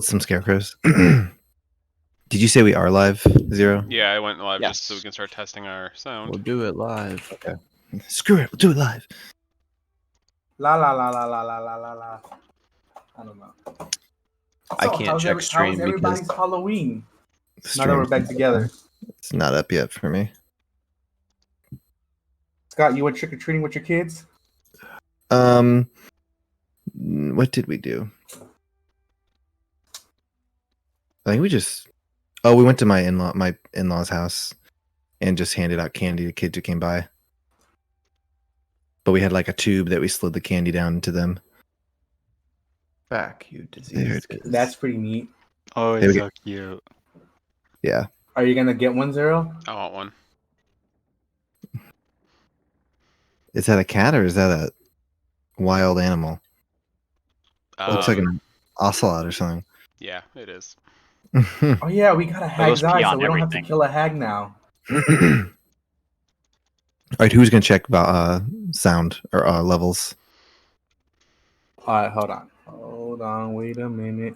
some scarecrows. Did you say we are live, Zero? Yeah, I went live Yes. just so we can start testing our sound. We'll do it live. Okay. Screw it. We'll do it live. La la la la la la la la la. I don't know. I can't check stream how's everybody's because Halloween? Now that Stream. we're back together. It's not up yet for me. Scott, you went trick or treating with your kids? What did we do? I think we just. Oh, we went to my in-law's house, and just handed out candy to kids who came by. But we had like a tube that we slid the candy down into them. back, you There disease. it That's pretty neat. Oh, There it's we so cute. Yeah. Are you gonna get one, Zero? I want one. Is that a cat or is that a wild animal? Looks like an ocelot or something. Yeah, it is. Oh yeah, we got a hag's those eye, pee so on we don't have to everything. kill a hag now. All right, who's gonna check sound or levels? Alright, hold on, wait a minute.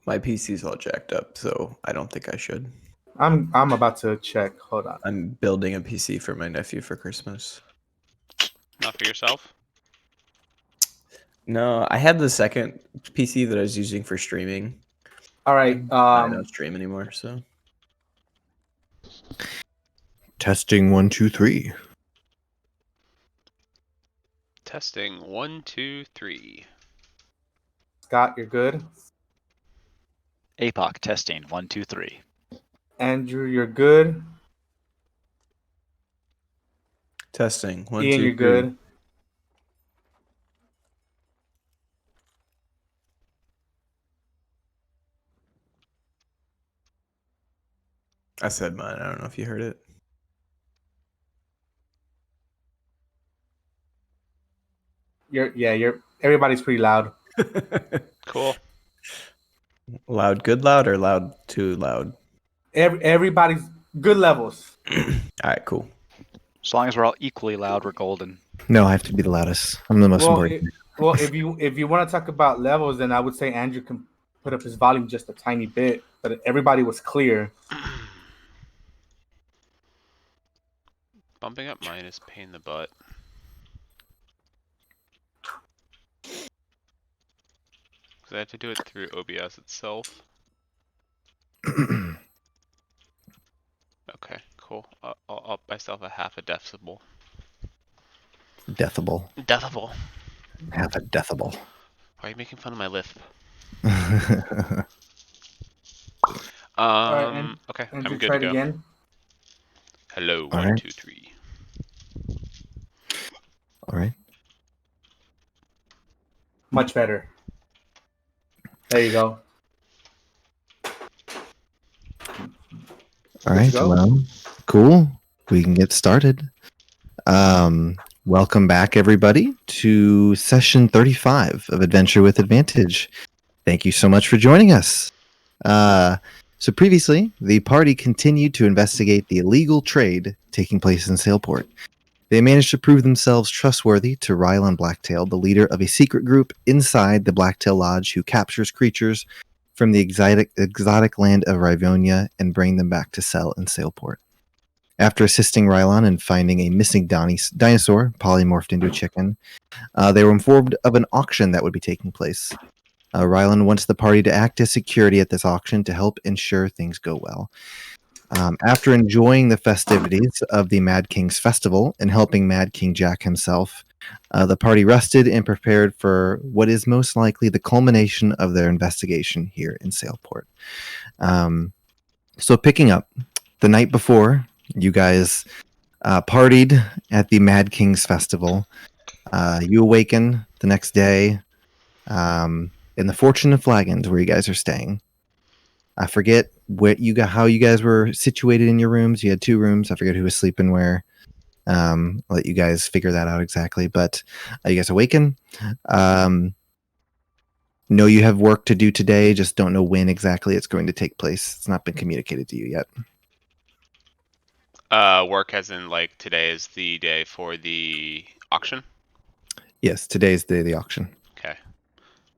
My PC's all jacked up, so I don't think I should. I'm about to check. Hold on. I'm building a PC for my nephew for Christmas. Not for yourself. No, I had the second PC that I was using for streaming. Alright, I don't stream anymore, so Testing 1, 2, 3. Testing 1, 2, 3. Scott, you're good. APOC testing 1, 2, 3. Andrew, you're good. testing. 1, Ian, 2, you're 3. good. I said mine. I don't know if you heard it. Everybody's pretty loud. Cool. Loud, good, loud, or loud, too loud? Everybody's good levels. All right, cool. As long as we're all equally loud, we're golden. No, I have to be the loudest. I'm the most important. If you want to talk about levels, then I would say Andrew can put up his volume just a tiny bit, but everybody was clear. Bumping up mine is pain in the butt. Because I have to do it through OBS itself. Okay, cool. I'll up myself a half a decibel. Decibel. Decibel. Half a decibel. Why are you making fun of my lisp? Alright, Okay, Andrew, I'm good try to it go. again. Hello, All 1, right. 2, 3. All right. Much better. There you go. All right. go? Well, cool. We can get started. Welcome back, everybody, to session 35 of Adventure with Advantage. Thank you so much for joining us. So previously, the party continued to investigate the illegal trade taking place in Sailport. They managed to prove themselves trustworthy to Rylan Blacktail, the leader of a secret group inside the Blacktail Lodge who captures creatures from the exotic land of Rivonia and bring them back to sell in Sailport. After assisting Rylan in finding a missing dinosaur polymorphed into a chicken, they were informed of an auction that would be taking place. Rylan wants the party to act as security at this auction to help ensure things go well. After enjoying the festivities of the Mad King's festival and helping Mad King Jack himself, the party rested and prepared for what is most likely the culmination of their investigation here in Sailport. So picking up, the night before, you guys partied at the Mad King's festival. You awaken the next day in the Fortune of Flagons, where you guys are staying. I forget how you guys were situated in your rooms. You had 2 rooms. I forget who was sleeping where. I'll let you guys figure that out exactly. But you guys awaken. Know you have work to do today. Just don't know when exactly it's going to take place. It's not been communicated to you yet. Work as in like today is the day for the auction? Yes, today is the day of the auction. Okay.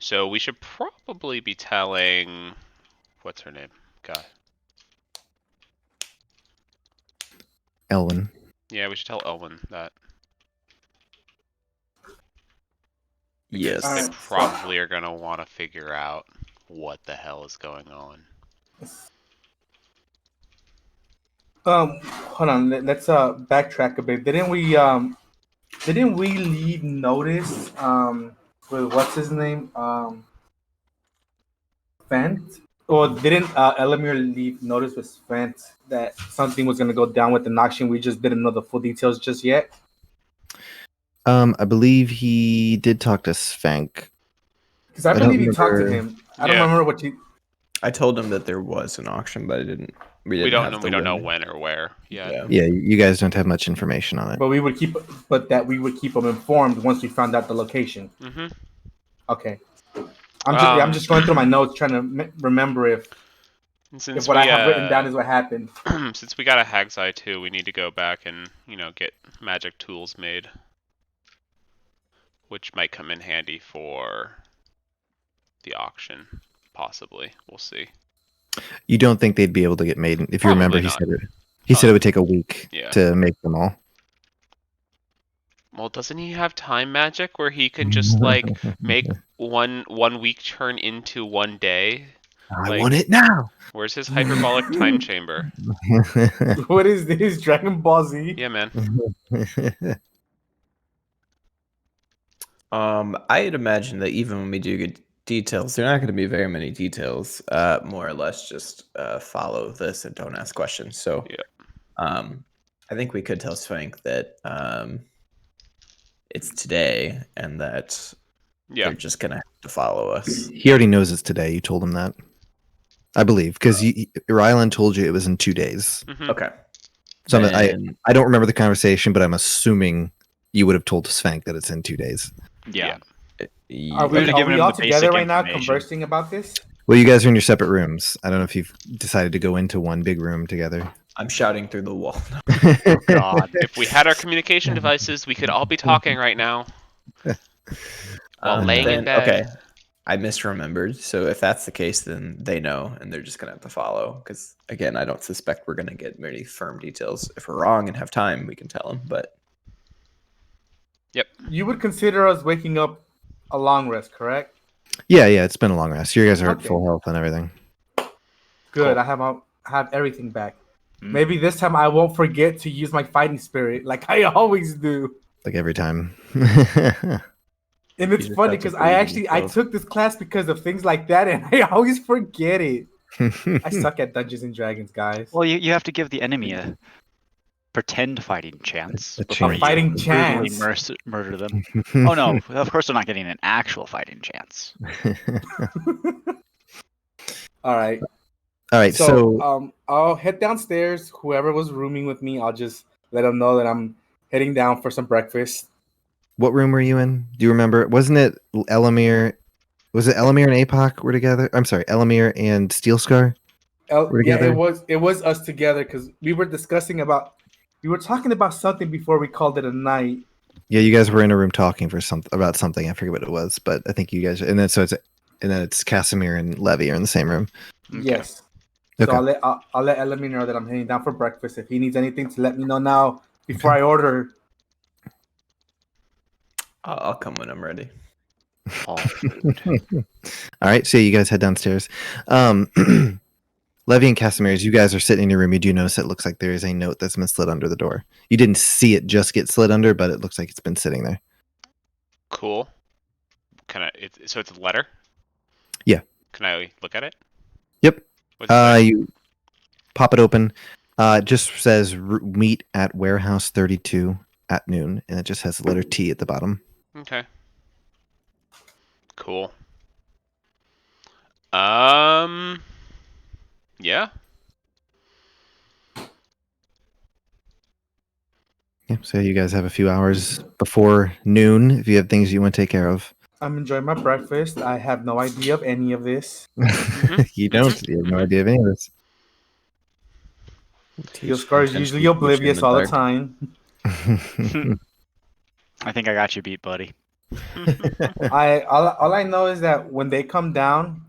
So we should probably be telling, what's her name? God. Elwin. Yeah, we should tell Elwin that. Yes. They Alright. probably are gonna want to figure out what the hell is going on. Hold on. Let's backtrack a bit. Didn't we leave notice with what's his name Fent? Or didn't Elamir leave notice with Fent that something was gonna go down with the auction? We just didn't know the full details just yet. I believe he did talk to Svank. Because I I don't believe you talked to remember- him. I don't Yeah. remember what you. I told him that there was an auction, but I didn't. We didn't We don't have know. the We don't know win. when or where yet. Yeah. Yeah, you guys don't have much information on it. But we would keep them informed once we found out the location. Mm-hmm. Okay. I'm just going through my notes trying to remember if Since what we, I have written down is what happened. since we got a Hag's Eye too, we need to go back and get magic tools made, which might come in handy for the auction. Possibly, we'll see. You don't think they'd be able to get made? If you remember, Probably he not. said it. He said it would take a week Yeah. to make them all. Well, doesn't he have time magic where he can just like make one week turn into one day? I like- want it now. Where's his hyperbolic time chamber? What is this? Dragon Ball Z? Yeah, man. I'd imagine that even when we do get details, there are not going to be very many details. More or less, just follow this and don't ask questions. So, Yeah. I think we could tell Swank that it's today and that Yeah. they're just gonna have to follow us. He already knows it's today. You told him that, I believe, because Rylan told you it was in 2 days. Mhm. Okay. So Then- I don't remember the conversation, but I'm assuming you would have told Svank that it's in 2 days. Yeah. Are Yeah. we, We've are given we him all the together basic right now information. conversing about this? Well, you guys are in your separate rooms. I don't know if you've decided to go into one big room together. I'm shouting through the wall. God. If we had our communication devices, we could all be talking right now. While laying in bed. Okay. I misremembered. So if that's the case, then they know, and they're just gonna have to follow. Because again, I don't suspect we're gonna get many firm details. If we're wrong and have time, we can tell them. But You would consider us waking up a long rest, correct? Yeah, it's been a long rest. You guys are at Okay. full health and everything. Good. Cool. I have everything back. Mm. Maybe this time I won't forget to use my fighting spirit like I always do. Like every time. And it's just funny have to because believe I yourself. took this class because of things like that, and I always forget it. I suck at Dungeons and Dragons, guys. Well, you have to give the enemy a pretend fighting chance. A before chance. you Fighting brutally chance. murder them. Oh no, of course they're not getting an actual fighting chance. All right. All right, so I'll head downstairs. Whoever was rooming with me, I'll just let them know that I'm heading down for some breakfast. what room were you in? Do you remember? Wasn't it Elamir? Was it Elamir and Apoc were together? I'm sorry, Elamir and Steelscar? We're Yeah, together? it was us together because we were talking about something before we called it a night. Yeah, you guys were in a room talking about something. I forget what it was, but I think you guys and then it's Casimir and Levy are in the same room. Okay. Yes. Okay. So I'll let Elamir know that I'm heading down for breakfast. If he needs anything, to let me know now before I order. I'll come when I'm ready. All food. All right, so you guys head downstairs. Levy and Casimir, as you guys are sitting in your room, you do notice it looks like there is a note that's been slid under the door. You didn't see it just get slid under, but it looks like it's been sitting there. Cool. So it's a letter? Yeah. Can I look at it? Yep. What's it say? You pop it open. It just says meet at warehouse 32 at noon, and it just has the letter T at the bottom. Okay. Cool. Yeah. Yeah, so you guys have a few hours before noon if you have things you want to take care of. I'm enjoying my breakfast. I have no idea of any of this. You don't. You have no idea of any of this. Your scar is usually oblivious all the time. I think I got you beat, buddy. All I know is that when they come down,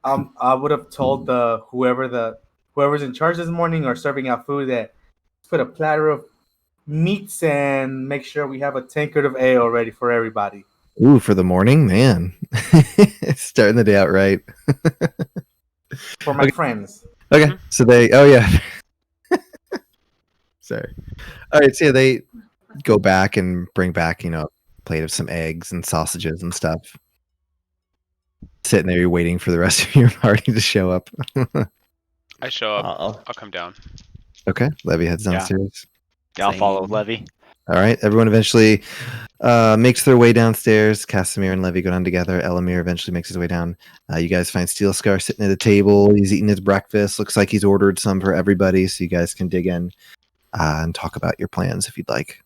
I would have told whoever's in charge this morning or serving out food that put a platter of meats and make sure we have a tankard of ale ready for everybody. Ooh, for the morning, man. Starting the day out right. For my friends. Okay, so oh yeah. Sorry. All right, so yeah, they go back and bring back, a plate of some eggs and sausages and stuff. Sitting there, you're waiting for the rest of your party to show up. I show up. I'll- I'll come down. Okay, Levy heads Yeah. downstairs. Yeah, I'll follow Same. Levy. All right, everyone eventually makes their way downstairs. Casimir and Levy go down together. Elamir eventually makes his way down. You guys find Steel Scar sitting at a table. He's eating his breakfast. Looks like he's ordered some for everybody, so you guys can dig in and talk about your plans if you'd like.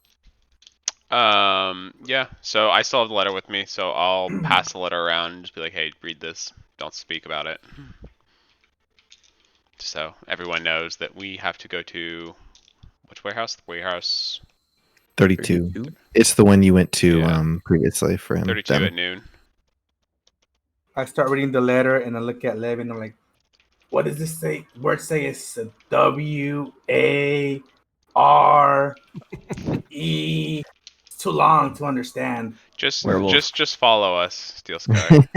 Yeah. So I still have the letter with me, so I'll pass the letter around and just be like, "Hey, read this. Don't speak about it." So everyone knows that we have to go to which warehouse? The warehouse 32. It's the one you went to Yeah. previously for him. 32 at noon. I start reading the letter and I look at Lev and I'm like, what does this say? Word say it's a WARE. It's too long to understand. Just follow us, Steel Sky.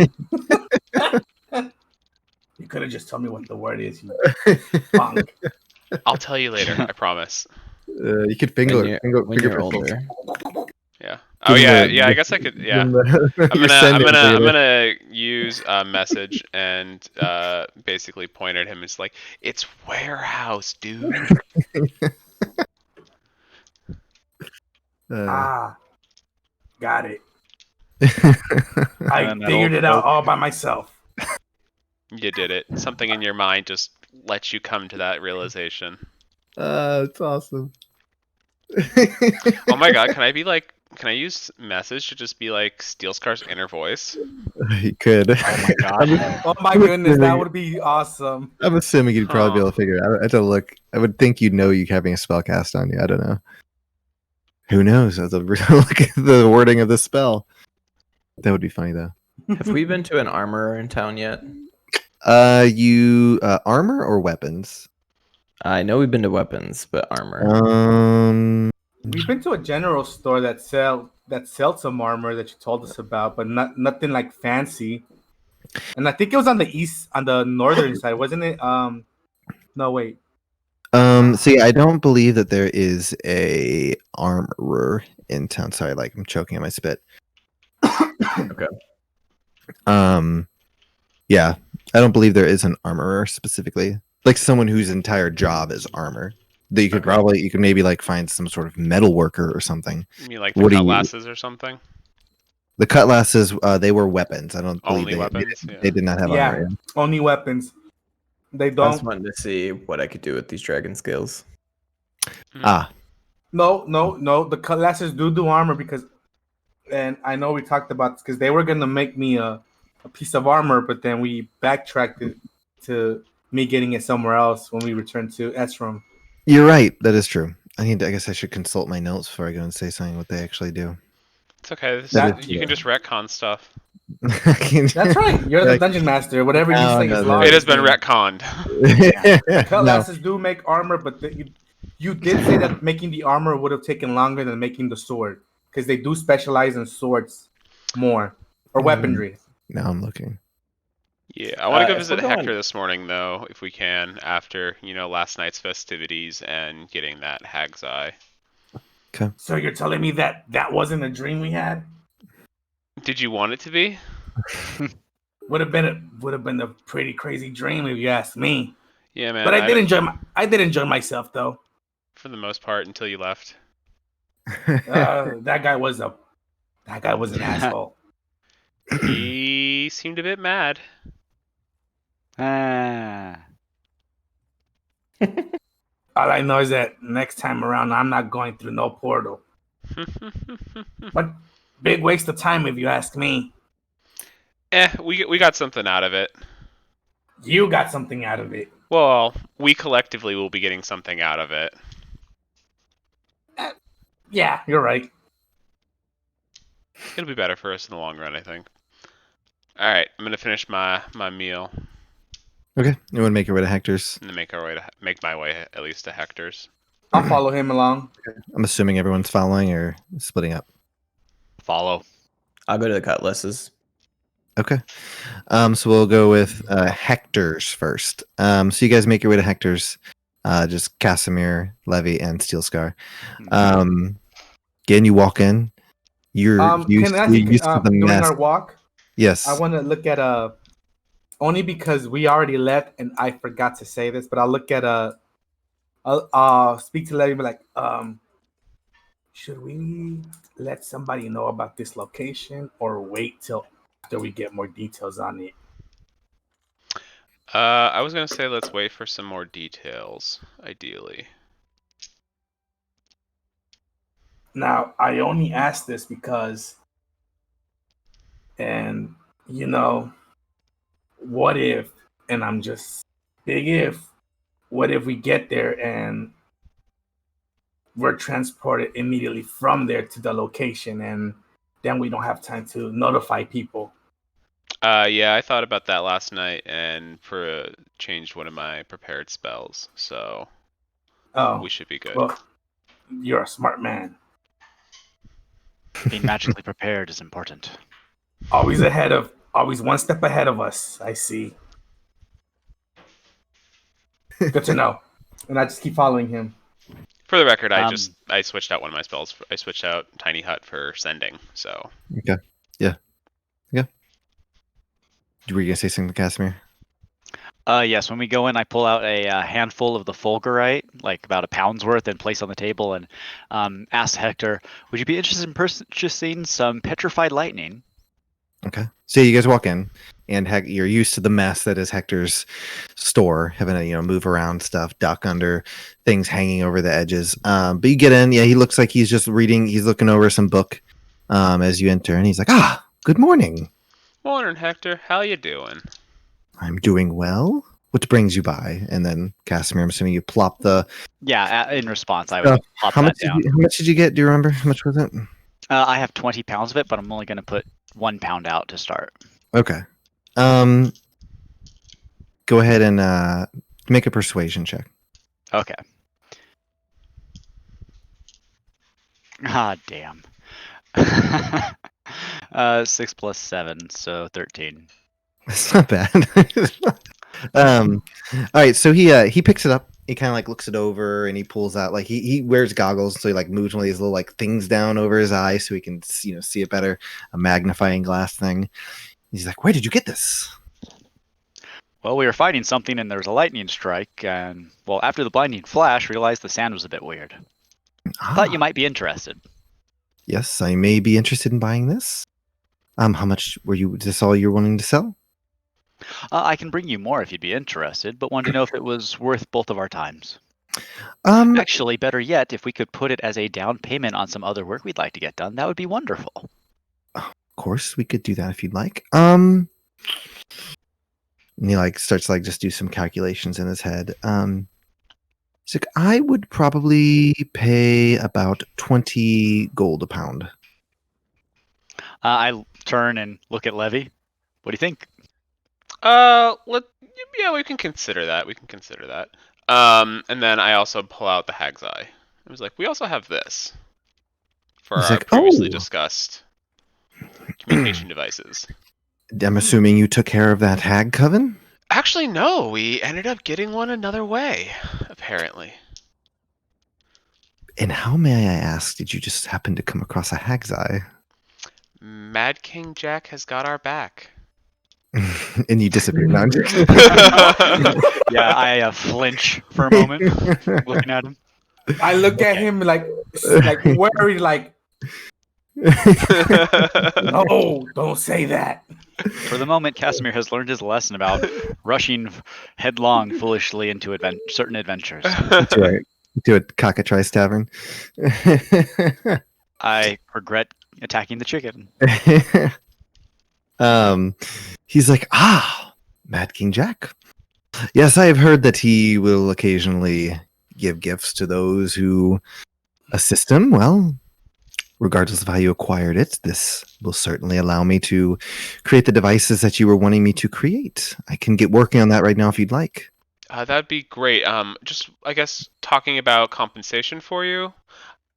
You could have just told me what the word is, you punk. I'll tell you later. I promise. You could finger When you're older. Yeah. Oh yeah. I guess I could. Yeah. I'm gonna use a message and basically point at him. It's like, it's warehouse, dude. Got it. I figured it out all by myself. You did it. Something in your mind just lets you come to that realization. It's awesome. Oh my god, can I use message to just be like Steel Scar's inner voice? You could. Oh my god. Oh my goodness, that would be awesome. I'm assuming you'd probably be able to figure it out. I have to look. I would think you'd know you having a spell cast on you. I don't know. Who knows? I have to look at the wording of the spell. That would be funny though. Have we been to an armorer in town yet? You armor or weapons? I know we've been to weapons, but armor. We've been to a general store that sell some armor that you told us about, but nothing like fancy. And I think it was on the northern side, wasn't it? No wait. See, I don't believe that there is a armorer in town. Sorry, I'm choking on my spit. Okay. Yeah, I don't believe there is an armorer specifically, like someone whose entire job is armor. That you could maybe find some sort of metal worker or something. You mean like the cutlasses or something? The cutlasses, they were weapons. I don't believe Only weapons. they did not have armor. Yeah. Only weapons. They I don't. just wanted to see what I could do with these dragon scales. No. The cutlasses do armor because, and I know we talked about this because they were gonna make me a piece of armor, but then we backtracked it to me getting it somewhere else when we returned to Esrom. You're right. That is true. I guess I should consult my notes before I go and say something what they actually do. It's okay. You can just retcon stuff. That's right. You're the dungeon master. Whatever you say is law. It has been retconned. Cutlasses do make armor, but you did say that making the armor would have taken longer than making the sword because they do specialize in swords more or weaponry. Now I'm looking. Yeah, I want to go visit Hector this morning, though, if we can, after, last night's festivities and getting that hag's eye. Okay. So you're telling me that wasn't a dream we had? Did you want it to be? Would have been a pretty crazy dream if you asked me. Yeah, man. But I did enjoy myself though. For the most part, until you left. That guy was an asshole. He seemed a bit mad. All I know is that next time around, I'm not going through no portal. But big waste of time if you ask me. We got something out of it. You got something out of it. Well, we collectively will be getting something out of it. Yeah, you're right. It'll be better for us in the long run, I think. All right, I'm gonna finish my meal. Okay, you want to make your way to Hector's? And make my way at least to Hector's. I'll follow him along. I'm assuming everyone's following or splitting up. Follow. I'll go to the Cutlasses. Okay. So we'll go with Hector's first. So you guys make your way to Hector's. Just Casimir, Levy, and Steel Scar. Again, you walk in. You're used to the during mess. our walk, Yes. I want to look at only because we already left and I forgot to say this, but I'll look at I'll speak to Levy and be like, should we let somebody know about this location or wait till after we get more details on it? I was gonna say let's wait for some more details, ideally. Now, I only asked this because, and what if, and I'm just big if, what if we get there and we're transported immediately from there to the location and then we don't have time to notify people? Yeah, I thought about that last night and changed one of my prepared spells, so we should be good. Well, you're a smart man. Being magically prepared is important. Always one step ahead of us, I see. Good to know. And I just keep following him. For the record, I switched out one of my spells. I switched out Tiny Hut for sending, so. Okay. Yeah. Were you going to say something, Casimir? Yes, when we go in, I pull out a handful of the fulgurite, like about a pound's worth, and place on the table and ask Hector, would you be interested in purchasing some petrified lightning? Okay. So you guys walk in, and you're used to the mess that is Hector's store, having to move around stuff, duck under things hanging over the edges. But you get in, he looks like he's just reading. He's looking over some book as you enter, and he's like, good morning. Morning, Hector. How you doing? I'm doing well. What brings you by? And then Casimir, I'm assuming you plop the... Yeah, in response, I would plop that down. How much did you get? Do you remember? How much was it? I have 20 pounds of it, but I'm only going to put 1 pound out to start. Okay. Go ahead and make a persuasion check. Okay. Damn. 6 plus 7, so 13. It's not bad. All right, so he picks it up. He kind of like looks it over and he pulls out he wears goggles, so he moves one of these little things down over his eyes so he can see it better. A magnifying glass thing. He's like, "Where did you get this?" Well, we were fighting something and there was a lightning strike, and after the blinding flash, realized the sand was a bit weird. Thought you might be interested. Yes, I may be interested in buying this. How much is this all you're wanting to sell? I can bring you more if you'd be interested, but wanted to know if it was worth both of our times. Actually, better yet, if we could put it as a down payment on some other work we'd like to get done, that would be wonderful. Of course, we could do that if you'd like. And he starts just do some calculations in his head. He's like, I would probably pay about 20 gold a pound. I turn and look at Levy. What do you think? We can consider that. And then I also pull out the Hag's Eye. I was like, we also have this for our previously discussed communication devices. I'm assuming you took care of that hag coven? Actually, no. We ended up getting one another way, apparently. And how, may I ask, did you just happen to come across a Hag's Eye? Mad King Jack has got our back. And you disappeared. No, yeah, I flinch for a moment, looking at him. I look at him like worried, no, don't say that. For the moment, Casimir has learned his lesson about rushing headlong foolishly into certain adventures. That's right. To a cockatrice tavern. I regret attacking the chicken. He's like, Mad King Jack. Yes, I have heard that he will occasionally give gifts to those who assist him. Well, regardless of how you acquired it, this will certainly allow me to create the devices that you were wanting me to create. I can get working on that right now if you'd like. That'd be great. Just, I guess, talking about compensation for you.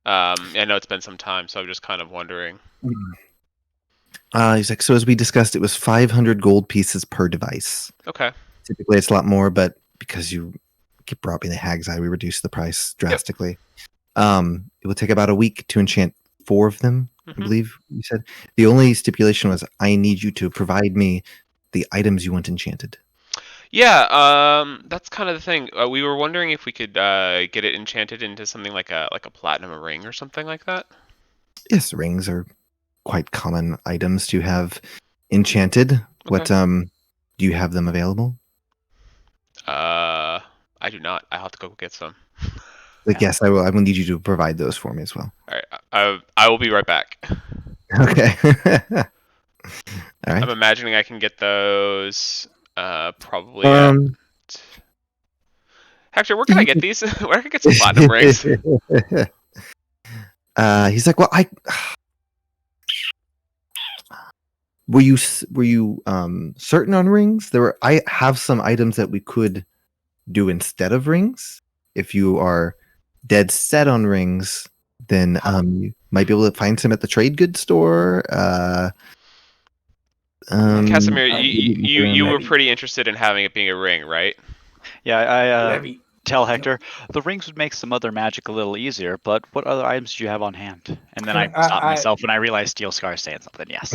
I know it's been some time, so I'm just kind of wondering. He's like, so as we discussed, it was 500 gold pieces per device. Okay. Typically, it's a lot more, but because you brought me the Hag's Eye, we reduced the price drastically. Yep. It will take about a week to enchant 4 of them, I believe you said. The only stipulation was I need you to provide me the items you want enchanted. Yeah, that's kind of the thing. We were wondering if we could get it enchanted into something like a platinum ring or something like that. Yes, rings are quite common items to have enchanted. Okay. What do you have them available? I do not. I'll have to go get some. Yes, I will need you to provide those for me as well. All right, I will be right back. Okay. All right. I'm imagining I can get those probably Hector, where can I get these? Where can I get some platinum rings? He's like, well, were you certain on rings? I have some items that we could do instead of rings. If you are dead set on rings, then you might be able to find some at the trade goods store. Casimir, you were pretty interested in having it being a ring, right? Yeah, I tell Hector the rings would make some other magic a little easier, but what other items do you have on hand? And then I stop myself when I realize Steel Scar's saying something. Yes.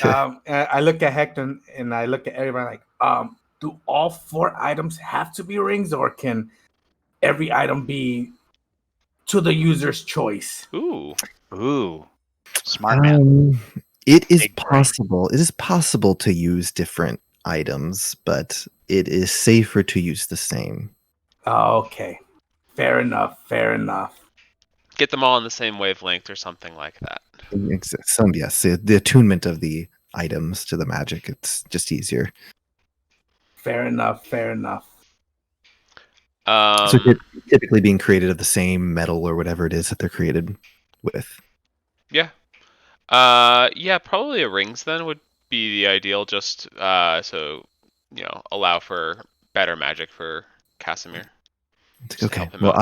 I look at Hector and I look at everybody like, do all 4 items have to be rings, or can every item be to the user's choice? Ooh, smart man. It is possible. It is possible to use different items, but it is safer to use the same. Okay, fair enough. Get them all on the same wavelength or something like that. Yes, the attunement of the items to the magic, it's just easier. Fair enough. So typically being created of the same metal or whatever it is that they're created with. Yeah. Yeah, probably a rings then would be the ideal, just so allow for better magic for Casimir. Okay. Well,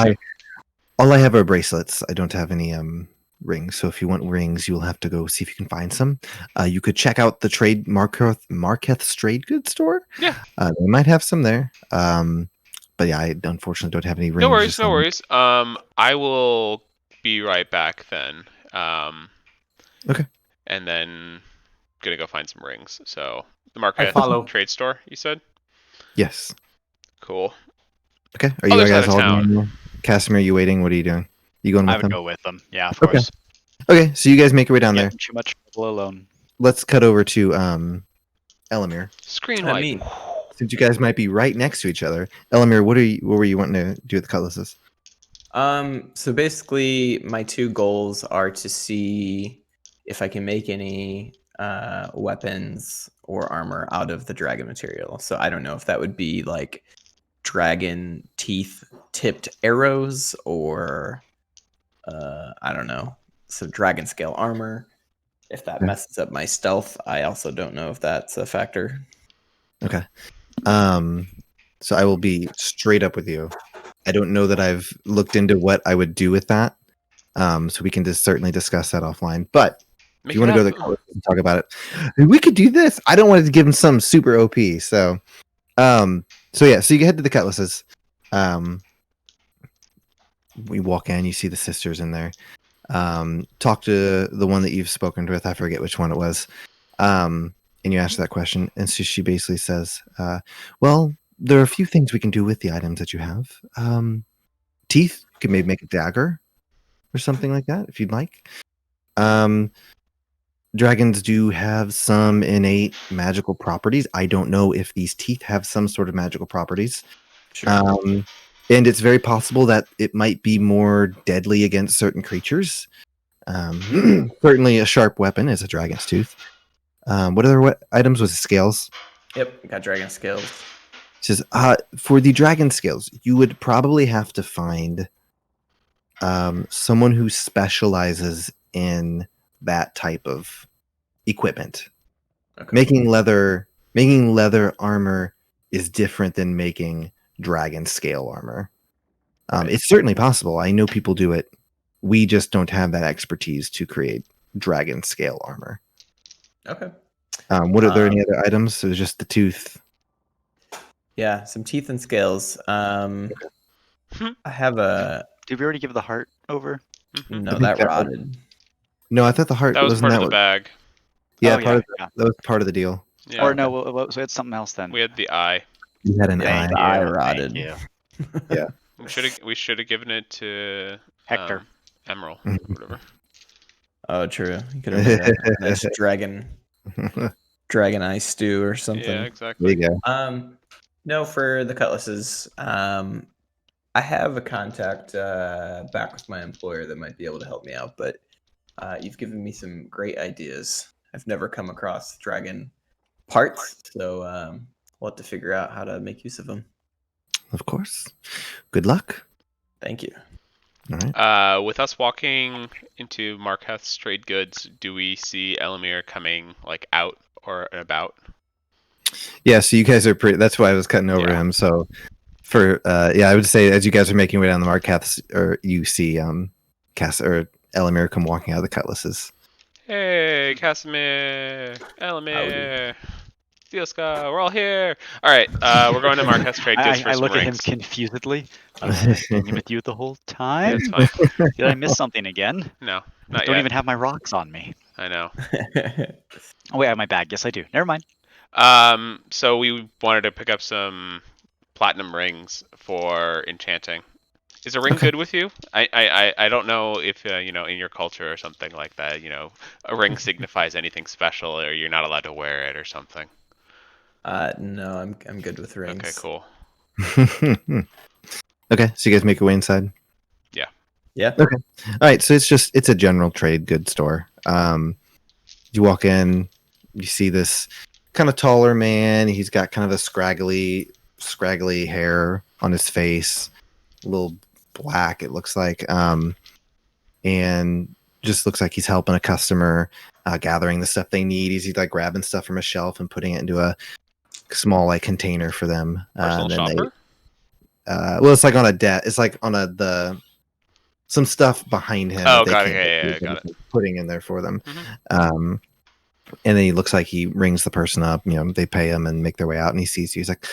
all I have are bracelets. I don't have any rings. So if you want rings, you'll have to go see if you can find some. You could check out the trade Marketh's trade goods store. Yeah. They might have some there. But yeah, I unfortunately don't have any rings. No worries. I will be right back then. Okay. And then gonna go find some rings. So the Marketh trade store, you said? Yes. Cool. Okay. Are you guys all going? Casimir, are you waiting? What are you doing? You going with them? I would go with them. Yeah, of course. Okay. So you guys make your way down there. Too much trouble alone. Let's cut over to Elamir. Screen wipe. Since you guys might be right next to each other, Elamir, what were you wanting to do with the cutlasses? So basically, my 2 goals are to see if I can make any weapons or armor out of the dragon material. So I don't know if that would be like dragon teeth tipped arrows or I don't know, some dragon scale armor. If that messes up my stealth, I also don't know if that's a factor. Okay. So I will be straight up with you. I don't know that I've looked into what I would do with that. So we can just certainly discuss that offline. But if you want to go to the colors and talk about it, we could do this. I don't want to give him some super OP. So you can head to the cutlasses. We walk in, you see the sisters in there. Talk to the one that you've spoken with. I forget which one it was. And you ask that question, and so she basically says, well, there are a few things we can do with the items that you have. Teeth, you can maybe make a dagger or something like that if you'd like. Dragons do have some innate magical properties. I don't know if these teeth have some sort of magical properties. Sure. And it's very possible that it might be more deadly against certain creatures. Certainly a sharp weapon is a dragon's tooth. What other items was it? Scales? Yep, got dragon scales. It says, for the dragon scales, you would probably have to find someone who specializes in that type of equipment. Okay. Making leather armor is different than making dragon scale armor. Right. It's certainly possible. I know people do it. We just don't have that expertise to create dragon scale armor. Okay. Are there any other items? It was just the tooth. Yeah, some teeth and scales. I have a. Did we already give the heart over? No, that rotted. No, I thought the heart That was wasn't part of that the bag. Yeah, Oh, part yeah, of that was part of the deal. Yeah. Or no, so we had something else then. We had the eye. You had an Thank eye. The eye you, rotted. thank you. Yeah. We should have given it to Hector. Emerald or whatever. Oh, true. You could have made a nice dragon eye stew or something. Yeah, exactly. There you go. No, for the cutlasses, I have a contact back with my employer that might be able to help me out, but you've given me some great ideas. I've never come across dragon parts, so we'll have to figure out how to make use of them. Of course. Good luck. Thank you. All right. With us walking into Marketh's trade goods, do we see Elamir coming like out or about? Yeah, so you guys are pretty. That's why I was cutting over him. So, for I would say as you guys are making your way down the Marketh's, or you see Elamir come walking out of the cutlasses. Hey, Casimir, Elamir, Steelscar, we're all here. All right, we're going to Marketh's trade goods for I some look rings. at him confusedly. I've been with you the whole time. It's fine. Did I miss something again? No, not Don't yet. even have my rocks on me. I know. Oh wait, I have my bag. Yes, I do. Never mind. So we wanted to pick up some platinum rings for enchanting. Is a ring good with you? I don't know if in your culture or something like that, a ring signifies anything special, or you're not allowed to wear it or something. No, I'm good with rings. Okay, cool. Okay, so you guys make your way inside. Yeah. Okay. All right. So it's a general trade goods store. You walk in, you see this kind of taller man. He's got kind of a scraggly hair on his face, a little black. It looks like, and just looks like he's helping a customer, gathering the stuff they need. He's like grabbing stuff from a shelf and putting it into a small like container for them. Personal shopper? Well, it's like on a debt. It's like on some stuff behind him. Oh, that got they it. can't Yeah, got it. Putting in there for them. Mm-hmm. And then he looks like he rings the person up. They pay him and make their way out. And he sees you. He's like,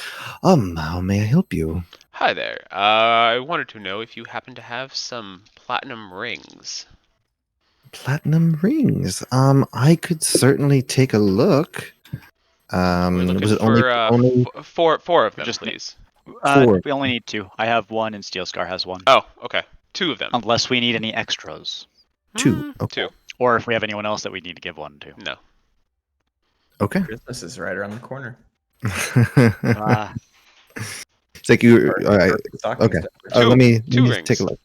how may I help you? Hi there. I wanted to know if you happen to have some platinum rings. Platinum rings. I could certainly take a look. We're looking was it for only four of them, Just please. We only need 2. I have 1 and Steelscar has 1. Oh, okay. 2 of them. Unless we need any extras. 2? Okay. 2. Or if we have anyone else that we need to give 1 to. No. Okay. Christmas is right around the corner. It's like you. All right. Okay. Let me rings. take a look.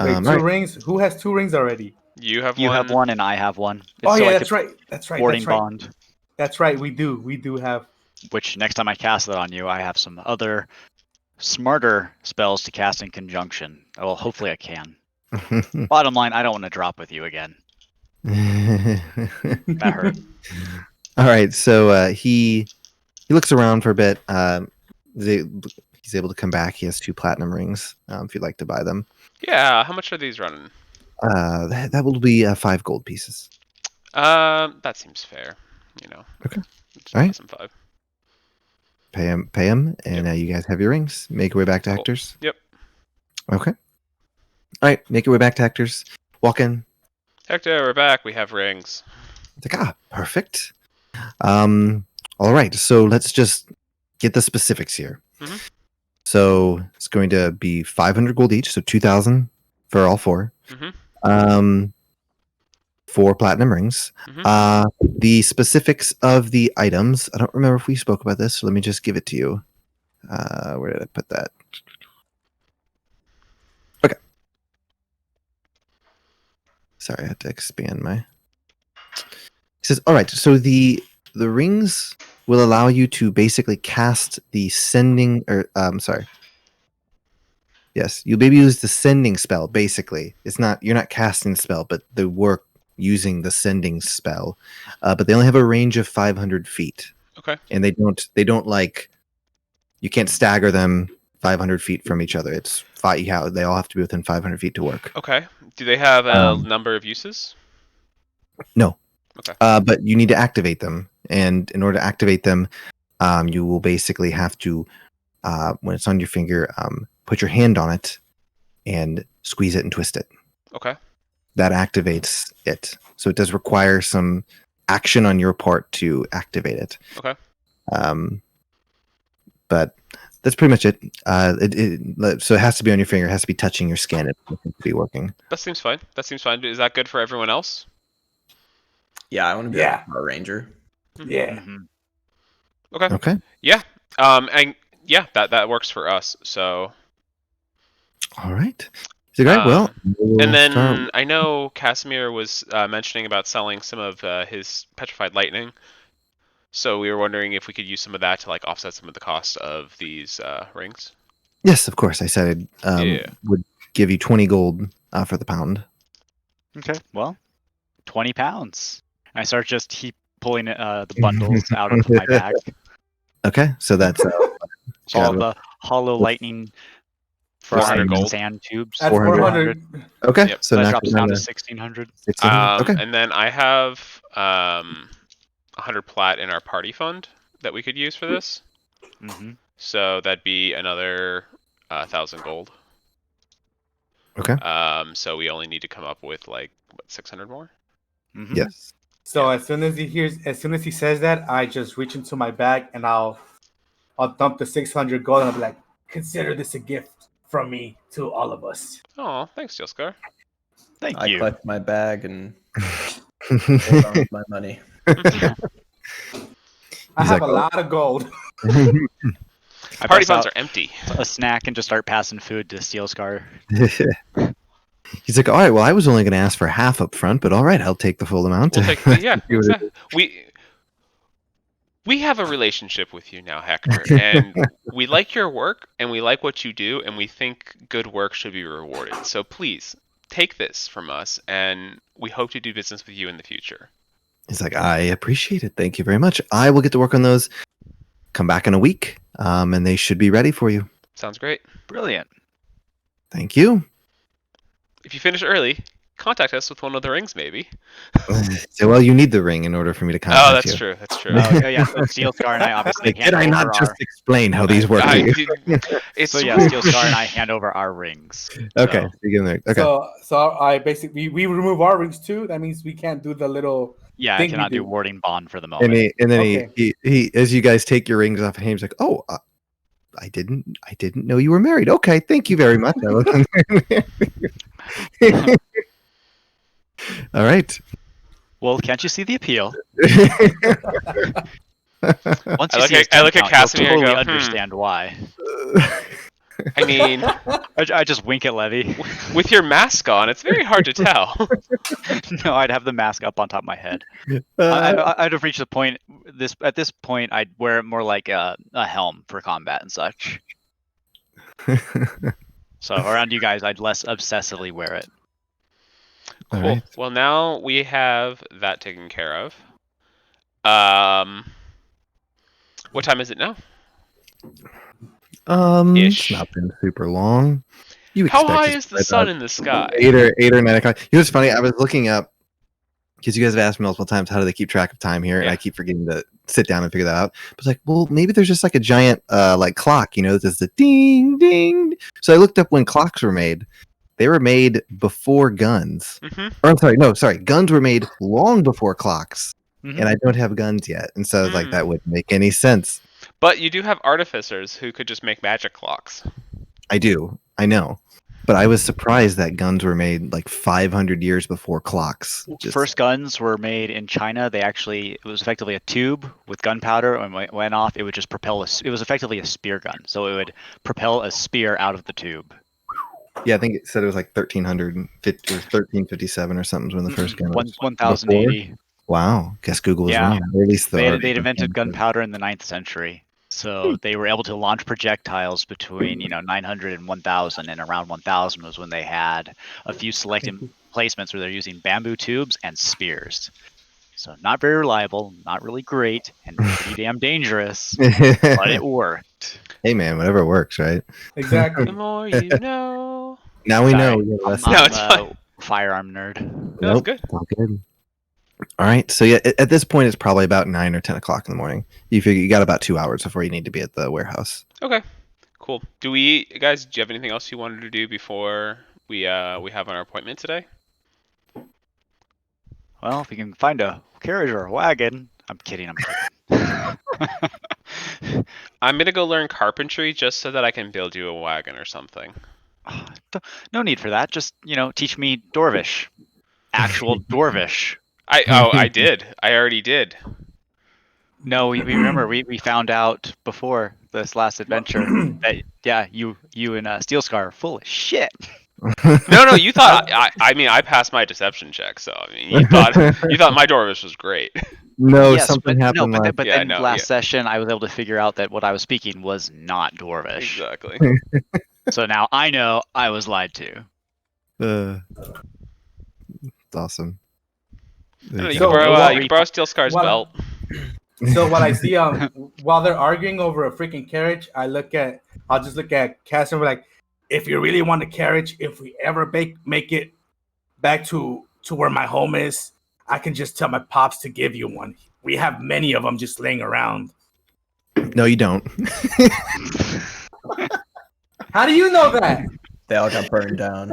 Wait, 2 rings? Who has 2 rings already? You have You one. have 1 and I have 1. It's Oh so yeah, like that's a right. That's right. boarding That's right. bond. That's right. We do have. Which next time I cast that on you, I have some other smarter spells to cast in conjunction. Well, hopefully I can. Bottom line, I don't want to drop with you again. That hurt. All right, so he looks around for a bit. He's able to come back. He has 2 platinum rings. If you'd like to buy them. Yeah. How much are these running? That will be 5 gold pieces. That seems fair. Okay. Just All right. Some 5. Pay him, and you guys have your rings. Make your way back to Hector's. Yep. Okay. All right, make your way back to Hector's. Walk in. Hector, we're back. We have rings. It's like, perfect. All right, so let's just get the specifics here. Mm-hmm. So it's going to be 500 gold each, so 2,000 for all 4. Mm-hmm. 4 platinum rings. Mm-hmm. The specifics of the items, I don't remember if we spoke about this, so let me just give it to you. Where did I put that? Okay. Sorry, I had to expand my... It says, all right, so the rings will allow you to basically cast the sending, or, Yes, you'll maybe use the sending spell. Basically, you're not casting the spell, but they work using the sending spell. But they only have a range of 500 feet. Okay. And they don't like. You can't stagger them 500 feet from each other. It's they all have to be within 500 feet to work. Okay. Do they have a number of uses? No. Okay. But you need to activate them, and in order to activate them, you will basically have to, when it's on your finger, put your hand on it and squeeze it and twist it. Okay. That activates it. So it does require some action on your part to activate it. Okay. But that's pretty much it. So it has to be on your finger. It has to be touching your skin. It to be working. That seems fine. Is that good for everyone else? Yeah, I want to be a Power Ranger. Yeah. Mm-hmm. Okay. Okay. Yeah. And yeah, that works for us. So. All right. So great. Well, and then I know Casimir was mentioning about selling some of his petrified lightning. So we were wondering if we could use some of that to like offset some of the cost of these rings. Yes, of course. I said would give you 20 gold for the pound. Okay, well, 20 pounds. I start just pulling the bundles out of my bag. Okay, so that's all the hollow lightning 400 gold sand tubes. That's 400. Okay, yep. so that that drops down to 1600. Okay, and then I have 100 plat in our party fund that we could use for this. Mm-hmm. So that'd be another 1,000 gold. Okay. So we only need to come up with like 600 more. Mm-hmm. Yes. So as soon as he says that, I just reach into my bag and I'll dump the 600 gold and I'll be like, consider this a gift from me to all of us. Oh, thanks, Jilskar. Thank I you. collect my bag and hold on with my money. I have a lot of gold. Party funds are empty. A snack and just start passing food to Steel Scar. He's like, all right, well, I was only going to ask for half up front, but all right, I'll take the full amount. We'll take exactly. We have a relationship with you now, Hector, and we like your work, and we like what you do, and we think good work should be rewarded. So please, take this from us, and we hope to do business with you in the future. He's like, I appreciate it. Thank you very much. I will get to work on those. Come back in a week, and they should be ready for you. Sounds great. Brilliant. Thank you. If you finish early, contact us with one of the rings, maybe. So, well, you need the ring in order for me to contact you. Oh, that's true. That's true. Yeah, so Steel Scar and I obviously Did I not just explain how these work? So yeah, Steel Scar and I hand over our rings. Okay. So. Okay. So I basically we remove our rings too. That means we can't do the little. Yeah, I cannot do warding bond for the moment. And then he as you guys take your rings off of him, he's like, oh, I didn't know you were married. Okay, thank you very much. All right. Well, can't you see the appeal? Once I look at Casimir you'll totally and go, understand why. I mean, I just wink at Levy. With your mask on, it's very hard to tell. No, I'd have the mask up on top of my head. I'd have reached the point. At this point, I'd wear it more like a helm for combat and such. So around you guys, I'd less obsessively wear it. Cool. Right. Well, now we have that taken care of. What time is it now? It's not been super long. How high is the sun in the sky? 8 or 9 o'clock. You know what's funny? I was looking up because you guys have asked me multiple times how do they keep track of time here, and I keep forgetting to sit down and figure that out. But it's like, well, maybe there's just like a giant like clock, that does the ding ding. So I looked up when clocks were made. They were made before guns. Mm-hmm. Or sorry, guns were made long before clocks, Mm-hmm. and I don't have guns yet, and so I was like, that wouldn't make any sense. But you do have artificers who could just make magic clocks. I do. I know. But I was surprised that guns were made like 500 years before clocks. First guns were made in China. It was effectively a tube with gunpowder, and when it went off, it would just propel it was effectively a spear gun. So it would propel a spear out of the tube. Yeah, I think it said it was like 1350 or 1357 or something when the first gun was. 1080. Wow. Guess Google was wrong. Or at least they'd invented gunpowder in the 9th century. So they were able to launch projectiles between 900 and 1000, and around 1000 was when they had a few selected placements where they're using bamboo tubes and spears. So not very reliable, not really great, and pretty damn dangerous, but it worked. Hey man, whatever works, right? Exactly. The more you know. Now we know. I'm No, it's a firearm nerd. No, it's good. It's all good. All right. So yeah, at this point, it's probably about 9 or 10 o'clock in the morning. You figure you got about 2 hours before you need to be at the warehouse. Okay, cool. Do you have anything else you wanted to do before we have our appointment today? Well, if we can find a carriage or a wagon. I'm kidding. I'm gonna go learn carpentry just so that I can build you a wagon or something. No need for that. Just teach me Dwarvish, actual Dwarvish. I did. I already did. No, we remember we found out before this last adventure that you and Steelscar are full of shit. No, you thought I passed my deception check, so I mean you thought my Dwarvish was great. No, yes, something happened. But then last session I was able to figure out that what I was speaking was not Dwarvish. Exactly. So now I know I was lied to. It's awesome. You can borrow Steelscar's belt. So what I see, while they're arguing over a freaking carriage, I'll just look at Casimir like, if you really want a carriage, if we ever make it back to where my home is, I can just tell my pops to give you one. We have many of them just laying around. No, you don't. How do you know that? They all got burned down.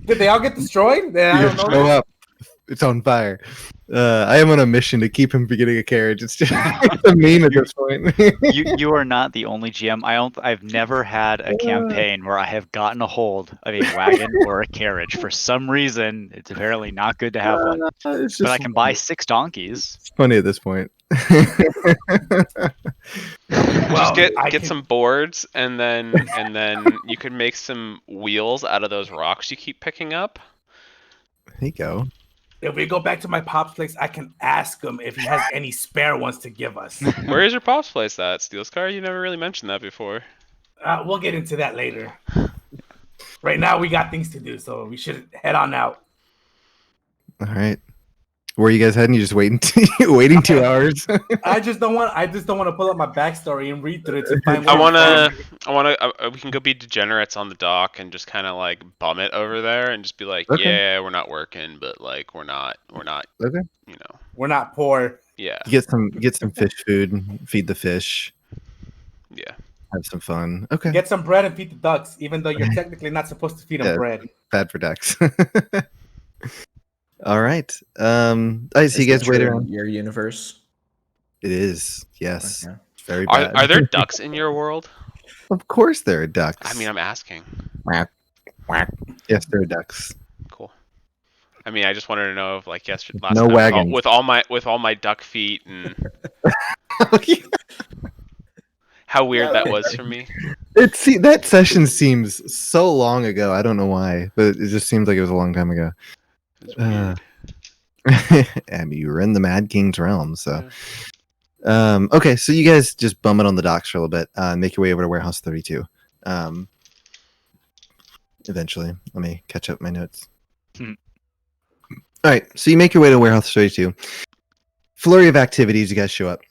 Did they all get destroyed? I don't know. Show up. It's on fire. I am on a mission to keep him from getting a carriage. It's just a meme at this point. you are not the only GM. I've never had a campaign where I have gotten a hold of a wagon or a carriage. For some reason, it's apparently not good to have one. But I can buy 6 donkeys. It's funny at this point. Just get some boards and then you could make some wheels out of those rocks you keep picking up. There you go. If we go back to my pop's place, I can ask him if he has any spare ones to give us. Where is your pop's place at, Steelscar? You never really mentioned that before. We'll get into that later. Right now, we got things to do, so we should head on out. All right. Where are you guys heading? You just waiting 2 hours? I just don't want to pull up my backstory and read through it to find. We can go be degenerates on the dock and just kind of like bum it over there and just be like, okay. Yeah, we're not working, but like we're not. Okay. We're not poor. Yeah. Get some fish food, feed the fish. Yeah. Have some fun. Okay. Get some bread and feed the ducks, even though you're technically not supposed to feed them bread. Bad for ducks. All right. I see you guys wait around. Your universe. It is. Yes. Okay. Very bad. Are there ducks in your world? Of course there are ducks. I mean, I'm asking. Quack, quack. Yes, there are ducks. Cool. I mean, I just wanted to know if like last no time wagons. with all my duck feet and how weird that was for me. That session seems so long ago. I don't know why, but it just seems like it was a long time ago. I mean, you were in the Mad King's realm, so. Yeah. Okay, so you guys just bum it on the docks for a little bit and make your way over to Warehouse 32. Eventually, let me catch up my notes. All right, so you make your way to Warehouse 32. Flurry of activities, you guys show up.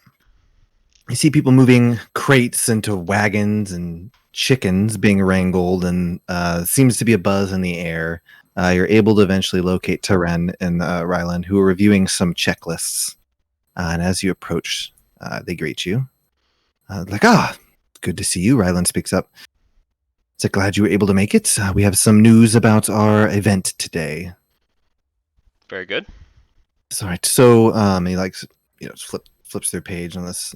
You see people moving crates into wagons and chickens being wrangled, and seems to be a buzz in the air. You're able to eventually locate Taren and Ryland, who are reviewing some checklists. And as you approach, they greet you. Good to see you, Ryland speaks up. It's like, glad you were able to make it. We have some news about our event today. Very good. All right. So he flips through a page on this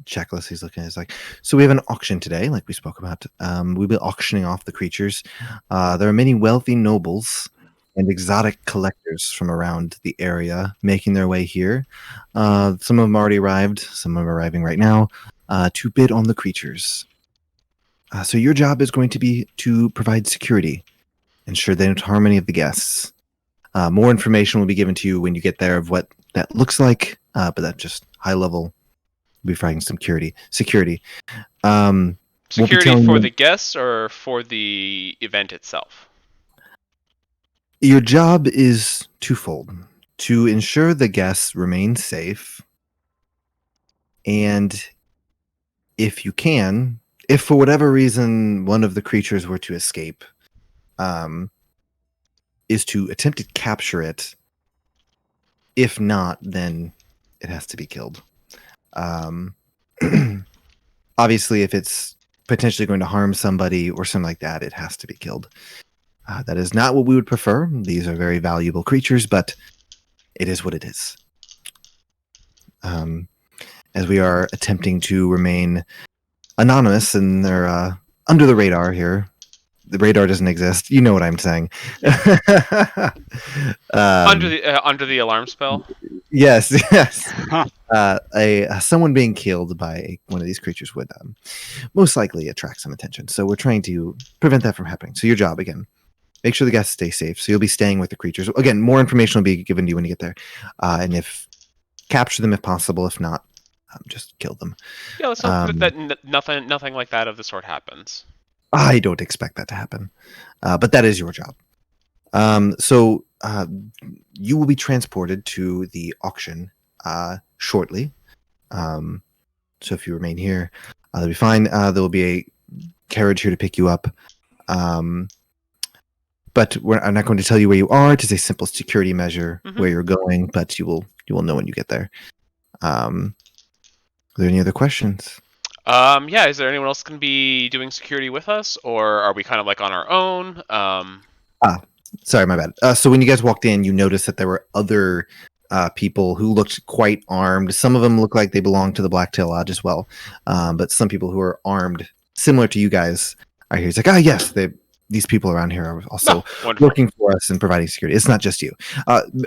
checklist. He's looking at. He's like, so we have an auction today, like we spoke about. We'll be auctioning off the creatures. There are many wealthy nobles and exotic collectors from around the area making their way here. Some of them already arrived. Some of them are arriving right now to bid on the creatures. So your job is going to be to provide security, ensure they don't harm any of the guests. More information will be given to you when you get there of what that looks like, but that's just high level We'll be providing some security. Security for the guests or for the event itself? Your job is twofold: to ensure the guests remain safe, and if you can, if for whatever reason one of the creatures were to escape, is to attempt to capture it. If not, then it has to be killed. Obviously, if it's potentially going to harm somebody or something like that, it has to be killed. That is not what we would prefer. These are very valuable creatures, but it is what it is. As we are attempting to remain anonymous and they're under the radar here. The radar doesn't exist. You know what I'm saying. Under the alarm spell? Yes. Someone being killed by one of these creatures would most likely attract some attention. So we're trying to prevent that from happening. So your job, again, make sure the guests stay safe. So you'll be staying with the creatures. Again, more information will be given to you when you get there. And if capture them if possible. If not, just kill them. Yeah, let's hope that nothing like that of the sort happens. I don't expect that to happen. But that is your job. So you will be transported to the auction shortly. So if you remain here, that'll be fine. There will be a carriage here to pick you up. But I'm not going to tell you where you are. It is a simple security measure where you're going, but you will know when you get there. Are there any other questions? Yeah, is there anyone else going to be doing security with us, or are we kind of like on our own? Sorry, my bad. So when you guys walked in, you noticed that there were other people who looked quite armed. Some of them look like they belong to the Blacktail Lodge as well. But some people who are armed, similar to you guys, are here. He's like, yes, these people around here are also working for us and providing security. It's not just you.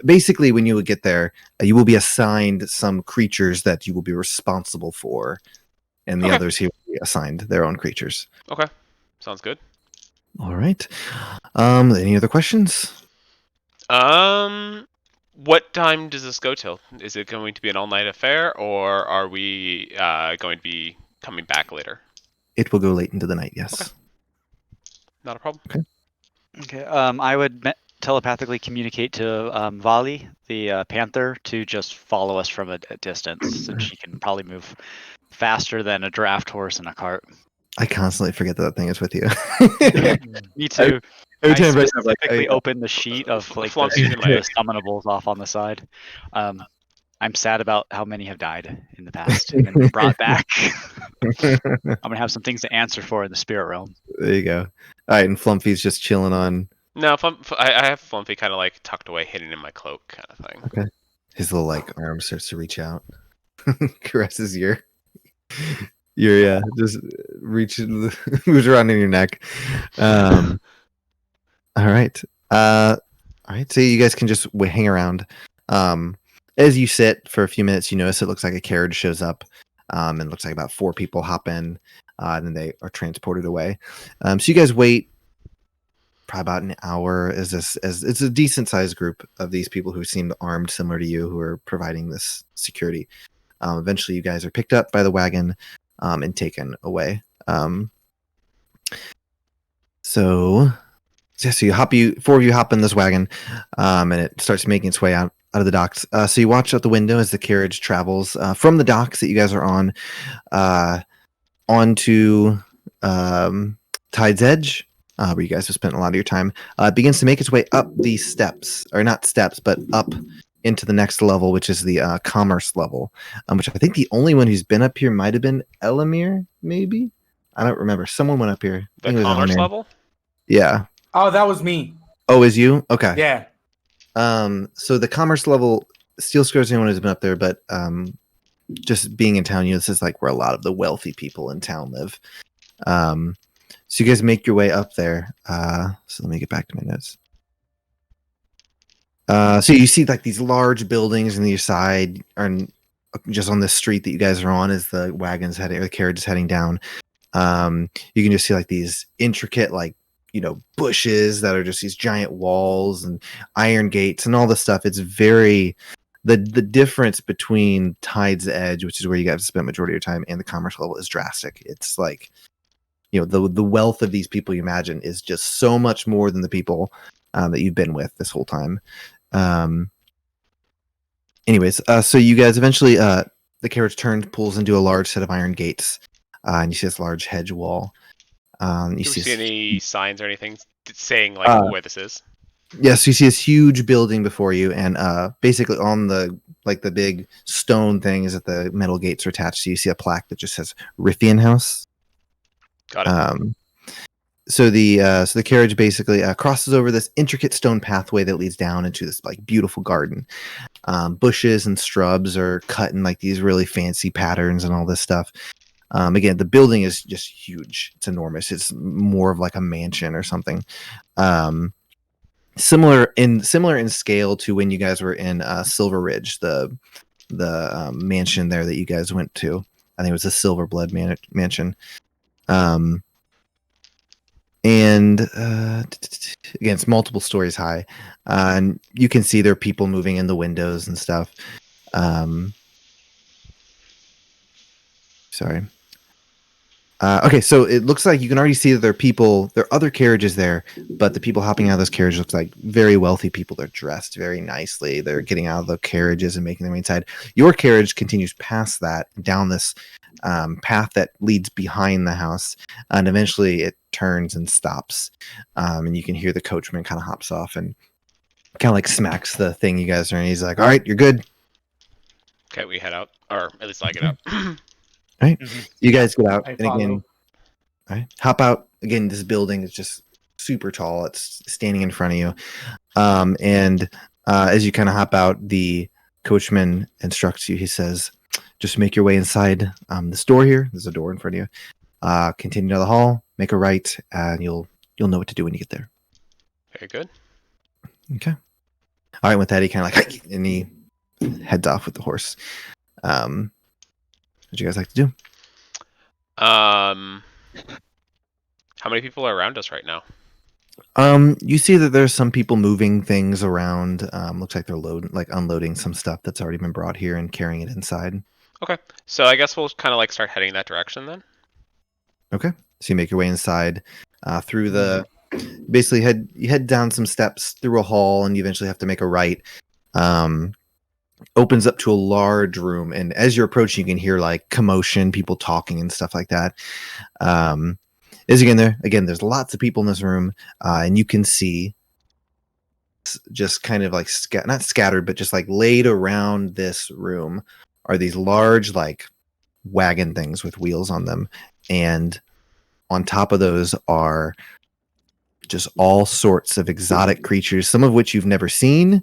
Basically, when you would get there, you will be assigned some creatures that you will be responsible for. And the others here will be assigned their own creatures. Okay. Sounds good. All right. Any other questions? What time does this go till? Is it going to be an all-night affair, or are we going to be coming back later? It will go late into the night, yes. Okay. Not a problem. Okay. I would telepathically communicate to Vali, the panther, to just follow us from a distance, since she can probably move faster than a draft horse in a cart. I constantly forget that thing is with you. Me too. Every time I specifically open the sheet of like the summonables off on the side. I'm sad about how many have died in the past and been brought back. I'm gonna have some things to answer for in the spirit realm. There you go. All right, and Flumpy's just chilling on. No, I have Flumpy kind of like tucked away, hidden in my cloak, kind of thing. Okay. His little like arm starts to reach out, caresses your just reaching, moves around in your neck. All right. All right. So you guys can just hang around. As you sit for a few minutes, you notice it looks like a carriage shows up. And it looks like about 4 people hop in, and then they are transported away. So you guys wait probably about an hour as it's a decent sized group of these people who seem armed, similar to you, who are providing this security. Eventually you guys are picked up by the wagon, and taken away. So you 4 of you hop in this wagon, and it starts making its way out of the docks. So you watch out the window as the carriage travels from the docks that you guys are on, onto Tide's Edge, where you guys have spent a lot of your time. It begins to make its way up these steps, or not steps, but up into the next level, which is the commerce level, which I think the only one who's been up here might have been Elamir, maybe? I don't remember. Someone went up here. The commerce level? Yeah. Oh, that was me. Oh, is you? Okay. Yeah. So the commerce level, Steel Square's the only one who's been up there, but just being in town, this is like where a lot of the wealthy people in town live. So you guys make your way up there. So let me get back to my notes. So you see like these large buildings on your side, and just on this street that you guys are on as the wagon's heading, or the carriage is heading down. You can just see like these intricate, like, bushes that are just these giant walls and iron gates and all this stuff. It's very the difference between Tide's Edge, which is where you guys spent majority of your time, and the commerce level is drastic. It's like, the wealth of these people you imagine is just so much more than the people that you've been with this whole time. Anyways, so you guys eventually, the carriage turns, pulls into a large set of iron gates, and you see this large hedge wall. Do we see any signs or anything saying like where this is? Yes, you see this huge building before you, and basically on the big stone things that the metal gates are attached to, you see a plaque that just says Riffian House. Got it. So the carriage basically crosses over this intricate stone pathway that leads down into this like beautiful garden. Bushes and shrubs are cut in like these really fancy patterns and all this stuff. Again, the building is just huge. It's enormous. It's more of like a mansion or something. Similar in scale to when you guys were in Silver Ridge, the mansion there that you guys went to. I think it was the Silver Blood mansion. And again, it's multiple stories high, and you can see there are people moving in the windows and stuff. Sorry. Okay, so it looks like you can already see that there are other carriages there, but the people hopping out of this carriage looks like very wealthy people. They're dressed very nicely. They're getting out of the carriages and making their way inside. Your carriage continues past that, down this path that leads behind the house, and eventually it turns and stops. And you can hear the coachman kind of hops off and kind of like smacks the thing you guys are in. He's like, "All right, you're good." Okay, we head out, or at least I get out. Right, you guys get out, and follow. again, right, hop out. Again, this building is just super tall. It's standing in front of you, and as you kind of hop out, the coachman instructs you. He says, "Just make your way inside this door here. There's a door in front of you. Continue down the hall, make a right, and you'll know what to do when you get there." Very good. Okay. All right. With that, he kind of like, and he heads off with the horse. What do you guys like to do? How many people are around us right now? You see that there's some people moving things around. Looks like they're unloading some stuff that's already been brought here and carrying it inside. Okay, so I guess we'll kind of like start heading that direction then. Okay, so you make your way inside through the. Basically, you head down some steps through a hall, and you eventually have to make a right. Opens up to a large room, and as you're approaching, you can hear like commotion, people talking and stuff like that. As you get in there, again, there's lots of people in this room, and you can see just kind of like not scattered, but just like laid around this room are these large like wagon things with wheels on them, and on top of those are just all sorts of exotic creatures, some of which you've never seen,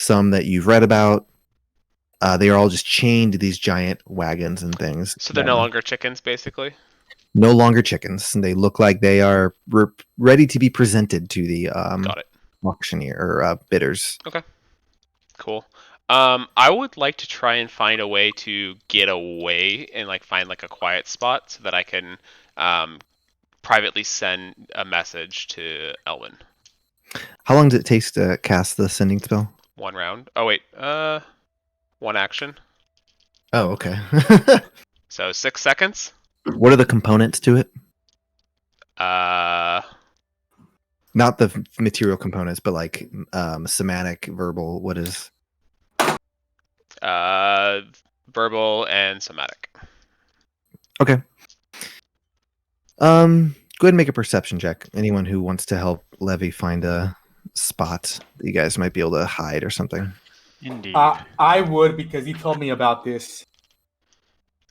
some that you've read about. They are all just chained to these giant wagons and things. So they're no longer chickens, basically? No longer chickens. And they look like they are ready to be presented to the auctioneer or bidders. Okay, cool. I would like to try and find a way to get away and like find like a quiet spot so that I can privately send a message to Elwin. How long does it take to cast the sending spell? 1 round. Oh wait, 1 action. Oh, okay. So 6 seconds. What are the components to it? Not the material components, but like somatic, verbal. What is? Verbal and somatic. Okay. Go ahead and make a perception check. Anyone who wants to help Levy find a spot that you guys might be able to hide or something. Indeed. I would, because he told me about this.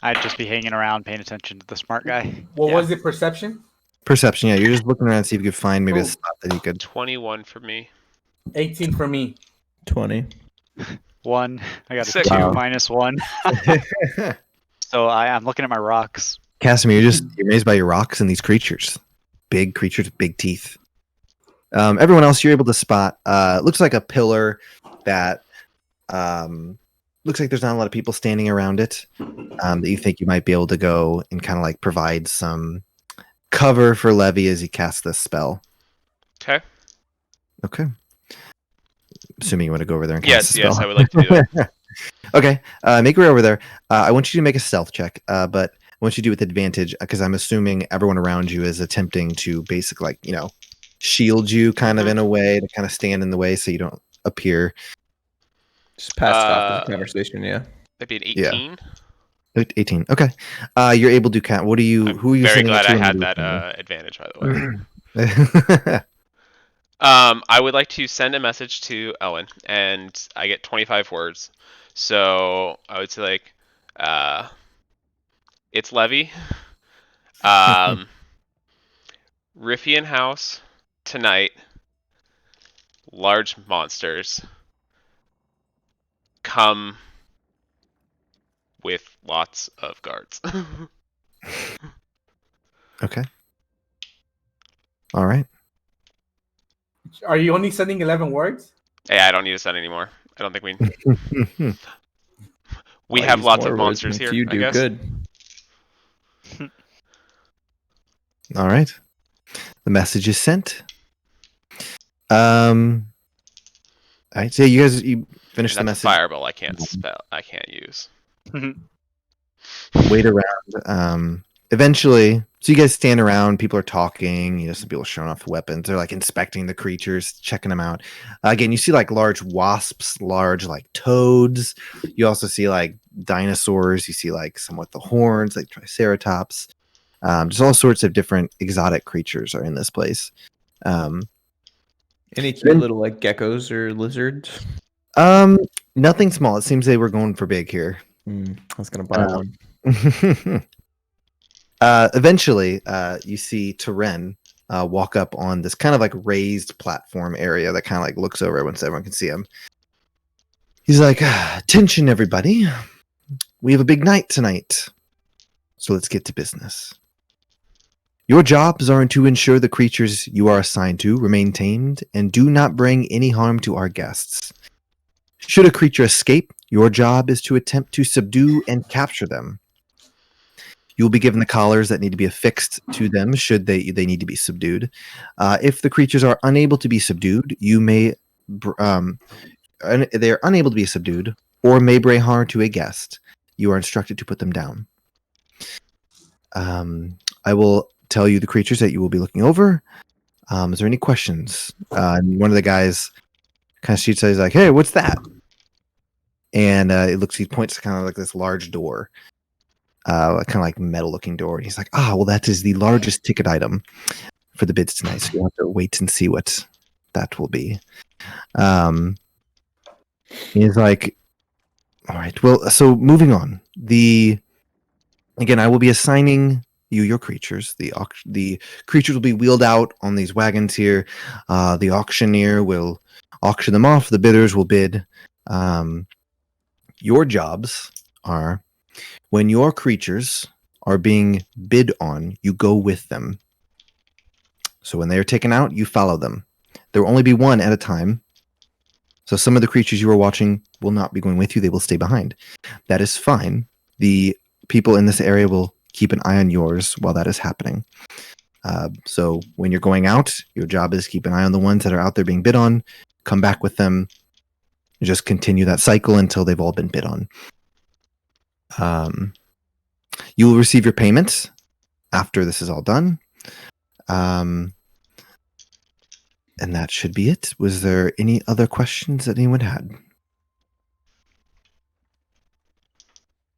I'd just be hanging around paying attention to the smart guy. What was it? Perception? Perception, yeah. You're just looking around to see if you could find maybe a spot that you could. 21 for me. 18 for me. 20. 1. I got a 6. 2 minus 1. So I'm looking at my rocks. Casimir, you're amazed by your rocks and these creatures. Big creatures, big teeth. Everyone else you're able to spot. Looks like a pillar that looks like there's not a lot of people standing around it. That you think you might be able to go and kind of like provide some cover for Levy as he casts this spell. Okay. Okay. assuming you want to go over there and cast a spell. Yes, I would like to do it. Okay, make your way over there. I want you to make a stealth check, but I want you to do it with advantage because I'm assuming everyone around you is attempting to basically, shield you kind of in a way to kind of stand in the way so you don't appear. Just pass it off in the conversation, yeah. That'd be an 18. Yeah. 18. Okay. You're able to count. Who are you very sending glad it to? I had that advantage, by the way. I would like to send a message to Ellen, and I get 25 words. So I would say it's Levy. Riffian house tonight. Large monsters. Come with lots of guards. Okay. All right. Are you only sending 11 words? Hey, I don't need to send anymore. I don't think we have lots of monsters here. You do good. All right. The message is sent. All right. So you finish the message. Fireball. I can't use. Wait around. Eventually, so you guys stand around. People are talking. Some people are showing off weapons. They're inspecting the creatures, checking them out. Again, you see large wasps, large toads. You also see dinosaurs. You see some with the horns, like triceratops. Just all sorts of different exotic creatures are in this place. Any cute little geckos or lizards? Nothing small. It seems they were going for big here. I was gonna buy one. Eventually, you see Teren walk up on this kind of raised platform area that kind of looks over once everyone can see him. He's like, "Attention, everybody! We have a big night tonight, so let's get to business. Your jobs are to ensure the creatures you are assigned to remain tamed and do not bring any harm to our guests. Should a creature escape, your job is to attempt to subdue and capture them. You will be given the collars that need to be affixed to them should they need to be subdued. If the creatures are unable to be subdued, they are unable to be subdued or may bring harm to a guest. You are instructed to put them down. I will tell you the creatures that you will be looking over. Is there any questions?" And one of the guys kind of shoots out. He's like, "Hey, what's that?" And he points to kind of this large door. Kind of metal-looking door, and he's like, well, that is the largest ticket item for the bids tonight, so you'll have to wait and see what that will be. He's like, all right, well, so moving on. Again, I will be assigning you your creatures. The creatures will be wheeled out on these wagons here. The auctioneer will auction them off. The bidders will bid. Your jobs are, when your creatures are being bid on, you go with them. So when they are taken out, you follow them. There will only be one at a time. So some of the creatures you are watching will not be going with you. They will stay behind. That is fine. The people in this area will keep an eye on yours while that is happening. So when you're going out, your job is keep an eye on the ones that are out there being bid on, come back with them, and just continue that cycle until they've all been bid on. You will receive your payments after this is all done. And that should be it. Was there any other questions that anyone had?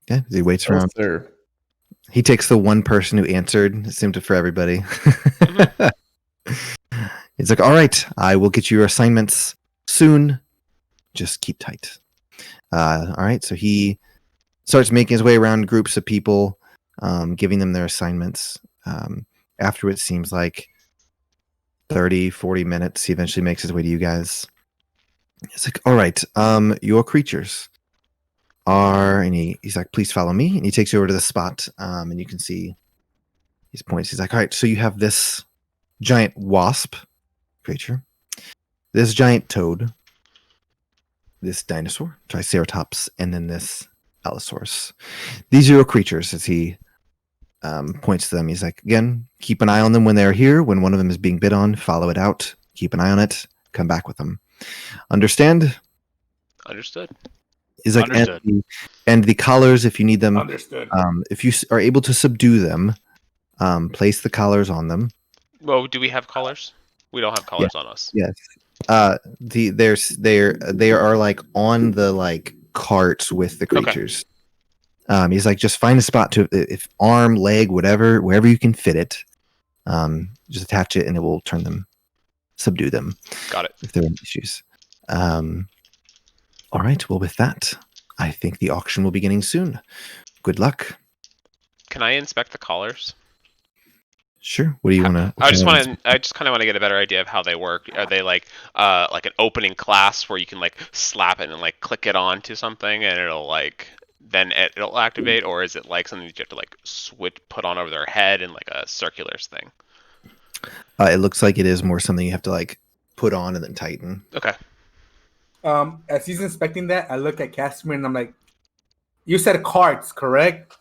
Yeah, he waits around. Sir. He takes the one person who answered. It seemed to for everybody. He's like, all right, I will get you your assignments soon. Just keep tight. All right, so he starts making his way around groups of people, giving them their assignments. After it seems like 30, 40 minutes, he eventually makes his way to you guys. It's like, all right, your creatures are, and he's like, please follow me. And he takes you over to the spot, and you can see these points. He's like, all right, so you have this giant wasp creature, this giant toad, this dinosaur, triceratops, and then this allosaurus. These are your creatures. As he points to them, he's like, again, keep an eye on them when they're here. When one of them is being bid on, follow it out. Keep an eye on it. Come back with them. Understand? Understood. He's like, Understood. And the collars, if you need them, Understood. if you are able to subdue them, place the collars on them. Well, do we have collars? We don't have collars on us. Yes. They are like on the like carts with the creatures. Okay. He's like, just find a spot to, if arm, leg, whatever, wherever you can fit it. Just attach it, and it will subdue them. Got it. If there are any issues. All right. Well, with that, I think the auction will be beginning soon. Good luck. Can I inspect the collars? Sure. What do you want to? I just kind of want to get a better idea of how they work. Are they like an opening class where you can like slap it and like click it onto something and it'll like then it'll activate, or is it like something that you have to like put on over their head and like a circular thing? It looks like it is more something you have to like put on and then tighten. Okay. As he's inspecting that, I look at Casimir and I'm like, "You said carts, correct?"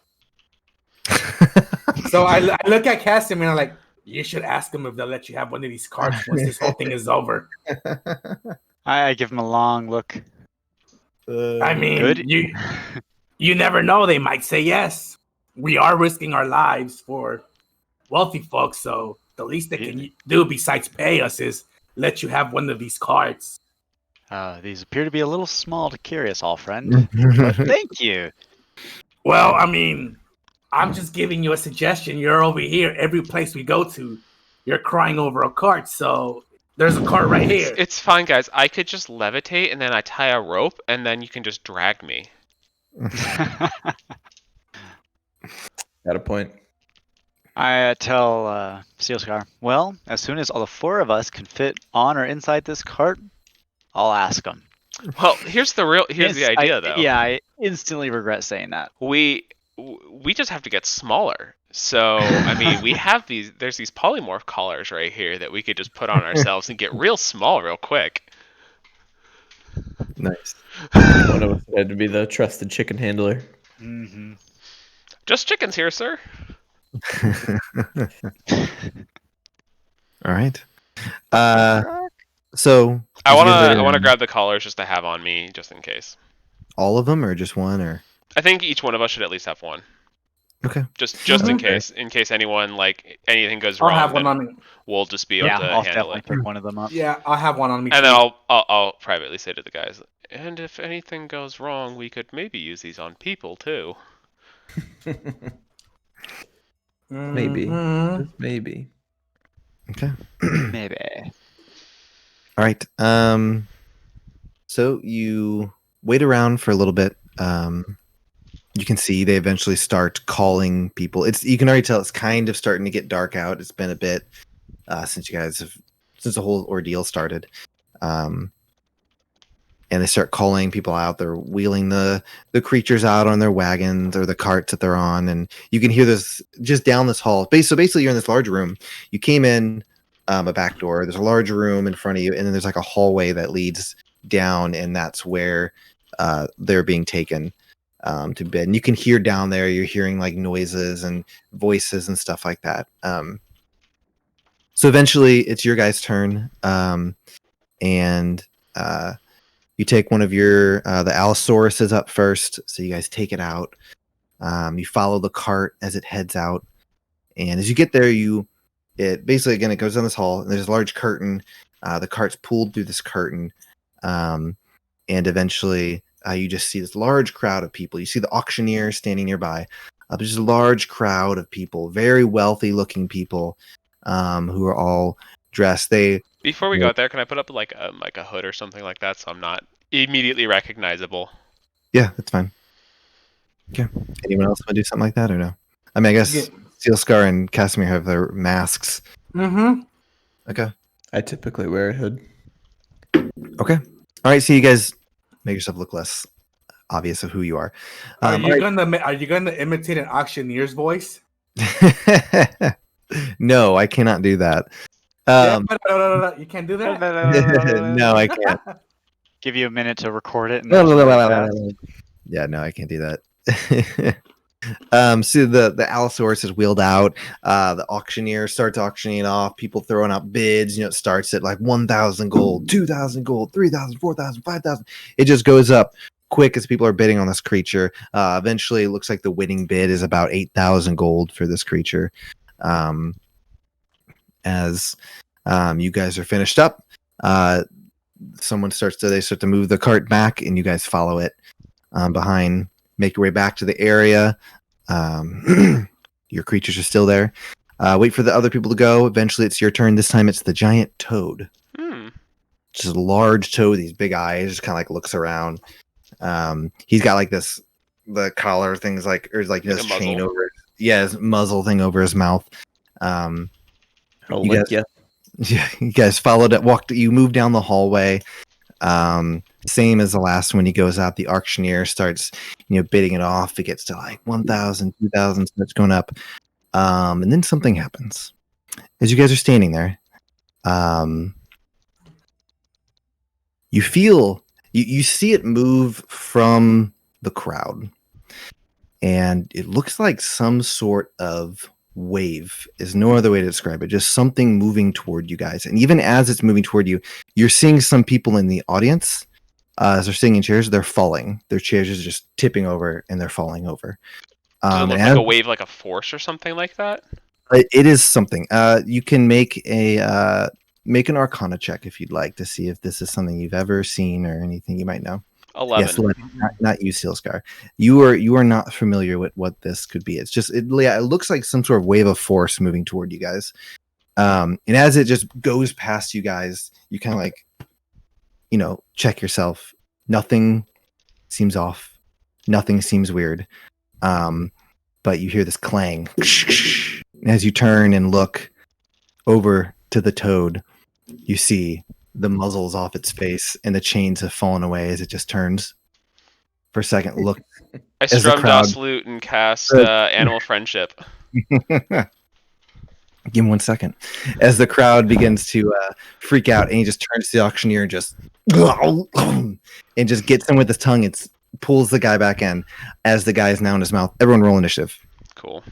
So I look at Casimir and I'm like, "You should ask them if they'll let you have one of these carts once this whole thing is over." I give him a long look. I mean, Good. you never know. They might say yes. We are risking our lives for wealthy folks, so the least they can do besides pay us is let you have one of these carts. These appear to be a little small to carry us all, friend. But thank you. Well, I mean, I'm just giving you a suggestion. You're over here. Every place we go to, you're crying over a cart. So there's a cart right here. It's fine, guys. I could just levitate and then I tie a rope and then you can just drag me. Got a point. I tell Sealscar, well, as soon as all the four of us can fit on or inside this cart, I'll ask them. Well, here's the idea, though. Yeah, I instantly regret saying that. We just have to get smaller. So, I mean, there's these polymorph collars right here that we could just put on ourselves and get real small real quick. Nice. One of us had to be the trusted chicken handler. Mm-hmm. Just chickens here, sir. All right. So I want to grab the collars just to have on me, just in case. All of them, or just one, or? I think each one of us should at least have one. Okay. Just in case anyone like anything goes wrong. I'll have one on me. We'll just be able to I'll handle definitely it. pick one of them up. Yeah, I'll have one on me. And too. then I'll privately say to the guys, and if anything goes wrong, we could maybe use these on people too. Maybe. Mhm. Just maybe. Okay. Maybe. All right. So you wait around for a little bit. You can see they eventually start calling people. You can already tell it's kind of starting to get dark out. It's been a bit since the whole ordeal started. And they start calling people out. They're wheeling the creatures out on their wagons or the carts that they're on, and you can hear this just down this hall. So basically, you're in this large room. You came in a back door. There's a large room in front of you, and then there's like a hallway that leads down, and that's where they're being taken to bed. And you can hear down there. You're hearing like noises and voices and stuff like that. So eventually, it's your guys' turn, and you take one of your the Allosauruses up first, so you guys take it out. You follow the cart as it heads out, and as you get there, it basically again it goes down this hall. And there's a large curtain. The cart's pulled through this curtain, and eventually you just see this large crowd of people. You see the auctioneer standing nearby. There's a large crowd of people, very wealthy-looking people, who are all dressed. Before we go out there, can I put up like a hood or something like that so I'm not immediately recognizable? Yeah, that's fine. Okay. Anyone else want to do something like that or no? I mean, I guess Sealscar and Casimir have their masks. Mm-hmm. Okay. I typically wear a hood. Okay. All right. So you guys make yourself look less obvious of who you are. Are you gonna imitate an auctioneer's voice? No, I cannot do that. No, you can't do that. No, I can't. Give you a minute to record it. Yeah, no, I can't do that. So the Allosaurus is wheeled out. The auctioneer starts auctioning off. People throwing out bids. It starts at like 1,000 gold, 2,000 gold, 3,000, 4,000, 5,000. It just goes up quick as people are bidding on this creature. Eventually, it looks like the winning bid is about 8,000 gold for this creature. As you guys are finished up, they start to move the cart back, and you guys follow it behind. Make your way back to the area. Your creatures are still there. Wait for the other people to go. Eventually, it's your turn. This time, it's the giant toad. Just a large toad. These big eyes. Just kind of like looks around. He's got like the collar things like this chain muzzle. over. His muzzle thing over his mouth. You guys followed it. You moved down the hallway. Same as the last one. He goes out. The auctioneer starts, bidding it off. It gets to like 1,000, 2,000, starts going up. And then something happens. As you guys are standing there, you feel, you see it move from the crowd. And it looks like some sort of wave is no other way to describe it. Just something moving toward you guys. And even as it's moving toward you, you're seeing some people in the audience. As they're sitting in chairs, they're falling. Their chairs are just tipping over, and they're falling over. Does it look like a wave, like a force or something like that? It is something. You can make an Arcana check if you'd like to see if this is something you've ever seen or anything you might know. 11. Yes, 11. Not you, Sealscar. You are not familiar with what this could be. It's just it looks like some sort of wave of force moving toward you guys. And as it just goes past you guys, you kind of like, check yourself. Nothing seems off. Nothing seems weird. But you hear this clang. As you turn and look over to the toad, you see the muzzle's off its face and the chains have fallen away as it just turns. For a second, look. I strum Das Loot and cast Animal Friendship. Give him 1 second. As the crowd begins to freak out, and he just turns to the auctioneer and just gets him with his tongue. It pulls the guy back in as the guy is now in his mouth. Everyone roll initiative. Cool.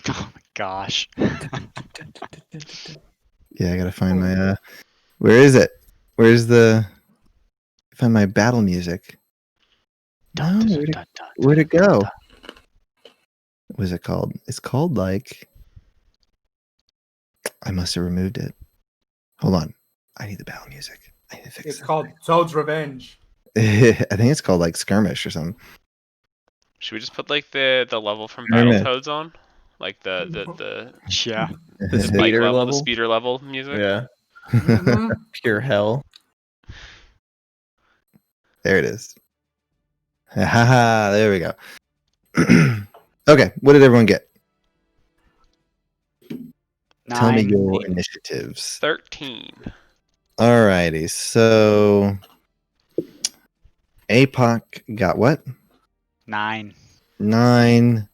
Oh my gosh. Yeah, I gotta find my where is it? Find my battle music. No, where'd it go? What was it called? It's called like, I must have removed it. Hold on. I need the battle music. I need to fix it. It's called Toad's Revenge. I think it's called like Skirmish or something. Should we just put like the level from Battletoads on? Like the speeder level? The speeder level music? Yeah. Pure hell. There it is. Haha, there we go. Okay, what did everyone get? 9. Tell me your initiatives. 13. Alrighty, so APOC got what? 9. 9.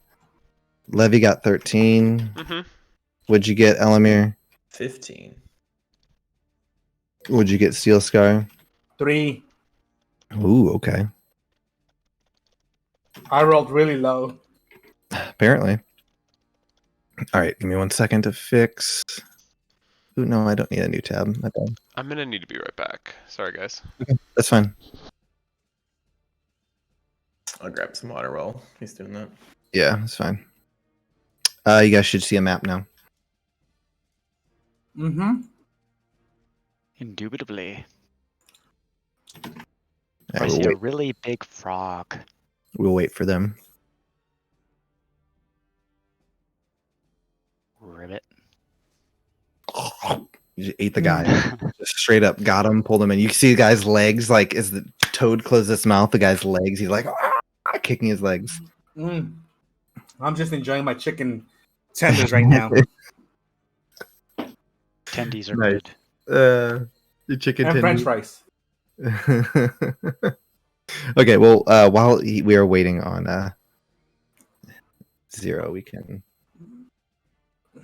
Levy got 13. Mm-hmm. What'd you get, Elamir? 15. What'd you get, Steel Scar? 3. Ooh, okay. I rolled really low. Apparently. All right, give me 1 second to fix. Ooh, no, I don't need a new tab. My bad. I'm gonna need to be right back. Sorry, guys. Okay, that's fine. I'll grab some water while he's doing that. Yeah, that's fine. You guys should see a map now. Mm-hmm. Indubitably. Yeah, I see a really big frog. We'll wait for them. Ribbit. You just ate the guy. Just straight up got him, pulled him in. You see the guy's legs, like as the toad closes its mouth, the guy's legs, he's like kicking his legs. I'm just enjoying my chicken tenders right now. Tendies are Nice. good. The chicken And tenders. French fries. Okay, well, while we are waiting on Zero, we can.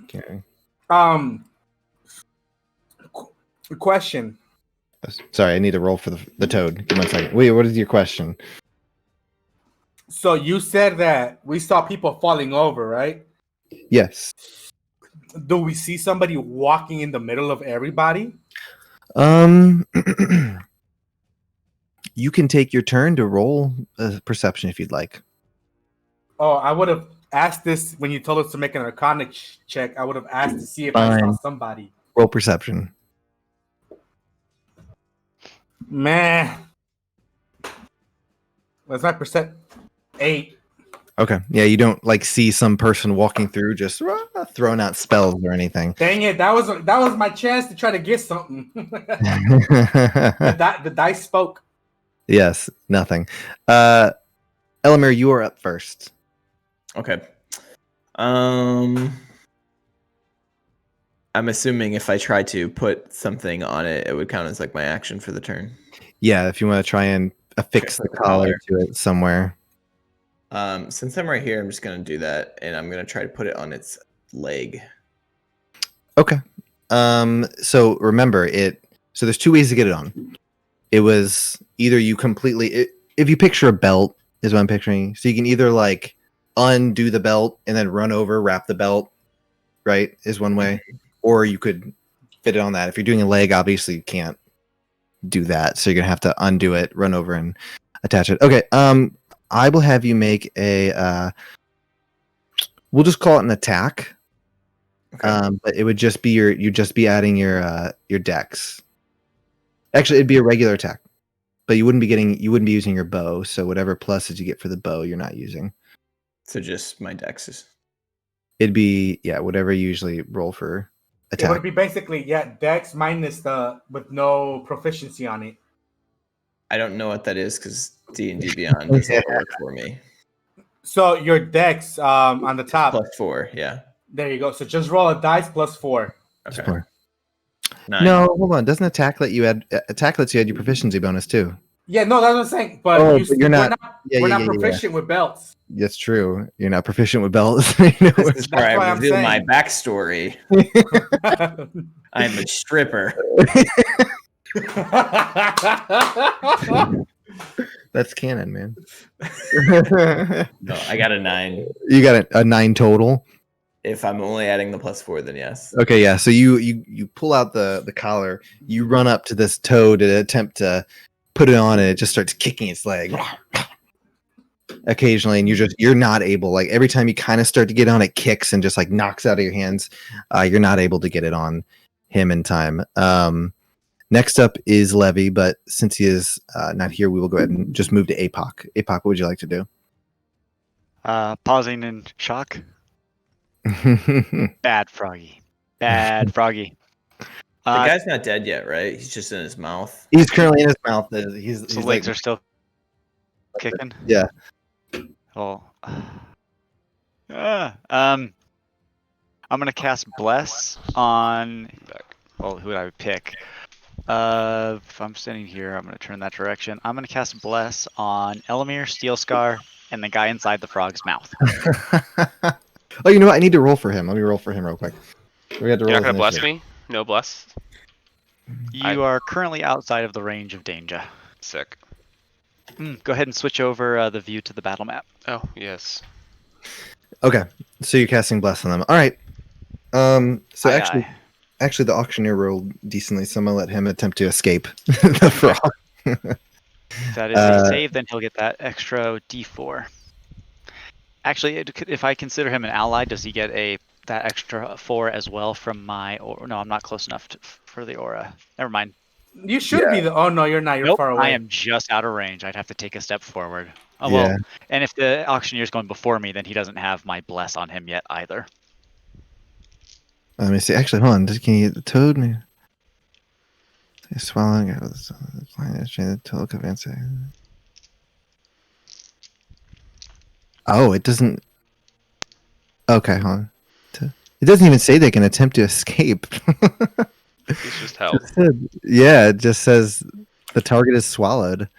Okay. Question. Sorry, I need to roll for the toad. Give me 1 second. Wait, what is your question? So you said that we saw people falling over, right? Yes. Do we see somebody walking in the middle of everybody? You can take your turn to roll a perception if you'd like. Oh, I would have asked this when you told us to make an Arcana check. I would have asked to see if I saw somebody. Roll perception. Man. What's my percent? 8. Okay. Yeah, you don't like see some person walking through just throwing out spells or anything. Dang it! That was my chance to try to get something. the dice spoke. Yes, nothing. Elamir, you are up first. Okay. I'm assuming if I try to put something on it, it would count as like my action for the turn. Yeah, if you want to try and affix the collar to it somewhere. Since I'm right here, I'm just gonna do that, and I'm gonna try to put it on its leg. Okay. So remember it. So there's 2 ways to get it on. It was either you completely. If you picture a belt, is what I'm picturing. So you can either like undo the belt and then run over, wrap the belt. Right, is one way, or you could fit it on that. If you're doing a leg, obviously you can't do that, so you're gonna have to undo it, run over, and attach it. Okay. I will have you make a. We'll just call it an attack. Okay. But it would just be you'd just be adding your dex. Actually, it'd be a regular attack, but you wouldn't be using your bow. So whatever pluses you get for the bow, you're not using. So just my dexes. It'd be whatever you usually roll for attack. It would be basically dex minus with no proficiency on it. I don't know what that is because D&D Beyond doesn't work for me. So your dex on the top +4, yeah. There you go. So just roll a dice +4. Okay. 4. 9. No, hold on. Doesn't attack let you add your proficiency bonus too? Yeah, no, that's what I'm saying. But you're not. We're not proficient with belts. That's true. You're not proficient with belts. This is where I reveal my backstory. I'm a stripper. That's canon, man. No, I got a 9. You got a 9 total. If I'm only adding the +4, then yes. Okay, yeah. So you pull out the collar. You run up to this toad to attempt to put it on, and it just starts kicking its leg occasionally, and you're not able. Like every time you kind of start to get on, it kicks and just like knocks out of your hands. You're not able to get it on him in time. Next up is Levy, but since he is not here, we will go ahead and just move to APOC. APOC, what would you like to do? Pausing in shock. Bad Froggy. Bad Froggy. The guy's not dead yet, right? He's just in his mouth. He's currently in his mouth. His legs are still kicking. Yeah. Oh. I'm gonna cast Bless on. Well, who would I pick? If I'm standing here, I'm gonna turn that direction. I'm gonna cast Bless on Elamir, Steel Scar, and the guy inside the frog's mouth. Oh, you know what? I need to roll for him. Let me roll for him real quick. We got to roll. You're not gonna bless me? No bless. You are currently outside of the range of danger. Sick. Go ahead and switch over the view to the battle map. Oh yes. Okay, so you're casting Bless on them. All right. So actually, the auctioneer rolled decently, so I'm gonna let him attempt to escape the frog. If that is a save, then he'll get that extra D4. Actually, if I consider him an ally, does he get that extra 4 as well from my? Or no, I'm not close enough for the aura. Never mind. You should be oh no, you're not. You're far away. I am just out of range. I'd have to take a step forward. Oh well. And if the auctioneer's going before me, then he doesn't have my bless on him yet either. Let me see. Actually, hold on. Can you get the toad? Swallowing it with the total advance. Oh, it doesn't. Okay, hold on. It doesn't even say they can attempt to escape. It's just help. Yeah, it just says the target is swallowed,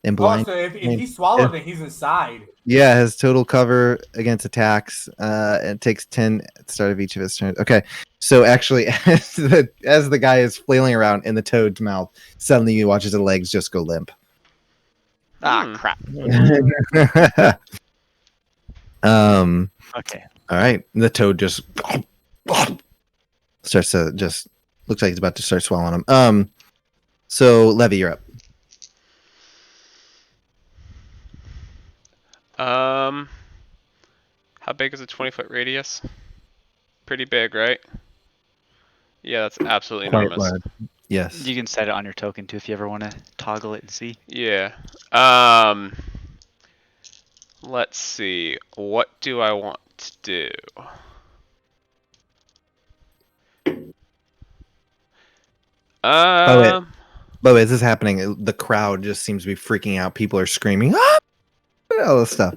and blind. So if he swallowed it, he's inside. Yeah, has total cover against attacks. It takes 10 at the start of each of his turns. Okay, so actually, as the guy is flailing around in the toad's mouth, suddenly you watch his legs just go limp. Crap. Okay. All right, the toad just starts to just looks like he's about to start swallowing him. So Levy, you're up. How big is a 20-foot radius? Pretty big, right? Yeah, that's absolutely Quite enormous. large. Yes. You can set it on your token too if you ever want to toggle it and see. Yeah. Let's see. What do I want to do? By the way, as this is happening, the crowd just seems to be freaking out. People are screaming, "Ah!" All this stuff.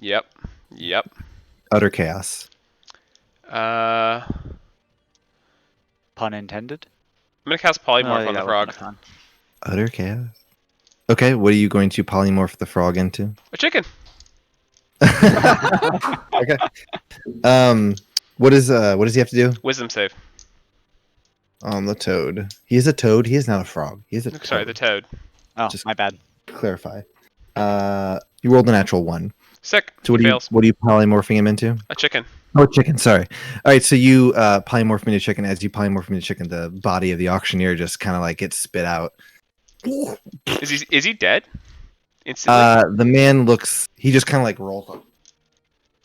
Yep. Utter chaos. Pun intended. I'm gonna cast polymorph on the frog. Utter chaos. Okay, what are you going to polymorph the frog into? A chicken. Okay. What does he have to do? Wisdom save. The toad. He is a toad. He is not a frog. He is a toad. Sorry, the toad. Oh, Just- my bad. Clarify. You rolled a natural 1. Sick. So what are you polymorphing him into? A chicken. Oh, chicken. Sorry. All right. So you polymorph him into chicken. As you polymorph him into chicken, the body of the auctioneer just kind of like gets spit out. Is he dead? Instantly. The man looks. He just kind of like rolls up.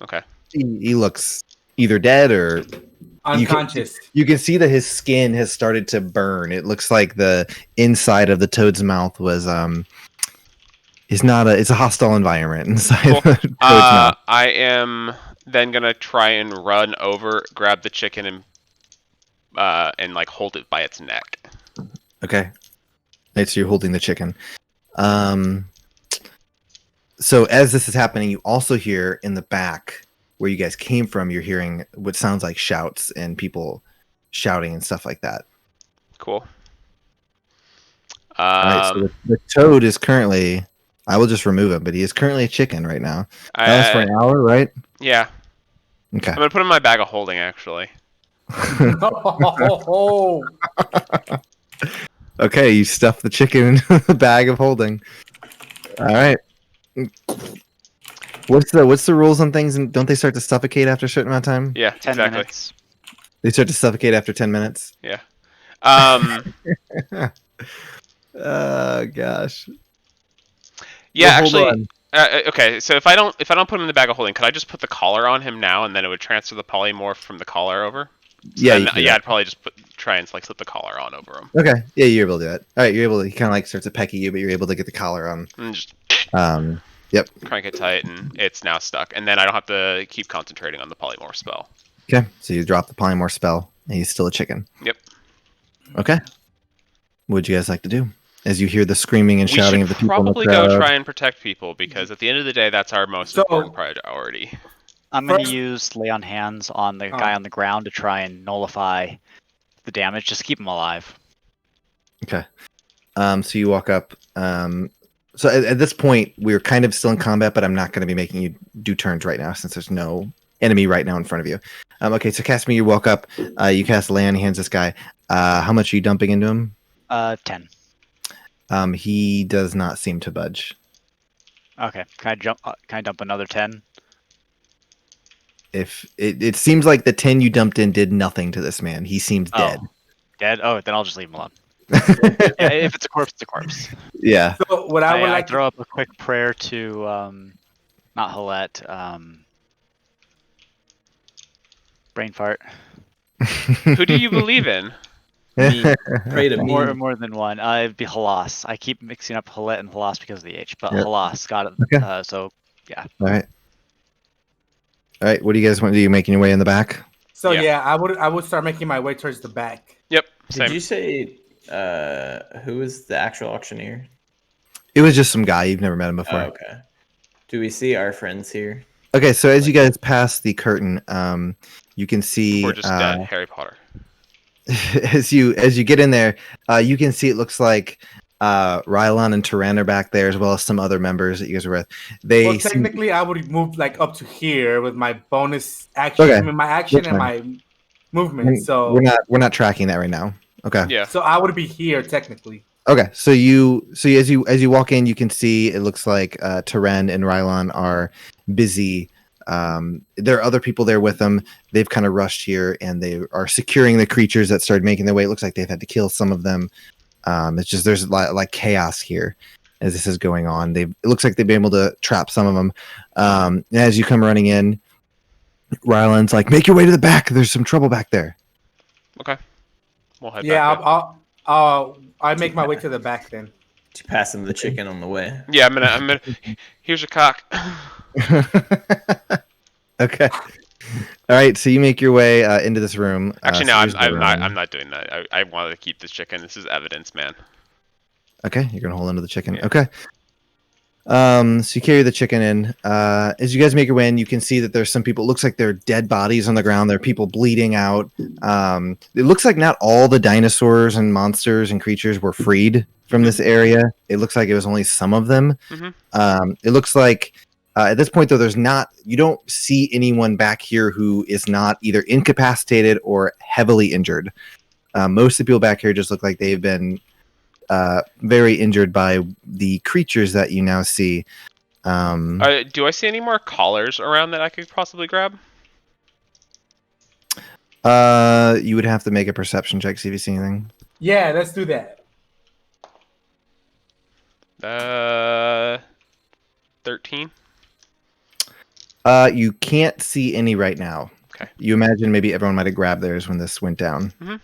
Okay. He looks either dead or unconscious. You can see that his skin has started to burn. It looks like the inside of the toad's mouth was it's a hostile environment inside Cool. the toad's mouth. I am then gonna try and run over, grab the chicken, and like hold it by its neck. Okay. Right, so you're holding the chicken. So as this is happening, you also hear in the back where you guys came from, you're hearing what sounds like shouts and people shouting and stuff like that. Cool. All right, so the toad is currently, I will just remove him, but he is currently a chicken right now. That's for an hour, right? Yeah. Okay. I'm gonna put him in my bag of holding, actually. Okay, you stuff the chicken into the bag of holding. All right. What's the rules on things? And don't they start to suffocate after a certain amount of time? Yeah, 10 exactly. minutes. They start to suffocate after 10 minutes. Yeah. Oh gosh. Yeah, Well, hold actually. Okay, so if I don't put him in the bag of holding, could I just put the collar on him now, and then it would transfer the polymorph from the collar over? Yeah, I'd probably just try and like slip the collar on over him. Okay, yeah, you're able to do that. All right, you're able to. He kind of like starts to peck at you, but you're able to get the collar on. And just Yep. crank it tight, and it's now stuck. And then I don't have to keep concentrating on the polymorph spell. Okay, so you drop the polymorph spell, and he's still a chicken. Yep. Okay. What would you guys like to do as you hear the screaming and shouting of the people in the probably crowd? go try and protect people, because at the end of the day, that's our most important priority. I'm going to use lay on hands on the guy on the ground to try and nullify the damage. Just keep him alive. Okay. So you walk up. So at this point, we're kind of still in combat, but I'm not going to be making you do turns right now since there's no enemy right now in front of you. Okay, so Casimir, you walk up. You cast lay on hands this guy. How much are you dumping into him? 10. He does not seem to budge. Okay. Can I dump another 10? If it seems like the 10 you dumped in did nothing to this man. He seems dead. Dead? Oh, then I'll just leave him alone. Yeah, if it's a corpse, it's a corpse. Yeah. So what I would like throw up a quick prayer to not Halette, brain fart. Who do you believe in? Me. Pray to me. More than one. It'd be Halas. I keep mixing up Halette and Halas because of the H, but Yep. Halas got it. Okay. So yeah. All right. All right. What do you guys want to do? You making your way in the back? So Yeah. yeah, I would start making my way towards the back. Yep. Did Same. you say who was the actual auctioneer? It was just some guy. You've never met him before. Oh, okay. Do we see our friends here? Okay. So as you guys pass the curtain, you can see Or just Harry Potter. as you get in there, you can see it looks like Rylon and Tyran are back there, as well as some other members that you guys are with. Well, technically, I would move like up to here with my bonus action. Okay. I mean, my action and my movement. So we're not tracking that right now. Okay. Yeah. So I would be here technically. Okay. So as you walk in, you can see it looks like Tyran and Rylon are busy. There are other people there with them. They've kind of rushed here and they are securing the creatures that started making their way. It looks like they've had to kill some of them. It's just there's like chaos here as this is going on. It looks like they've been able to trap some of them. And as you come running in, Rylon's like, "Make your way to the back. There's some trouble back there." Okay. We'll head back. I make my way to the back then. To pass him the chicken on the way. Yeah, I'm gonna. Here's your cock. Okay. All right. So you make your way into this room. Actually, no, I'm not doing that. I wanted to keep this chicken. This is evidence, man. Okay, you're gonna hold onto the chicken. Yeah. Okay. So you carry the chicken in. As you guys make your way in, you can see that there's some people. It looks like there are dead bodies on the ground. There are people bleeding out. It looks like not all the dinosaurs and monsters and creatures were freed from this area. It looks like it was only some of them. Mm-hmm. It looks like at this point, though, you don't see anyone back here who is not either incapacitated or heavily injured. Most of the people back here just look like they've been very injured by the creatures that you now see. Do I see any more collars around that I could possibly grab? You would have to make a perception check, see if you see anything. Yeah, let's do that. 13. You can't see any right now. Okay. You imagine maybe everyone might have grabbed theirs when this went down. Mm-hmm.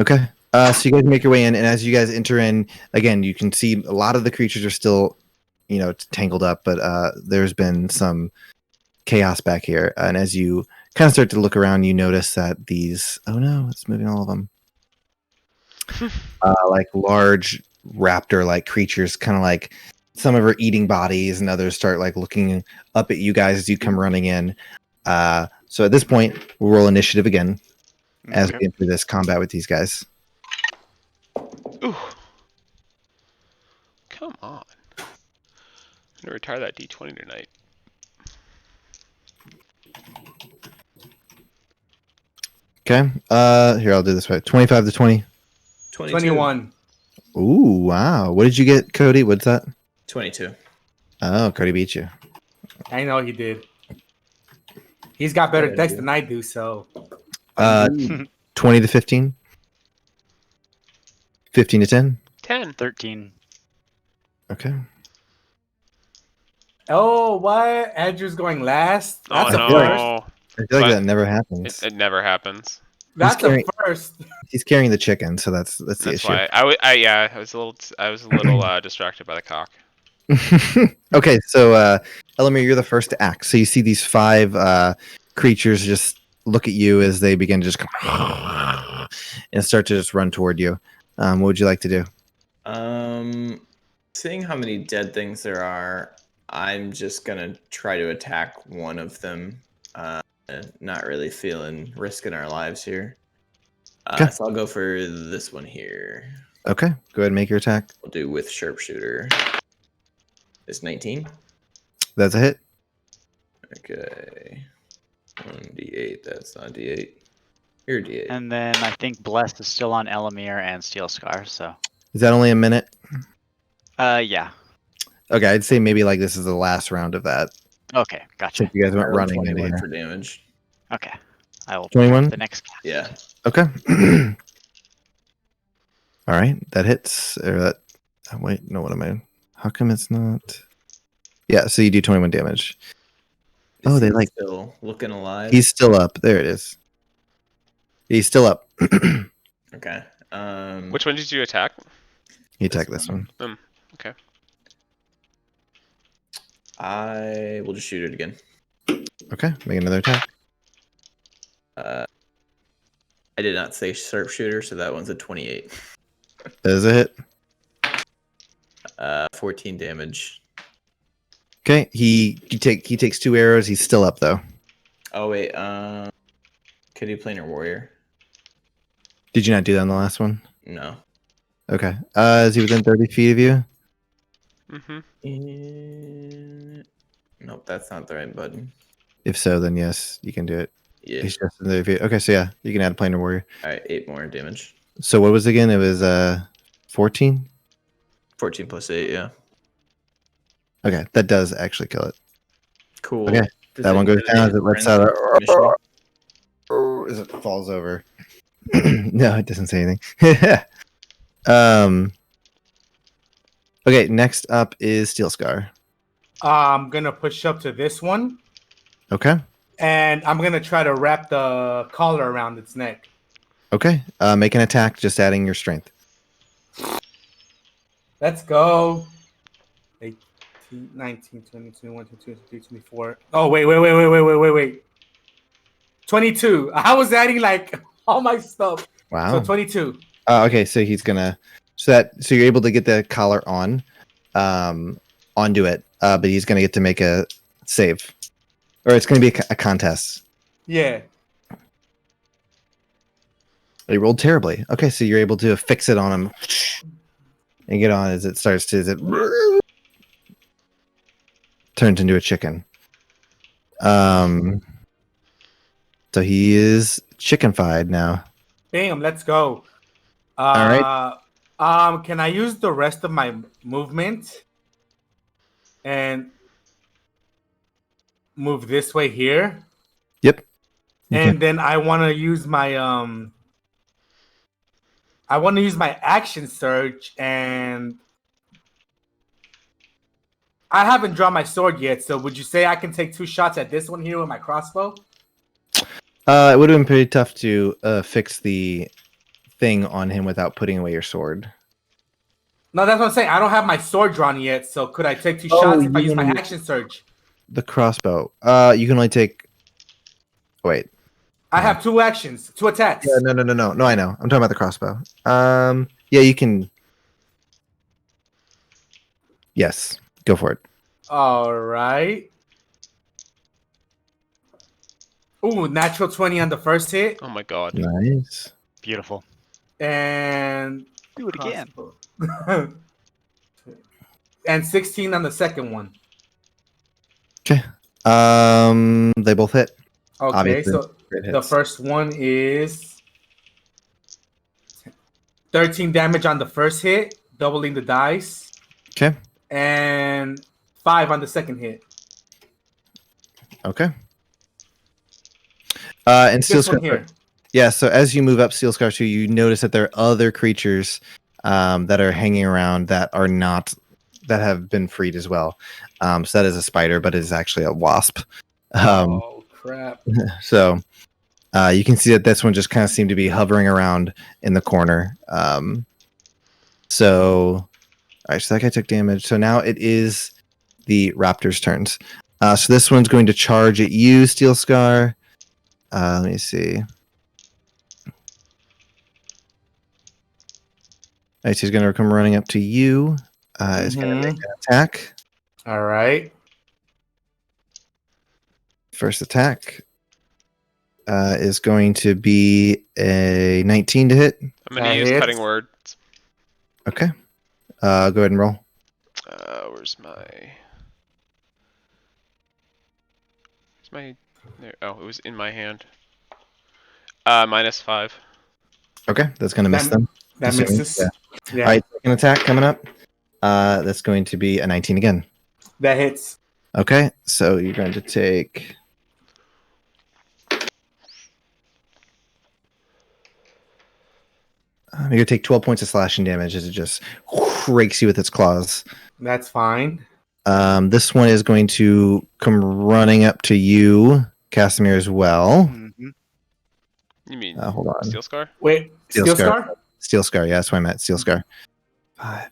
Okay. So you guys make your way in, and as you guys enter in, again, you can see a lot of the creatures are still, tangled up, but there's been some chaos back here. And as you kind of start to look around, you notice that these, oh no, it's moving all of them. Like large raptor-like creatures, kind of like some of them are eating bodies, and others start like looking up at you guys as you come running in. So at this point, we'll roll initiative again as we enter this combat with these guys. Ooh. Come on. I'm gonna retire that D20 tonight. Okay. Here, I'll do this way. 25 to 20. 21. Ooh, wow. What did you get, Cody? What's that? 22. Oh, Cody beat you. I know he did. He's got better decks than I do, so. 20 to 15. 15 to 10. 10. 13. Okay. Oh, what? Andrew's going last? That's no. I feel like that never happens. It never happens. That's a first. He's carrying the chicken, so that's the issue. Why I was a little distracted by the cock. Okay, so Elamir, you're the first to act. So you see these 5 creatures just look at you as they begin to just come and start to just run toward you. What would you like to do? Seeing how many dead things there are, I'm just gonna try to attack one of them. Not really feeling risking our lives here. So I'll go for this one here. Okay, go ahead and make your attack. We'll do with sharpshooter. It's 19. That's a hit. Okay. 1d8. That's not d8. Here, d8. And then I think Blessed is still on Elamir and Steel Scar. So. Is that only a minute? Yeah. Okay, I'd say maybe like this is the last round of that. Okay, gotcha. So you guys went running into 21 here. for damage. Okay. I will 21? the next cast. Yeah. Okay. All right, that hits. Or that. Oh, wait, no, what am I? How come it's not? Yeah, so you do 21 damage. Is they he like. still looking alive? He's still up. There it is. He's still up. Okay. Which one did you attack? You attack this one. Okay. I will just shoot it again. Okay, make another attack. I did not say sharpshooter, so that one's a 28. That is a hit. 14 damage. Okay, he takes 2 arrows. He's still up though. Oh wait, could he planar warrior? Did you not do that on the last one? No. Okay. Is he within 30 feet of you? Nope, that's not the right button. If so, then yes, you can do it. Yeah. He's just in 30 feet. Okay, so yeah, you can add a planar warrior. All right, 8 more damage. So what was it again? It was 14? 14 plus 8, yeah. Okay, that does actually kill it. Cool. Okay, that one goes down as it lets out as it falls over. No, it doesn't say anything. Okay, next up is Steel Scar. I'm gonna push up to this one. Okay. And I'm gonna try to wrap the collar around its neck. Okay. Make an attack, just adding your strength. Let's go. 18, 19, 20, 21, 22, 23, 24. Oh, wait. 22. I was adding like all my stuff. Wow. So 22. Okay, so he's gonna so you're able to get the collar on onto it, but he's gonna get to make a save. Or it's gonna be a contest. Yeah. He rolled terribly. Okay, so you're able to fix it on him and get on as it starts to turns into a chicken. So he is chickenfied now. Bam, let's go. All right. Can I use the rest of my movement and move this way here? Yep. And then I want to use my action surge, and I haven't drawn my sword yet. So would you say I can take 2 shots at this one here with my crossbow? It would have been pretty tough to fix the thing on him without putting away your sword. No, that's what I'm saying. I don't have my sword drawn yet, so could I take 2 shots if I use my action surge? The crossbow. You can only take. Wait. I have 2 actions, 2 attacks. Yeah, no. No, I know. I'm talking about the crossbow. Yeah, you can. Yes, go for it. All right. Ooh, natural 20 on the first hit. Oh my god. Nice. Beautiful. And do it again. And 16 on the second one. Okay. They both hit. Okay, Obviously, so the first one is 13 damage on the first hit, doubling the dice. Okay. And 5 on the second hit. Okay. And Steel Scar here. Yeah, so as you move up Steel Scar 2, you notice that there are other creatures that are hanging around that have been freed as well. So that is a spider, but it is actually a wasp. Oh crap. So you can see that this one just kind of seemed to be hovering around in the corner. So all right, so that guy took damage. So now it is the raptor's turns. So this one's going to charge at you, Steel Scar. Let me see. All right, so he's going to come running up to you. He's going to make an attack. All right. First attack is going to be a 19 to hit. I'm going to use cutting words. Okay. Go ahead and roll. Where's my... There. Oh, it was in my hand. -5. Okay, that's going to miss them. That misses. Yeah. All right, second attack coming up. That's going to be a 19 again. That hits. Okay, so you're going to take... you're going to take 12 points of slashing damage as it just rakes you with its claws. That's fine. This one is going to come running up to you, Casimir, as well. Mm-hmm. You mean hold on. Steel Scar? Wait, Steel Scar? Steel Scar, yeah, that's what I meant. Steel Scar. 5.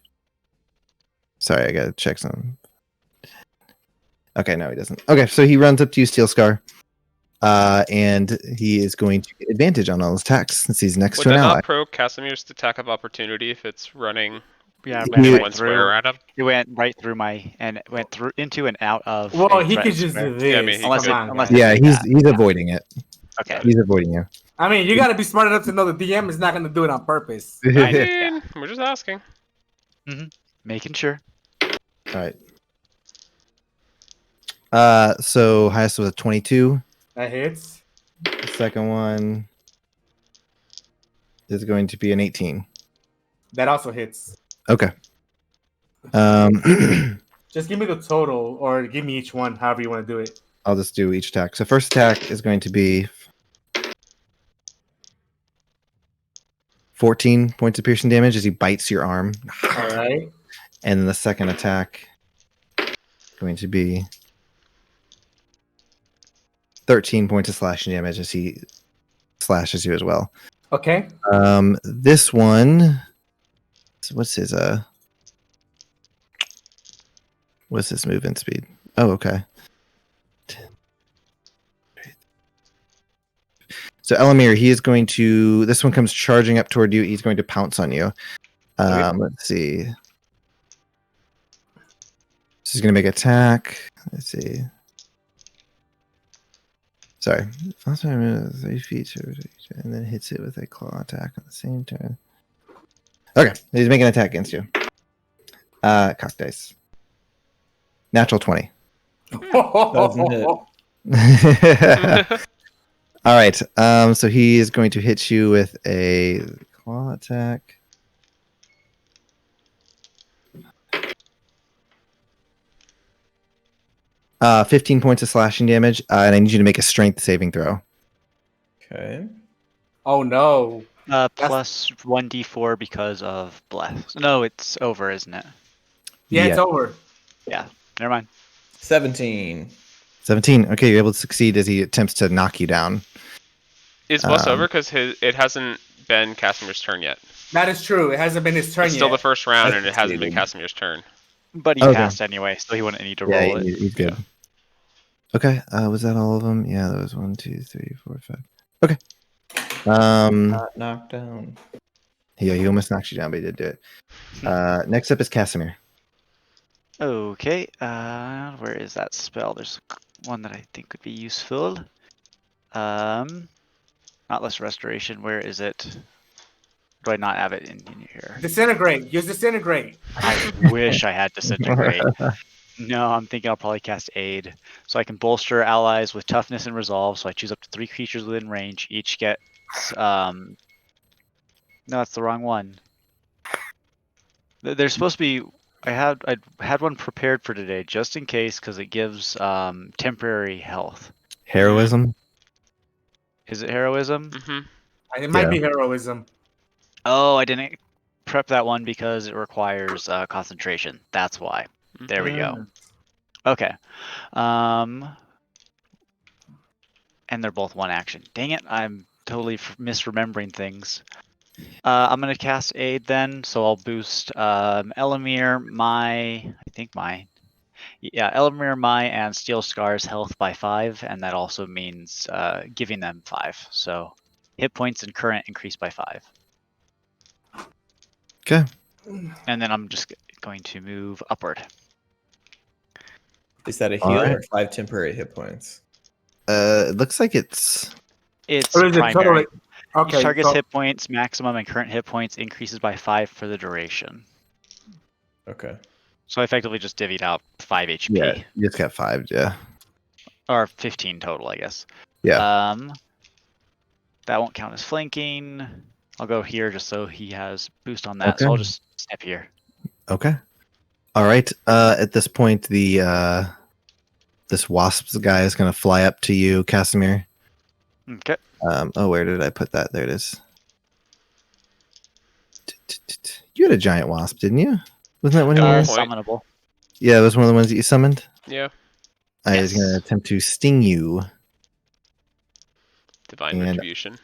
Sorry, I gotta check some. Okay, no, he doesn't. Okay, so he runs up to you, Steel Scar. And he is going to get advantage on all his attacks since he's next to an ally. Would that not pro Casimir's attack of opportunity if it's running? Yeah, one square at him. It went right through and went through into and out of. Well, he could just do this. Yeah, I mean, unless he's avoiding it. Okay. He's avoiding you. I mean, you got to be smart enough to know the DM is not going to do it on purpose. I mean, we're just asking. Making sure. All right. So highest was a 22. That hits. The second one is going to be an 18. That also hits. Okay. Just give me the total, or give me each one, however you want to do it. I'll just do each attack. So first attack is going to be 14 points of piercing damage as he bites your arm. All right. And then the second attack is going to be 13 points of slashing damage as he slashes you as well. Okay. This one, what's his movement speed? Oh, okay. So Elamir, he is going to. This one comes charging up toward you. He's going to pounce on you. Let's see. This is going to make an attack. Let's see. Sorry. 3 feet, and then hits it with a claw attack at the same turn. Okay, he's making an attack against you. Cock dice. Natural 20. Doesn't hit. All right. So he is going to hit you with a claw attack. Uh, 15 points of slashing damage, and I need you to make a strength saving throw. Okay. Oh no. Plus 1d4 because of bless. No, it's over, isn't it? Yeah, it's over. Yeah. Never mind. 17. 17. Okay, you're able to succeed as he attempts to knock you down. Is Bless over because it hasn't been Casimir's turn yet? That is true. It hasn't been his turn It's yet. still the first round, and it hasn't been Casimir's turn. But he passed anyway, so he wouldn't need to roll it. He's good. Yeah. Okay, was that all of them? Yeah, that was 1, 2, 3, 4, 5. Okay. Not knocked down. Yeah, he almost knocks you down, but he did do it. Next up is Casimir. Okay, where is that spell? There's one that I think would be useful. Not less restoration. Where is it? Do I not have it in here? Disintegrate. Use disintegrate. I wish I had disintegrate. No, I'm thinking I'll probably cast aid. So I can bolster allies with toughness and resolve. So I choose up to 3 creatures within range. Each gets no, that's the wrong one. There's supposed to be I had one prepared for today just in case because it gives temporary health. Heroism? Is it heroism? Mm-hmm. It might be heroism. Oh, I didn't prep that one because it requires concentration. That's why. There we go. Okay. And they're both one action. Dang it, I'm totally misremembering things. I'm going to cast aid then, so I'll boost Elamir, Elamir, Mai, and Steel Scar's health by 5, and that also means giving them 5. So hit points and current increase by 5. Okay. And then I'm just going to move upward. Is that a heal or 5 temporary hit points? It looks like it's primary. Okay. Each target's hit points, maximum, and current hit points increases by 5 for the duration. Okay. So I effectively just divvied out 5 HP. Yeah, you just got 5, yeah. Or 15 total, I guess. Yeah. That won't count as flanking. I'll go here just so he has boost on that. Okay. So I'll just step here. Okay. All right. At this point, this wasps guy is going to fly up to you, Casimir. Okay. Where did I put that? There it is. You had a giant wasp, didn't you? Wasn't that one of yours? Summonable. Yeah, it was one of the ones that you summoned. Yeah. I was going to attempt to sting you. Divine retribution.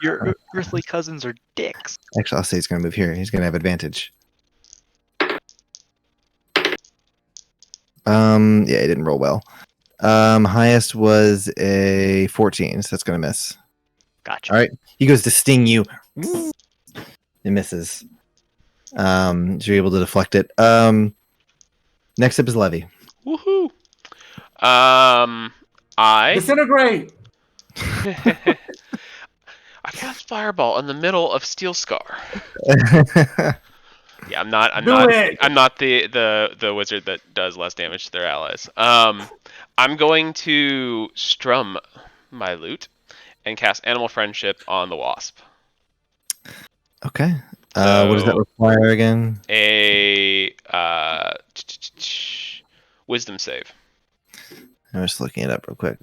Your earthly cousins are dicks. Actually, I'll say he's going to move here. He's going to have advantage. Yeah, he didn't roll well. Highest was a 14, so that's going to miss. Gotcha. All right. He goes to sting you. It misses. So you're able to deflect it. Next up is Levy. Woohoo! I disintegrate. I cast Fireball in the middle of Steel Scar. Yeah, I'm not the wizard that does less damage to their allies. I'm going to strum my lute and cast Animal Friendship on the wasp. Okay. What does that require again? A wisdom save. I'm just looking it up real quick.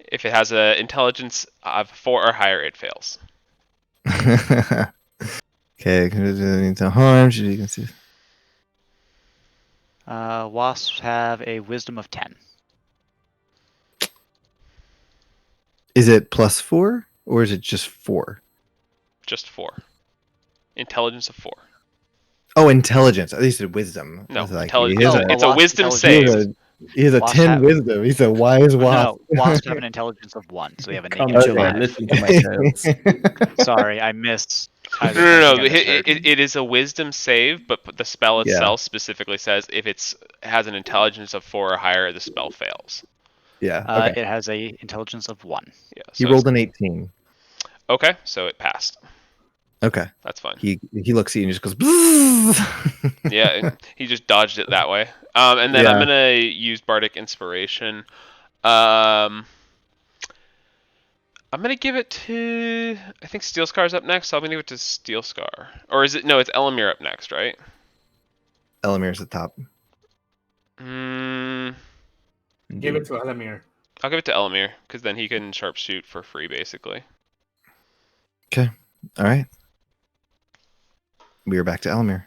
If it has an intelligence of 4 or higher, it fails. Okay, to harm. Should you can see? Wasps have a wisdom of 10. Is it +4 or is it just 4? Just 4. Intelligence of 4. Oh, intelligence. At least wisdom. No, like, it's a wisdom save. He has a 10 wisdom. He's a wise wasp. No, wasps have an intelligence of 1, so they have a Come negative to 5. listen to my tales. Sorry, I missed. No. It is a wisdom save, but the spell itself specifically says if it has an intelligence of 4 or higher, the spell fails. Yeah. Okay. It has a intelligence of 1. Yeah. He rolled an 18. Okay, so it passed. Okay. That's fine. He looks at you and just goes. Bzzz! Yeah, he just dodged it that way. And then I'm gonna use Bardic Inspiration. I'm gonna give it to. I think Steel Scar's up next, so I'm gonna give it to Steel Scar. Or is it? No, it's Elamir up next, right? Elamir's at the top. Give it to Casimir. I'll give it to Elamir, because then he can sharpshoot for free, basically. Okay. All right. We are back to Elamir.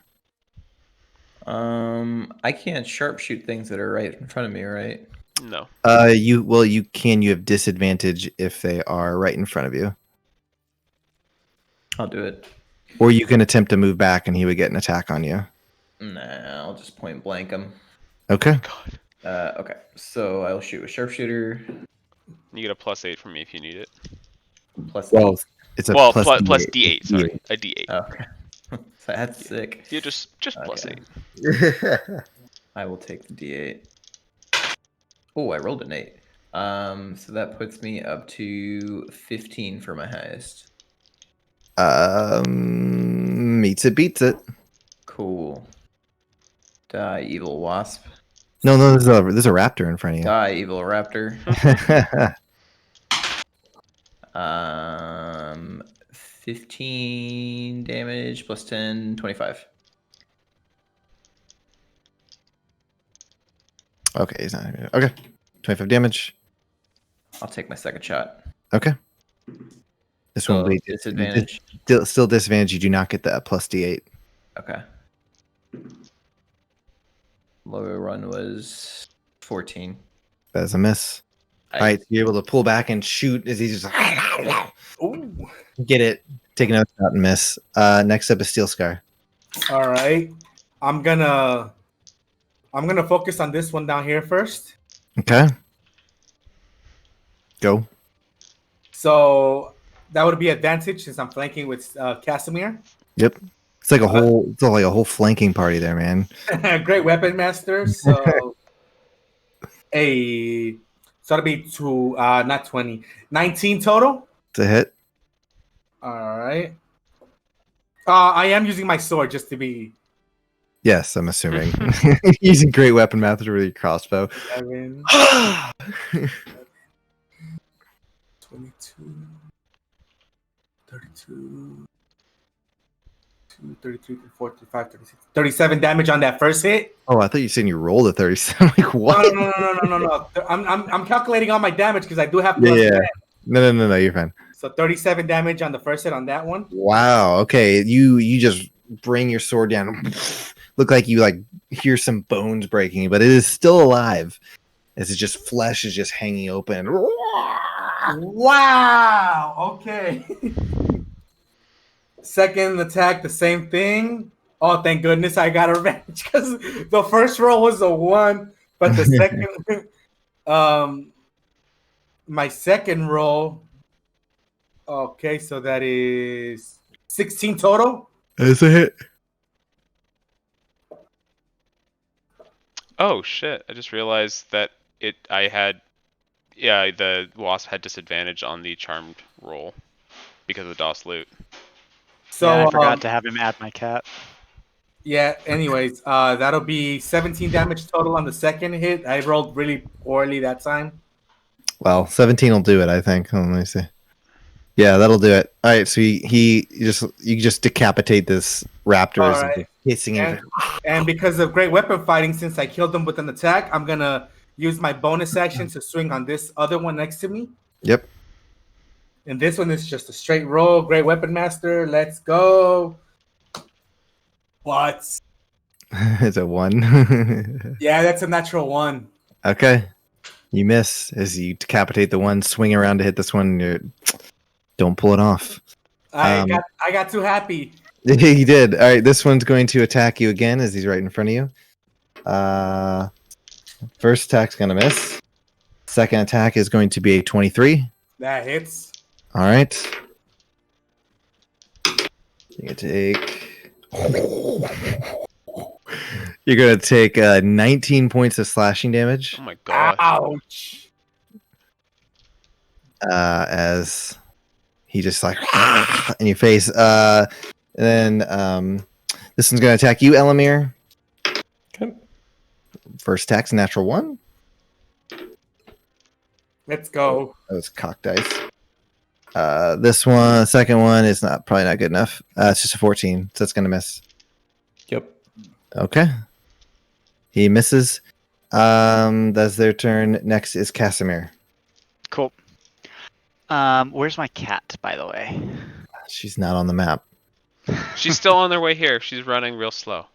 I can't sharpshoot things that are right in front of me, right? No. You can. You have disadvantage if they are right in front of you. I'll do it. Or you can attempt to move back and he would get an attack on you. Nah, I'll just point blank him. Okay. Okay, so I'll shoot with sharpshooter. You get a +8 from me if you need it. Plus Well, eight. it's a Well, plus plus D8. Sorry, a D8. Okay. That's sick. You just Okay. +8. I will take the D8. Oh, I rolled an 8. So that puts me up to 15 for my highest. Meets it, beats it. Cool. Die, evil wasp. No, there's a raptor in front of you. Die, evil raptor. 15 damage plus 10, 25. Okay, he's not. Okay, 25 damage. I'll take my second shot. Okay. This one will be disadvantage. Still disadvantage. You do not get that plus D8. Okay. Lower run was 14. That's a miss. All right, so you're able to pull back and shoot as he's just get it, take another shot and miss. Next up is Steel Scar. All right, I'm gonna focus on this one down here first. Okay. Go. So that would be advantage since I'm flanking with Casimir. Yep. It's like a whole flanking party there, man. Great weapon master. So that'll be not 20, 19 total. It's a hit. All right. I am using my sword just to be. Yes, I'm assuming. Using great weapon master with your crossbow. 11, 22, 32, 33, 34, 35, 36, 37 damage on that first hit. Oh, I thought you said you rolled a 37. Like what? No. I'm calculating all my damage because I do have. Yeah. No. You're fine. So 37 damage on the first hit on that one. Wow. Okay. You just bring your sword down. Look like you hear some bones breaking, but it is still alive. As it just flesh is just hanging open. Wow. Okay. Second attack, the same thing. Oh, thank goodness I got revenge because the first roll was a 1, but the second, my second roll. Okay, so that is 16 total. That's a hit. Oh shit! I just realized that I had Yeah, the wasp had disadvantage on the charmed roll because of DOS loot. So yeah, I forgot to have him add my cat. Yeah, anyways, that'll be 17 damage total on the second hit. I rolled really poorly that time. Well, 17 will do it, I think. Let me see. Yeah, that'll do it. All right, so you just decapitate this raptor. All right. Hissing and because of great weapon fighting, since I killed them with an attack, I'm gonna use my bonus action to swing on this other one next to me. Yep. And this one is just a straight roll. Great weapon master. Let's go. What? It's a 1. Yeah, that's a natural 1. Okay. You miss as you decapitate the one, swing around to hit this one. And don't pull it off. I got too happy. He did. All right, this one's going to attack you again as he's right in front of you. First attack's going to miss. Second attack is going to be a 23. That hits. All right. You take. You're going to take 19 points of slashing damage. Oh my god. Ouch. As he just like in your face. And then this one's going to attack you, Elamir. Okay. First attack's a natural 1. Let's go. That was cock dice. This one, second one is probably not good enough. It's just a 14, so it's going to miss. Yep. Okay. He misses. That's their turn. Next is Casimir. Cool. Where's my cat, by the way? She's not on the map. She's still on their way here. She's running real slow.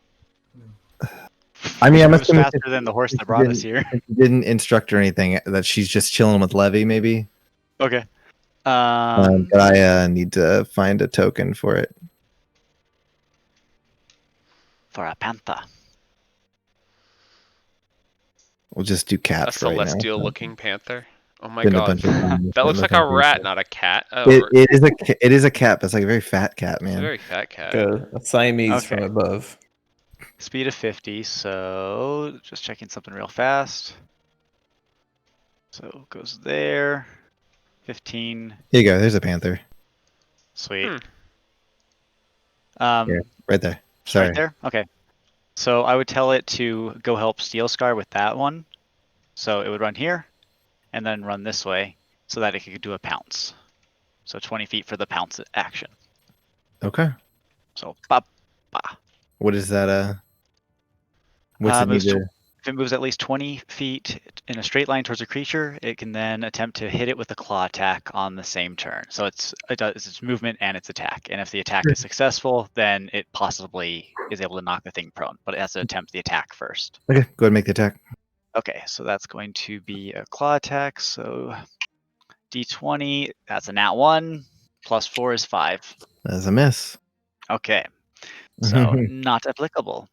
I mean, She I'm moves assuming faster than the horse that brought us here. you didn't instruct her anything, that she's just chilling with Levy, maybe. Okay. But I need to find a token for it. For a panther. We'll just do cat A for right now. celestial-looking panther. Oh my Been a god. bunch of them. That looks like a rat, not a cat. Oh, It is a cat, but it's like a very fat cat, it's a man. very fat cat. Go Siamese Okay. from above. Speed of 50, so just checking something real fast. So it goes there. 15. Here you go. There's a panther. Sweet. Here, right there. Sorry. Right there? Okay. So I would tell it to go help Steel Scar with that one. So it would run here and then run this way so that it could do a pounce. So 20 feet for the pounce action. Okay. So ba ba. What is that? What's it need moves to? If it moves at least 20 feet in a straight line towards a creature, it can then attempt to hit it with a claw attack on the same turn. So it does its movement and its attack. And if the attack is successful, then it possibly is able to knock the thing prone. But it has to attempt the attack first. Okay, go ahead and make the attack. Okay, so that's going to be a claw attack. So D20, that's a nat 1. Plus 4 is 5. That's a miss. Okay, so not applicable.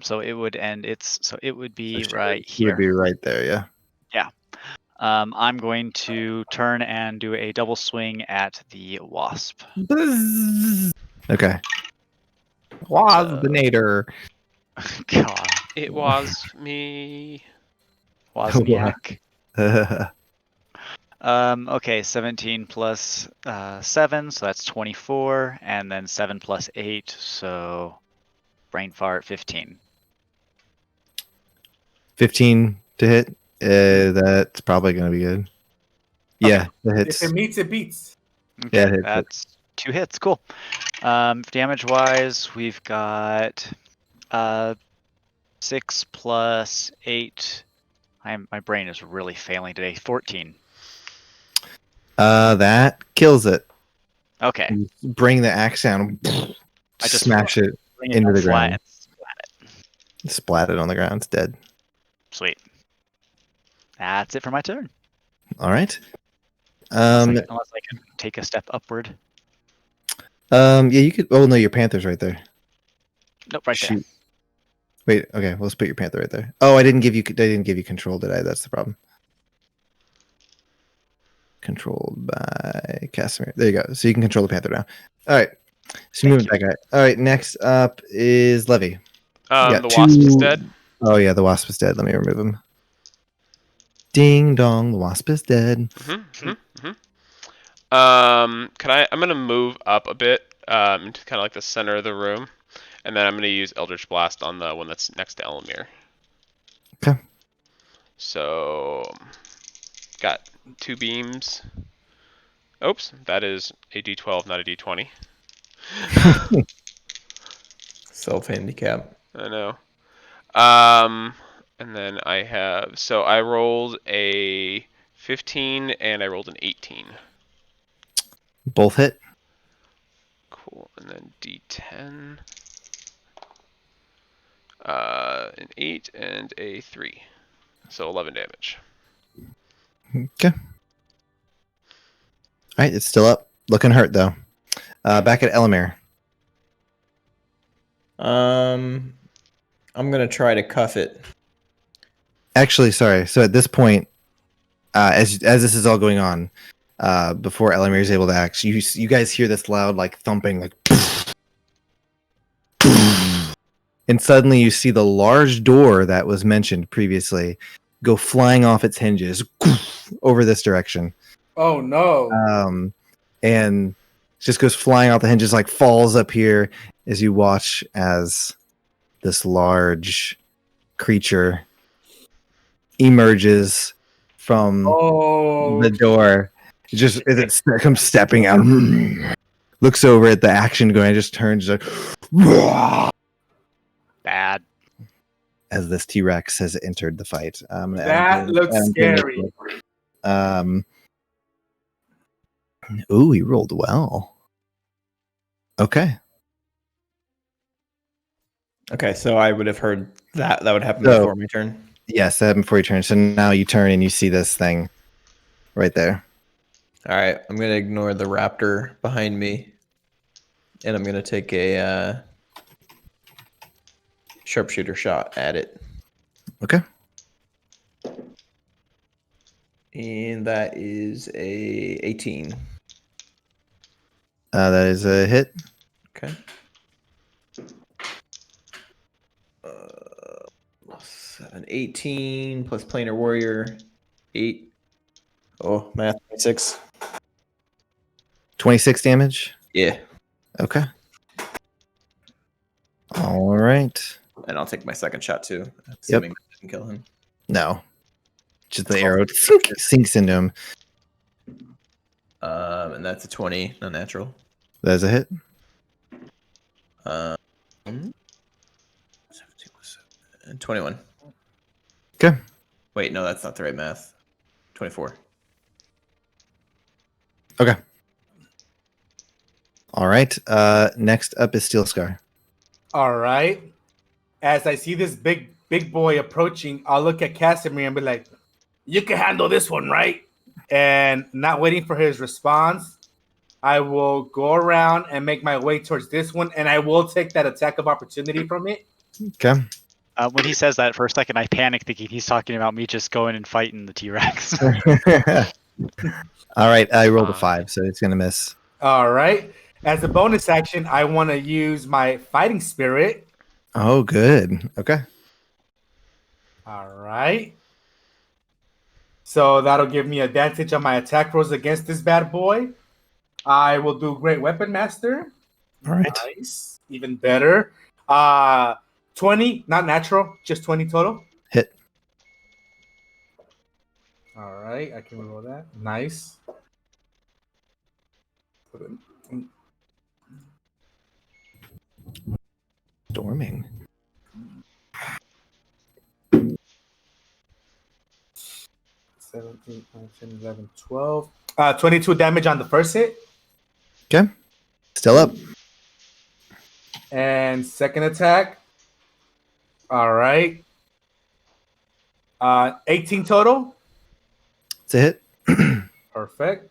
So it would end its. So it would be right He here. would be right there, yeah. Yeah. I'm going to turn and do a double swing at the wasp. Okay. Waspinator. God. It was me. Wozniak. Okay, 17 plus 7, so that's 24, and then 7 plus 8, so brain fart 15. 15 to hit. That's probably going to be good. Yeah, that hits. If it meets, it beats. Okay, Yeah, it hits. that's 2 hits. Cool. Damage wise, we've got 6 plus 8. My brain is really failing today. 14. That kills it. Okay. You bring the axe down, I just smash it Bring into down the flat ground. and splat it. Splat it on the ground. It's dead. Sweet. That's it for my turn. All right. Unless I can take a step upward. Yeah, you could. Oh no, your panther's right there. Nope, right there. Shoot. Wait. Okay, well, let's put your panther right there. Oh, I didn't give you control, did I? That's the problem. Controlled by Casimir. There you go. So you can control the panther now. All right. So moving back. All right. Next up is Levy. The wasp is dead. Oh yeah, the wasp is dead. Let me remove him. Ding dong, the wasp is dead. I'm gonna move up a bit, into kind of like the center of the room, and then I'm gonna use Eldritch Blast on the one that's next to Elamir. Okay. So, got 2 beams. Oops, that is a D12, not a D20. Self-handicap. I know. And then I rolled a 15 and I rolled an 18. Both hit. Cool. And then D10. An 8 and a 3. So 11 damage. Okay. All right, it's still up. Looking hurt though. Back at Elamir. I'm gonna try to cuff it. Actually, sorry. So at this point, as this is all going on, before Elamir is able to act, you guys hear this loud like thumping, like, and suddenly you see the large door that was mentioned previously go flying off its hinges over this direction. Oh no! And just goes flying off the hinges, like falls up here as you watch as this large creature emerges from the door. Just as it comes stepping out, looks over at the action going, just turns like Bad. as this T-Rex has entered the fight. That looks scary. Ooh, he rolled well. Okay. Okay, so I would have heard that would happen before my turn. Yes, that happened before you turn. So now you turn and you see this thing right there. All right, I'm gonna ignore the raptor behind me, and I'm gonna take a sharpshooter shot at it. Okay. And that is a 18. That is a hit. Okay. 7, 18 plus planar warrior, 8. Oh, math, 26. 26 damage? Yeah. Okay. All right. And I'll take my second shot too, assuming I didn't kill him. No. Just the arrow sinks into him. And that's a 20, not natural. That's a hit. 17 plus 7, 21. Okay. Wait, no, that's not the right math. 24. Okay. All right. Next up is Steel Scar. All right. As I see this big boy approaching, I'll look at Casimir and be like, "You can handle this one, right?" And not waiting for his response, I will go around and make my way towards this one, and I will take that attack of opportunity from it. Okay. When he says that, for a second, I panic thinking he's talking about me just going and fighting the T-Rex. All right. I rolled a 5, so it's going to miss. All right. As a bonus action, I want to use my fighting spirit. Oh, good. Okay. All right. So that'll give me advantage on my attack rolls against this bad boy. I will do Great Weapon Master. All right. Nice. Even better. 20, not natural, just 20 total. Hit. All right, I can roll that. Nice. Storming. 17, 19, 11, 12. 22 damage on the first hit. Okay. Still up. And second attack. All right. 18 total. It's a hit. Perfect.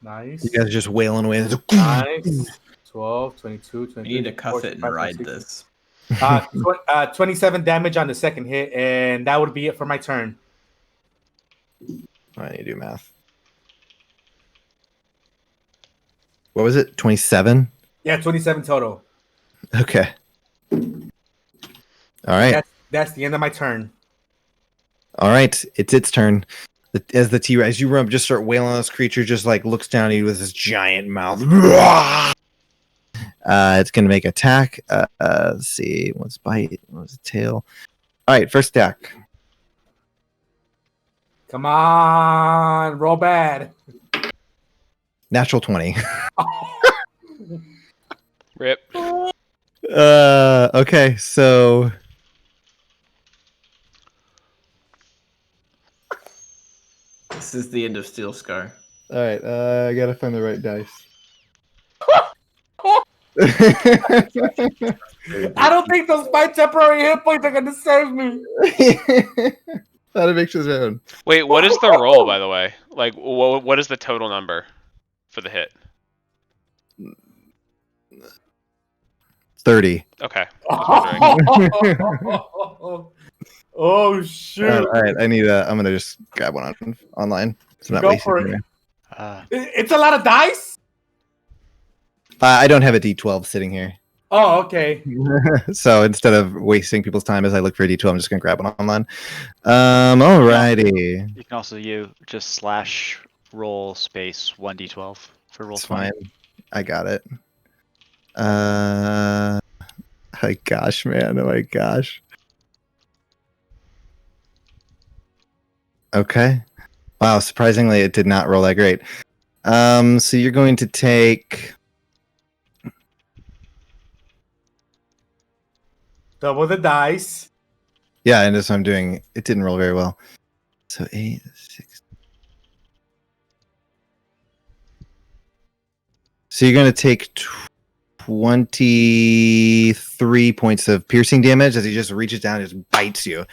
Nice. You guys are just wailing away. Nice. 12, 22, 23. You need to cuff it and ride this. 27 damage on the second hit, and that would be it for my turn. I need to do math. What was it? 27? Yeah, 27 total. Okay. All right. That's the end of my turn. All right, it's its turn. As the T-Rex, you run up, just start wailing on this creature, just like looks down at you with this giant mouth. It's going to make attack. Let's see. What's bite? What's tail? All right, first attack. Come on, roll bad. Natural 20. Rip. Okay, so This is the end of Steel Scar. all right, I gotta find the right dice. I don't think those my temporary hit points are gonna save me. How to make sure happen. Wait, what is the roll, by the way? Like, what is the total number for the hit? 30. Okay. I was wondering. Oh shoot! All right, I'm gonna just grab one online. So not Go wasting for it. time. It's a lot of dice. I don't have a D12 sitting here. Oh, okay. So instead of wasting people's time as I look for a D12, I'm just gonna grab one online. Alrighty. You can also just / roll space 1d12 for roll It's 20. fine. I got it. Oh my gosh, man. Oh my gosh. Okay. Wow, surprisingly it did not roll that great. So you're going to take Double the dice. Yeah, and that's what I'm doing. It didn't roll very well. So 8, 6. So you're going to take 23 points of piercing damage as he just reaches down and just bites you.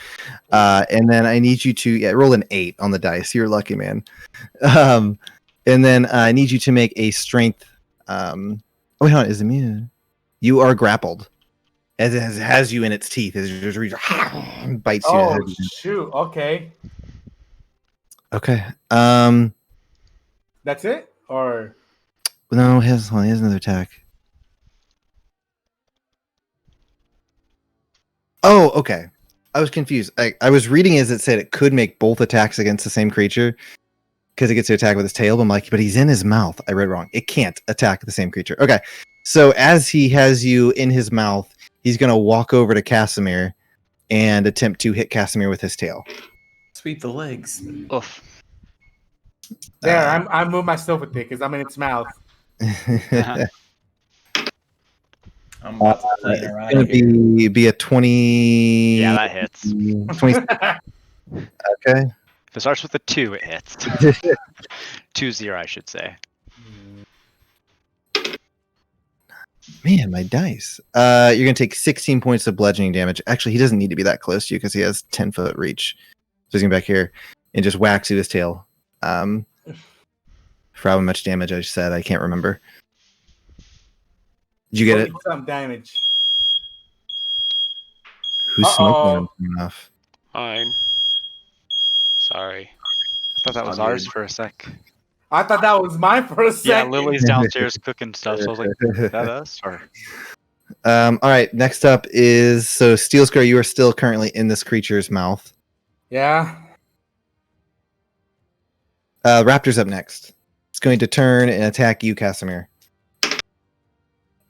And then I need you to roll an 8 on the dice. You're lucky, man. And then I need you to make a strength. Wait, hold on. Is immune? You are grappled. As it has you in its teeth, as it just bites you. Oh shoot! Okay. Okay. That's it, or no? He has another attack. Oh, okay. I was confused. I was reading as it said it could make both attacks against the same creature because it gets to attack with his tail. But I'm like, but he's in his mouth. I read wrong. It can't attack the same creature. Okay. So as he has you in his mouth, he's going to walk over to Casimir and attempt to hit Casimir with his tail. Sweep the legs. Oof. there? I move myself with it because I'm in its mouth. I'm about to play It's around going to be a 20. Yeah, that hits. 20. Okay. If it starts with a 2, it hits. 2-0, I should say. Man, my dice. You're going to take 16 points of bludgeoning damage. Actually, he doesn't need to be that close to you because he has 10-foot reach. So he's going back here and just whacks you with his tail. For how much damage I said, I can't remember. Did you get it? Some damage. Who's smoking enough? Fine. Sorry. I thought that was ours for a sec. I thought that was mine for a Yeah, second. Lily's downstairs cooking stuff, so I was like, is that us? Or... All right, next up is Steel Scar, you are still currently in this creature's mouth. Yeah. Raptor's up next. It's going to turn and attack you, Casimir.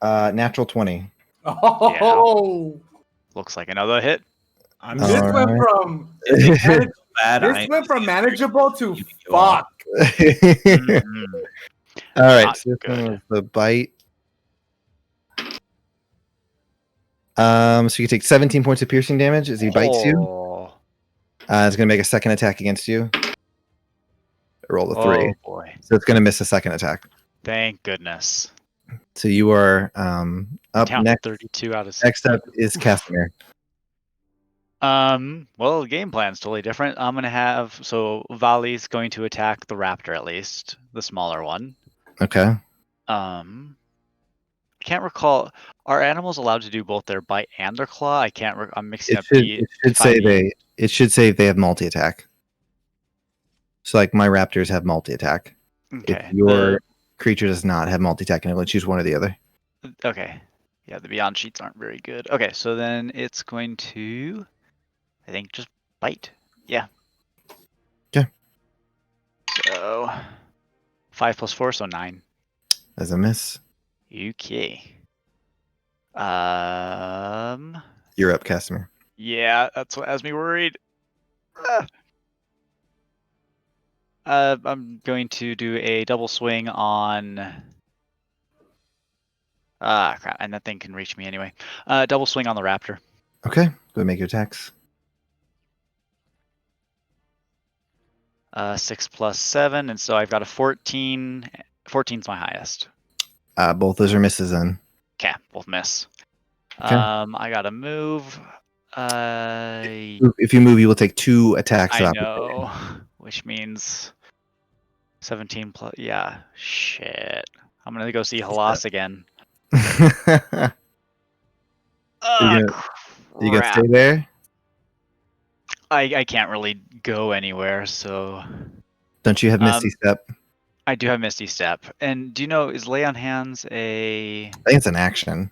Natural 20. Oh. Looks like another hit. This went from manageable to fuck. All right, Not so this one good. was the bite. So you take 17 points of piercing damage as he bites you. Oh. It's going to make a second attack against you. Roll a 3. Oh boy. So it's going to miss a second attack. Thank goodness. So you are up Down next. 32 out of 6. Next up is Casimir. Well, the game plan's totally different. I'm gonna have Vali's going to attack the raptor at least, the smaller one. Okay. I can't recall. Are animals allowed to do both their bite and their claw? I can't. I'm mixing up the. It should say they have multi attack. So like my raptors have multi attack. Okay. If your creature does not have multi attack, and it will choose one or the other. Okay. Yeah, the beyond sheets aren't very good. Okay, so then it's going to, I think, just bite. Yeah. So 5 plus 4, so 9. As a miss. Okay. You're up, Casimir. Yeah, that's what has me worried. I'm going to do a double swing on. Crap, and that thing can reach me anyway. Double swing on the raptor. Okay, go ahead and make your attacks. 6 plus 7, and so I've got a 14. 14's my highest. Both those are misses then. Okay, both miss. Okay. I gotta move. If you move, you will take 2 attacks. I know, which means 17 plus. Yeah, shit. I'm gonna go see Halas again. You gonna stay there? I can't really go anywhere, so. Don't you have Misty Step? I do have Misty Step. And do you know, is Lay on Hands a... I think it's an action.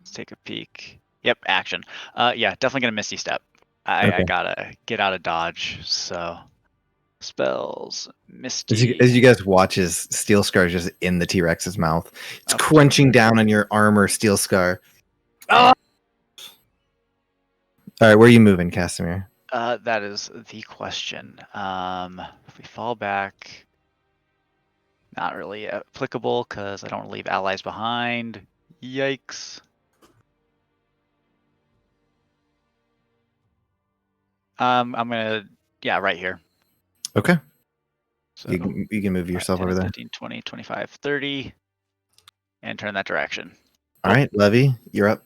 Let's take a peek. Yep, action. Yeah, definitely gonna Misty Step. I gotta get out of dodge, so... Spells, Misty... As you guys watch as Steel Scar is just in the T-Rex's mouth. It's crunching down on your armor, Steel Scar. Oh! Alright, where are you moving, Casimir? That is the question. If we fall back... Not really applicable, because I don't leave allies behind. Yikes. I'm gonna... Yeah, right here. Okay. So, you can move yourself 10, over there. 15, 20, 25, 30. And turn that direction. Alright, Levy, you're up.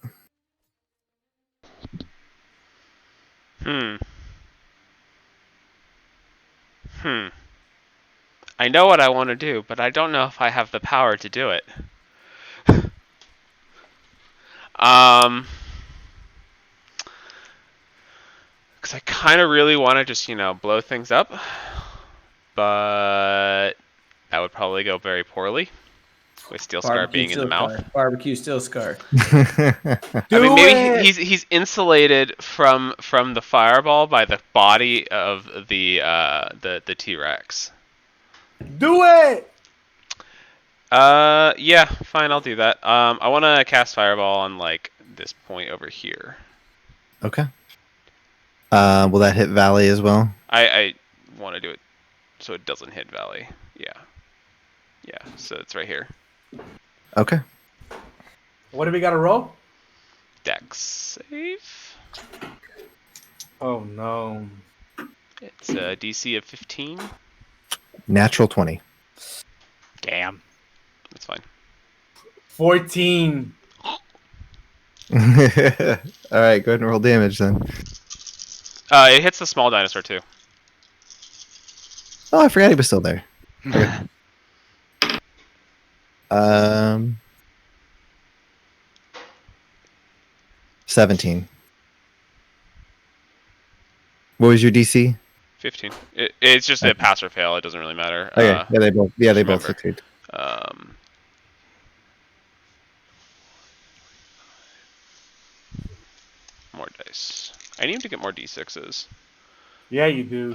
I know what I want to do, but I don't know if I have the power to do it. Because I kind of really want to just, blow things up. But that would probably go very poorly. With Steel Scar being in the mouth. Barbecue Steel Scar. Maybe he's insulated from the fireball by the body of the T-Rex. Do it! Yeah, fine, I'll do that. I want to cast Fireball on, this point over here. Okay. Will that hit Valley as well? I want to do it so it doesn't hit Valley. Yeah. Yeah, so it's right here. Okay. What do we got to roll? Dex save. Oh, no. It's a DC of 15. Natural 20. Damn. That's fine. 14. All right, go ahead and roll damage then. It hits the small dinosaur too. Oh, I forgot he was still there. Okay. 17. What was your DC? 15. It's just a pass or fail. It doesn't really matter. Okay. They both succeed. More dice. I need to get more D6s. Yeah, you do.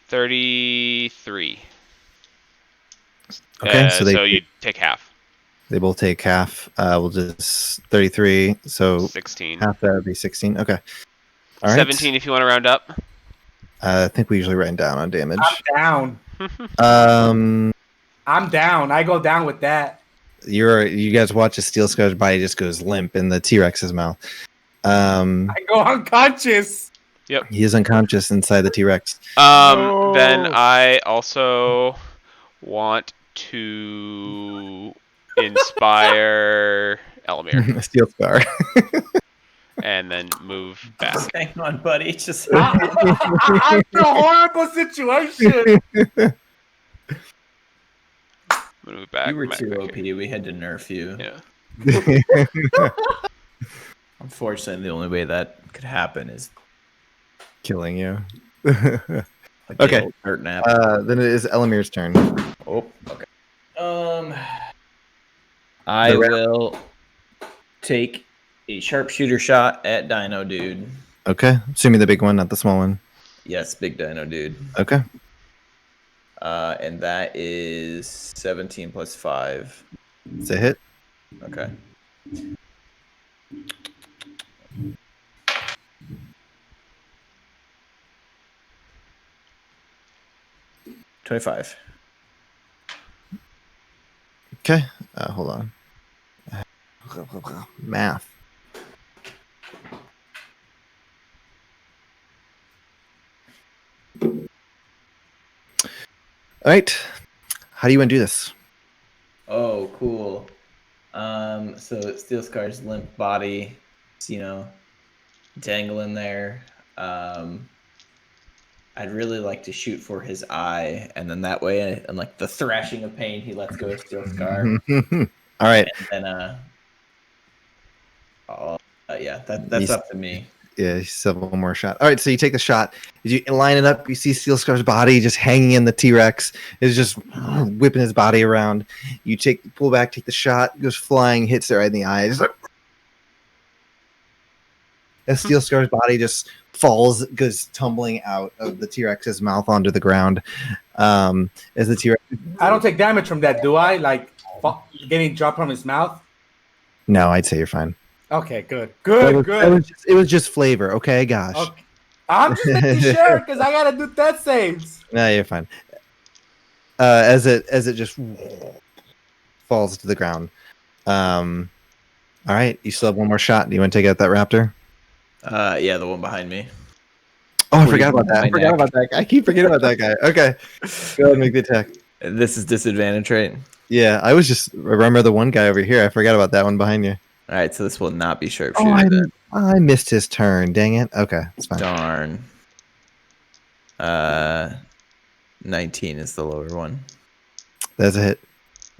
33. Okay, so you take half. They both take half. We'll just 33. So 16. Half that would be 16. Okay. All right. 17 if you want to round up. I think we usually write down on damage. I'm down. I'm down. I go down with that. You guys watch a Steel Scar's body just goes limp in the T-Rex's mouth. I go unconscious. Yep. He is unconscious inside the T-Rex. No. Then I also want to inspire Elamir. Steel Scar. And then move back. Hang on, buddy. Just I'm in a horrible situation. Move back. You were back, too back OP. here. We had to nerf you. Yeah. Unfortunately, the only way that could happen is Killing you. okay. Hurt nap. Then it is Elamir's turn. Oh, okay. I will take a sharpshooter shot at Dino Dude. Okay. Assuming the big one, not the small one. Yes, big Dino Dude. Okay. And that is 17 plus 5. It's a hit. Okay. $25. Okay. Hold on. Math. All right. How do you want to do this? Oh, cool. So Steel Scar's limp body, dangling there. I'd really like to shoot for his eye, and then that way, and like the thrashing of pain, he lets go of Steel Scar. All right. And then, that's up to me. Yeah, you still have one more shot. All right, so you take the shot. You line it up. You see Steel Scar's body just hanging in the T-Rex. Is just whipping his body around. You pull back, take the shot. Goes flying, hits it right in the eye. Just like, as Steel Scar's body just falls, goes tumbling out of the T-Rex's mouth onto the ground. As the T-Rex, I don't take damage from that, do I? Like getting dropped from his mouth? No, I'd say you're fine. Okay, good. Good. It was just flavor. Okay, gosh. Okay. I'm just making sure because I gotta do death saves. No, you're fine. As it just falls to the ground. All right, you still have one more shot. Do you want to take out that raptor? Yeah, the one behind me. Oh, I forgot about that. I keep forgetting about that guy. Okay, go ahead and make the attack. This is disadvantage, right? Yeah, I remember the one guy over here. I forgot about that one behind you. All right, so this will not be sharpshooter. I missed his turn. Dang it. Okay, it's fine. Darn. 19 is the lower one. That's a hit.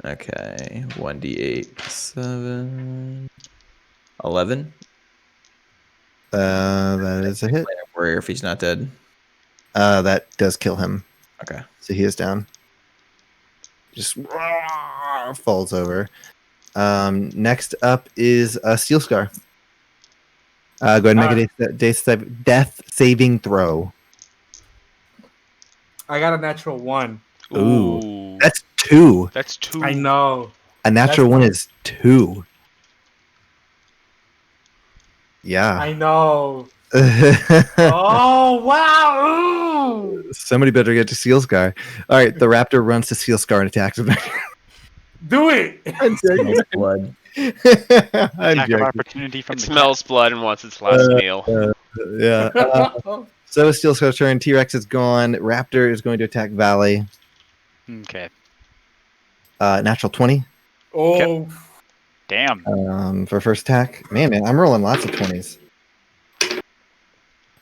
Okay, 1d8, 7, 11. That is a hit. Warrior if he's not dead. That does kill him. Okay. So he is down. Just falls over. Next up is Steel Scar. Go ahead and make a death saving throw. I got a natural 1. Ooh. That's 2. That's 2. I know. A natural 1 is 2. Yeah. I know. Oh, wow. Ooh. Somebody better get to Steel Scar. All right, the raptor runs to Steel Scar and attacks him. Do it. Smells blood. Attack of opportunity from it smells blood and wants its last meal. Yeah. So is Steel Scar's turn. T-Rex is gone. Raptor is going to attack Valley. Okay. Natural 20. Oh. Okay. Damn. For first attack. Man, I'm rolling lots of 20s.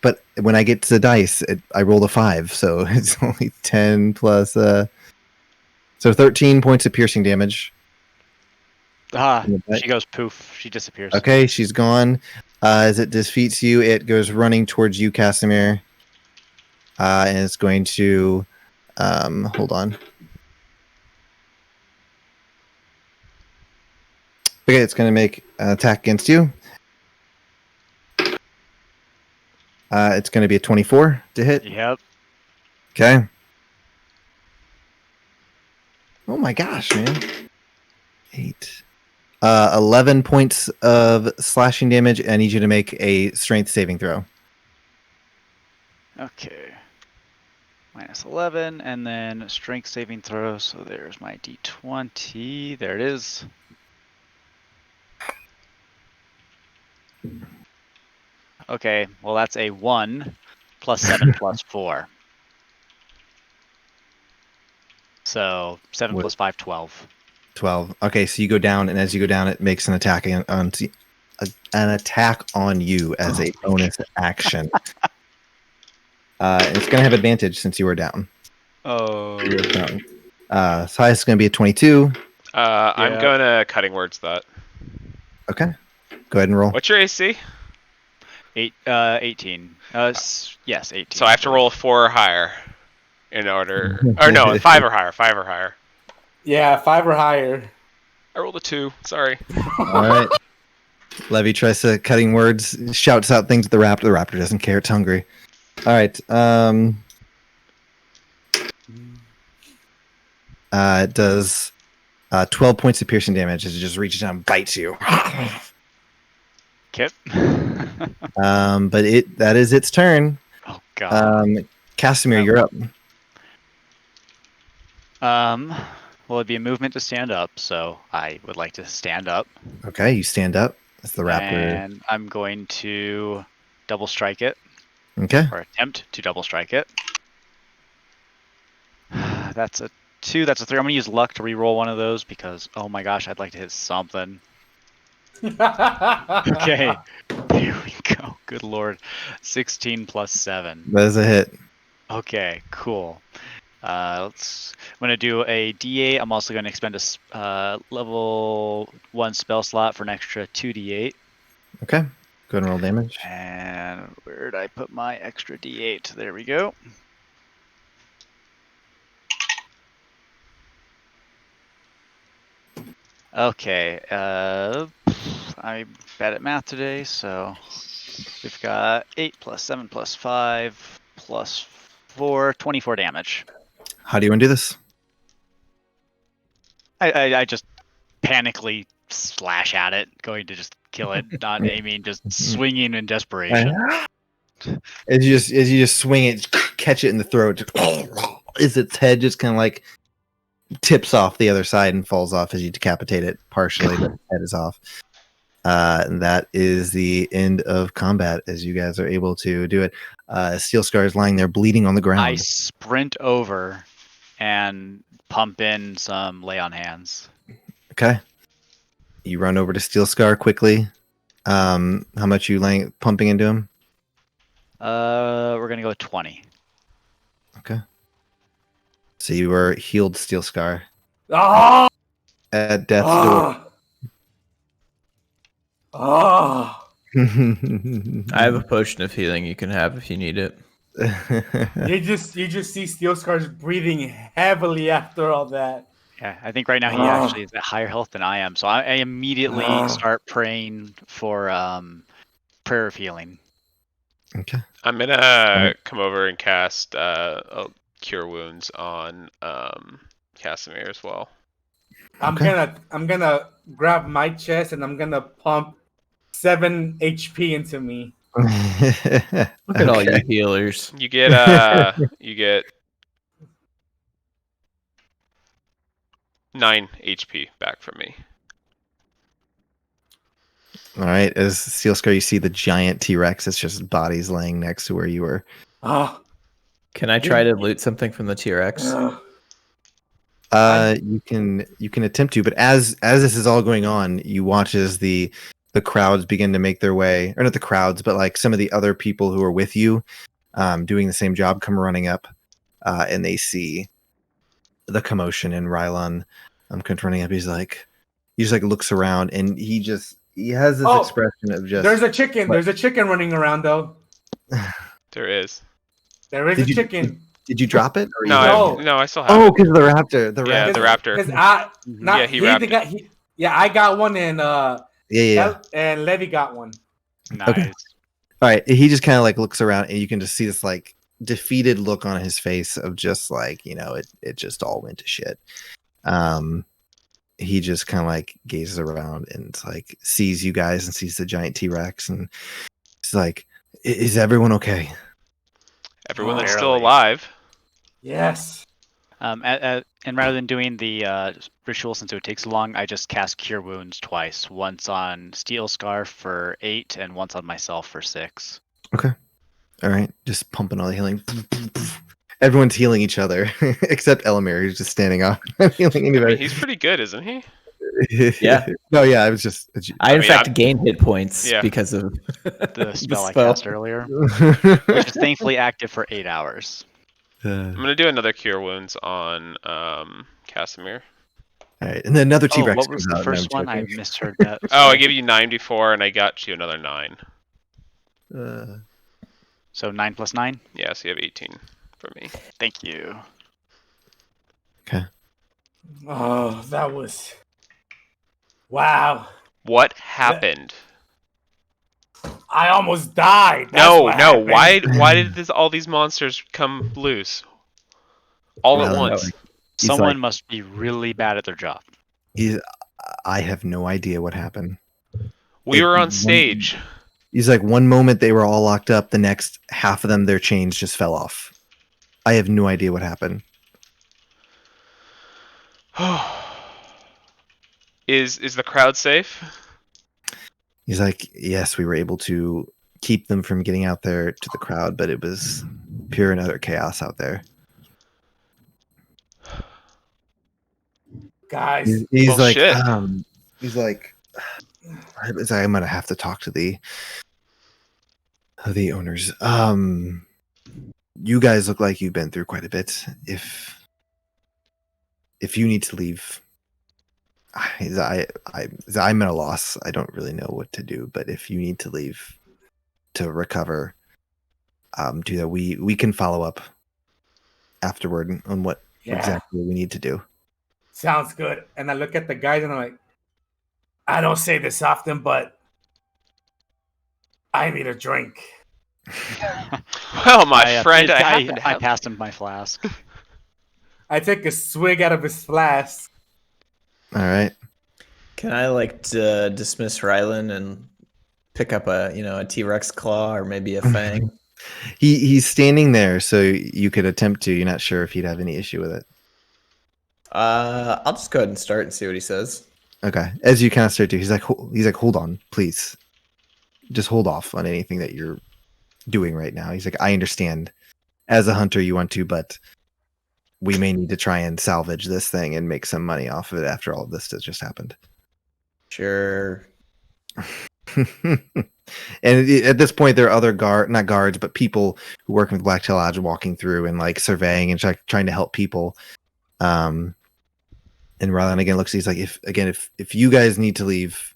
But when I get to the dice, I rolled a 5, so it's only 10 plus... so 13 points of piercing damage. She goes poof. She disappears. Okay, she's gone. As it defeats you, it goes running towards you, Casimir. And it's going to... hold on. Okay, it's going to make an attack against you. It's going to be a 24 to hit. Yep. Okay. Oh my gosh, man. 8. 11 points of slashing damage. I need you to make a strength saving throw. Okay. Minus 11, and then strength saving throw. So there's my d20. There it is. Okay, well that's a 1 plus 7 plus 4. So 7 plus 5, 12. 12. Okay, so you go down, and as you go down, it makes an attack on you as a bonus action. It's going to have advantage since you were down. Oh. So highest is going to be a 22. I'm going to cutting words that. Okay. Go ahead and roll. What's your AC? 18. Yes, 18. So I have to roll a 4 or higher in order... or no, 5 or higher. 5 or higher. Yeah, 5 or higher. I rolled a 2. Sorry. All right. Levy tries to cutting words, shouts out things at the raptor. The raptor doesn't care. It's hungry. All right. It does 12 points of piercing damage as it just reaches down and bites you. Kip. But that is its turn. Oh god. Casimir, you're up. Well, it'd be a movement to stand up, so I would like to stand up. Okay, you stand up. That's the raptor. And I'm going to double strike it. Okay. Or attempt to double strike it. That's a 2. That's a 3. I'm going to use luck to re-roll one of those because, oh my gosh, I'd like to hit something. Okay. There we go. Good lord. 16 plus 7. That is a hit. Okay, cool. I'm going to do a D8. I'm also going to expend a level 1 spell slot for an extra 2D8. Okay. Go ahead and roll damage. And where did I put my extra D8? There we go. Okay. I'm bad at math today, so we've got 8 plus 7 plus 5 plus 4, 24 damage. How do you want to do this? I just panically slash at it, going to just kill it, not aiming, just swinging in desperation. As you just swing it, catch it in the throat, as its head just kind of like tips off the other side and falls off as you decapitate it partially, but its head is off. And that is the end of combat as you guys are able to do it. Steel Scar is lying there bleeding on the ground. I sprint over and pump in some lay on hands. Okay. You run over to Steel Scar quickly. How much you pumping into him? We're gonna go with 20. Okay. So you are healed, Steel Scar. Ah! At death's door. Ah! I have a potion of healing you can have if you need it. You just see Steel Scar's breathing heavily after all that. Yeah, I think right now he actually is at higher health than I am, so I immediately start praying for prayer of healing. Okay. I'm gonna come over and cast Cure Wounds on Casimir as well. I'm gonna grab my chest and I'm gonna pump 7 HP into me. Look at all you healers. You get 9 HP back from me. All right. As Steel Scar, you see the giant T-Rex. It's just bodies laying next to where you were. Can I try to loot something from the T-Rex? You can attempt to, but as this is all going on, you watch as the crowds begin to make their way, or not the crowds, but like some of the other people who are with you, doing the same job, come running up, and they see the commotion. And Rylon comes running up. He just like looks around, and he has this expression of just. There's a chicken. There's a chicken running around though. There is. There is a chicken. Did you drop it? Or No, I still have. Oh, because of the raptor. The raptor. Because he I got one, and and Levy got one. Nice. Okay. All right. He just kind of like looks around, and you can just see this like defeated look on his face of just like, it just all went to shit. He just kind of like gazes around and like sees you guys and sees the giant T-Rex, and he's like, "Is everyone okay?" Everyone that's still alive. Yes. And rather than doing the ritual, since it would take so long, I just cast Cure Wounds twice. Once on Steel Scar for 8, and once on myself for 6. Okay. All right. Just pumping all the healing. Everyone's healing each other, except Elamir, who's just standing up, not healing anybody. He's pretty good, isn't he? Yeah. No, yeah, I was just. I in fact gained hit points because of the spell I cast earlier, which is thankfully active for 8 hours. I'm gonna do another Cure Wounds on Casimir. All right, and then another T-Rex. What was the first one? I misheard that. I gave you 9 before, and I got you another 9. So 9 plus 9. Yeah, so you have 18 for me. Thank you. Okay. Oh, that was. Wow. What happened? I almost died. That's No, what no. happened. Why did all these monsters come loose all at Rylan, once? Someone like- must be really bad at their job. I have no idea what happened. We were on stage. He's like, one moment they were all locked up, the next half of them, their chains just fell off. I have no idea what happened. Is the crowd safe? He's like, yes, we were able to keep them from getting out there to the crowd, but it was pure and utter chaos out there. Guys. He's Well, like, shit. he's like, I'm gonna have to talk to the owners. You guys look like you've been through quite a bit. If you need to leave, I'm at a loss. I don't really know what to do. But if you need to leave to recover, do that. We can follow up afterward on what exactly we need to do. Sounds good. And I look at the guys and I'm like, I don't say this often, but I need a drink. Well, my friend, I passed him my flask. I take a swig out of his flask. All right. Can I dismiss Rylan and pick up a T-Rex claw or maybe a fang? He's standing there, so you could attempt to. You're not sure if he'd have any issue with it. I'll just go ahead and start and see what he says. Okay. As you kind of start to, he's like, hold on, please. Just hold off on anything that you're doing right now. He's like, I understand. As a hunter, you want to, but we may need to try and salvage this thing and make some money off of it after all of this has just happened. Sure. And at this point, there are other not guards, but people who work with Blacktail Lodge walking through and like surveying and trying to help people. And Rylan again looks. He's like, if you guys need to leave,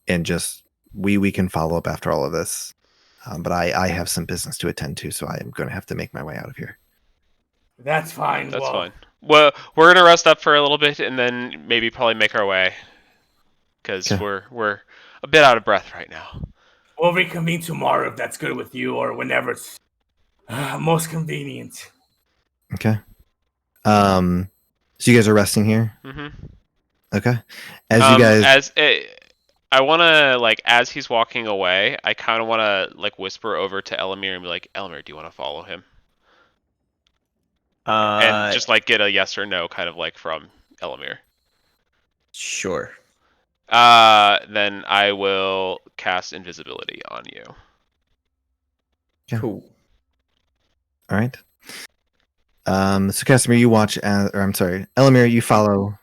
and just we can follow up after all of this. But I have some business to attend to, so I am going to have to make my way out of here. That's fine. That's fine. Well, we're gonna rest up for a little bit and then maybe probably make our way, because we're a bit out of breath right now. We'll reconvene tomorrow if that's good with you, or whenever it's most convenient. Okay. So you guys are resting here. Mm-hmm. Okay. I want to, as he's walking away, I kind of want to whisper over to Elamir and be like, Elamir, do you want to follow him? And just get a yes or no kind of from Elamir. Sure. Then I will cast invisibility on you. Yeah. Cool. All right. So Casimir, you watch, Elamir, you follow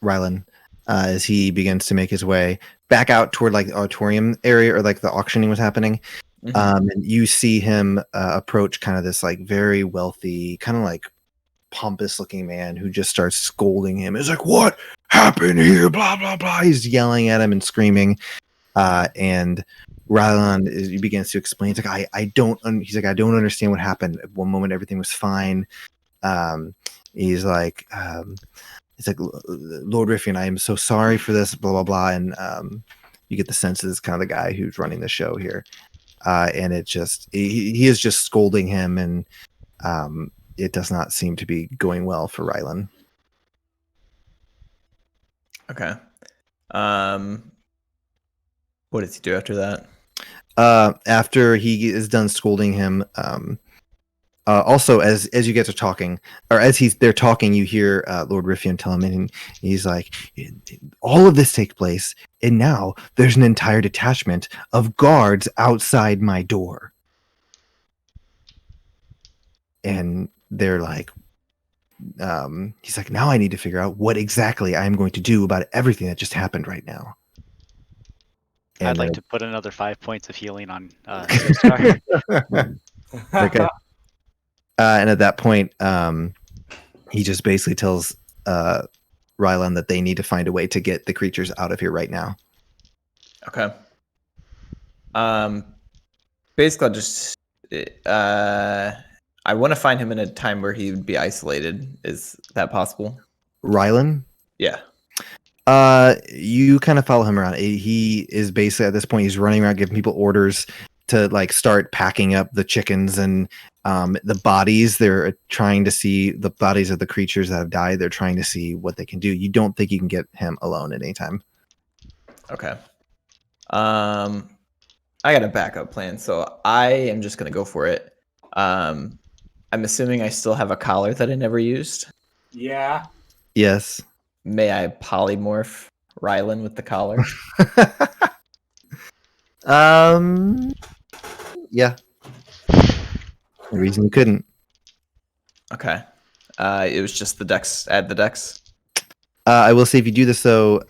Rylan as he begins to make his way back out toward the auditorium area, or the auctioning was happening. Mm-hmm. And you see him approach kind of this very wealthy, kind of pompous looking man who just starts scolding him. He's like, "What happened here? Blah blah blah." He's yelling at him and screaming. And Rylan he begins to explain. He's like, I don't understand what happened. At one moment everything was fine. He's like, Lord Riffian, I am so sorry for this, blah blah blah. And you get the sense this is kind of the guy who's running the show here. And it just he is just scolding him, and it does not seem to be going well for Rylan. Okay. What does he do after that? After he is done scolding him, also as you guys are talking, or as they're talking, you hear Lord Riffian tell him, and he's like, all of this takes place, and now there's an entire detachment of guards outside my door. And they're like, he's like, now I need to figure out what exactly I'm going to do about everything that just happened right now. And I'd like to put another 5 points of healing on Star. Okay. And at that point, he just basically tells Rylan that they need to find a way to get the creatures out of here right now. Okay. Basically, I'll just I want to find him in a time where he would be isolated. Is that possible? Rylan? Yeah. You kind of follow him around. He is basically at this point he's running around giving people orders to like start packing up the chickens and the bodies. They're trying to see the bodies of the creatures that have died. They're trying to see what they can do. You don't think you can get him alone at any time. Okay. I got a backup plan, so I am just gonna go for it. I'm assuming I still have a collar that I never used. Yeah. Yes. May I polymorph Rylan with the collar? Yeah. The reason you couldn't. Okay. It was just the dex. Add the dex. I will say if you do this though,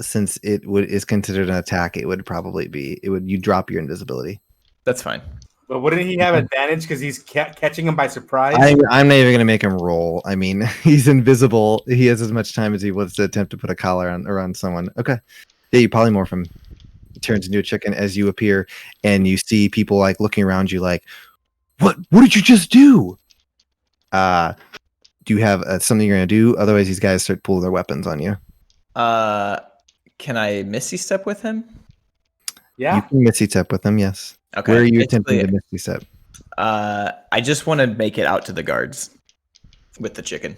since it is considered an attack, it would you drop your invisibility. That's fine. But wouldn't he have advantage because he's catching him by surprise? I'm not even going to make him roll. I mean, he's invisible. He has as much time as he wants to attempt to put a collar around someone. Okay. Yeah, you polymorph him. He turns into a chicken as you appear, and you see people like looking around you like, What did you just do? Do you have something you're going to do? Otherwise, these guys start pulling their weapons on you. Can I Misty Step with him? Yeah. You can Misty Step with him, yes. Okay. Where are you attempting to Misty Step? I just want to make it out to the guards with the chicken.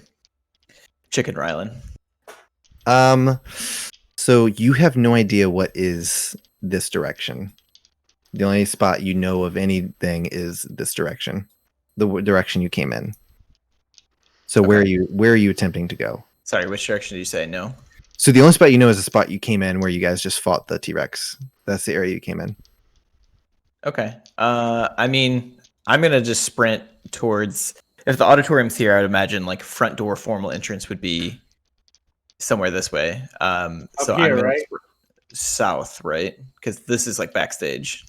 Chicken Rylan. So you have no idea what is this direction. The only spot you know of anything is this direction. The direction you came in. So Okay. where are you attempting to go? Sorry, which direction did you say? No. So the only spot you know is the spot you came in where you guys just fought the T-Rex. That's the area you came in. Okay. I mean, I'm gonna just sprint towards. If the auditorium's here, I'd imagine like front door formal entrance would be somewhere this way. So here, I'm gonna right? south, right? Because this is like backstage.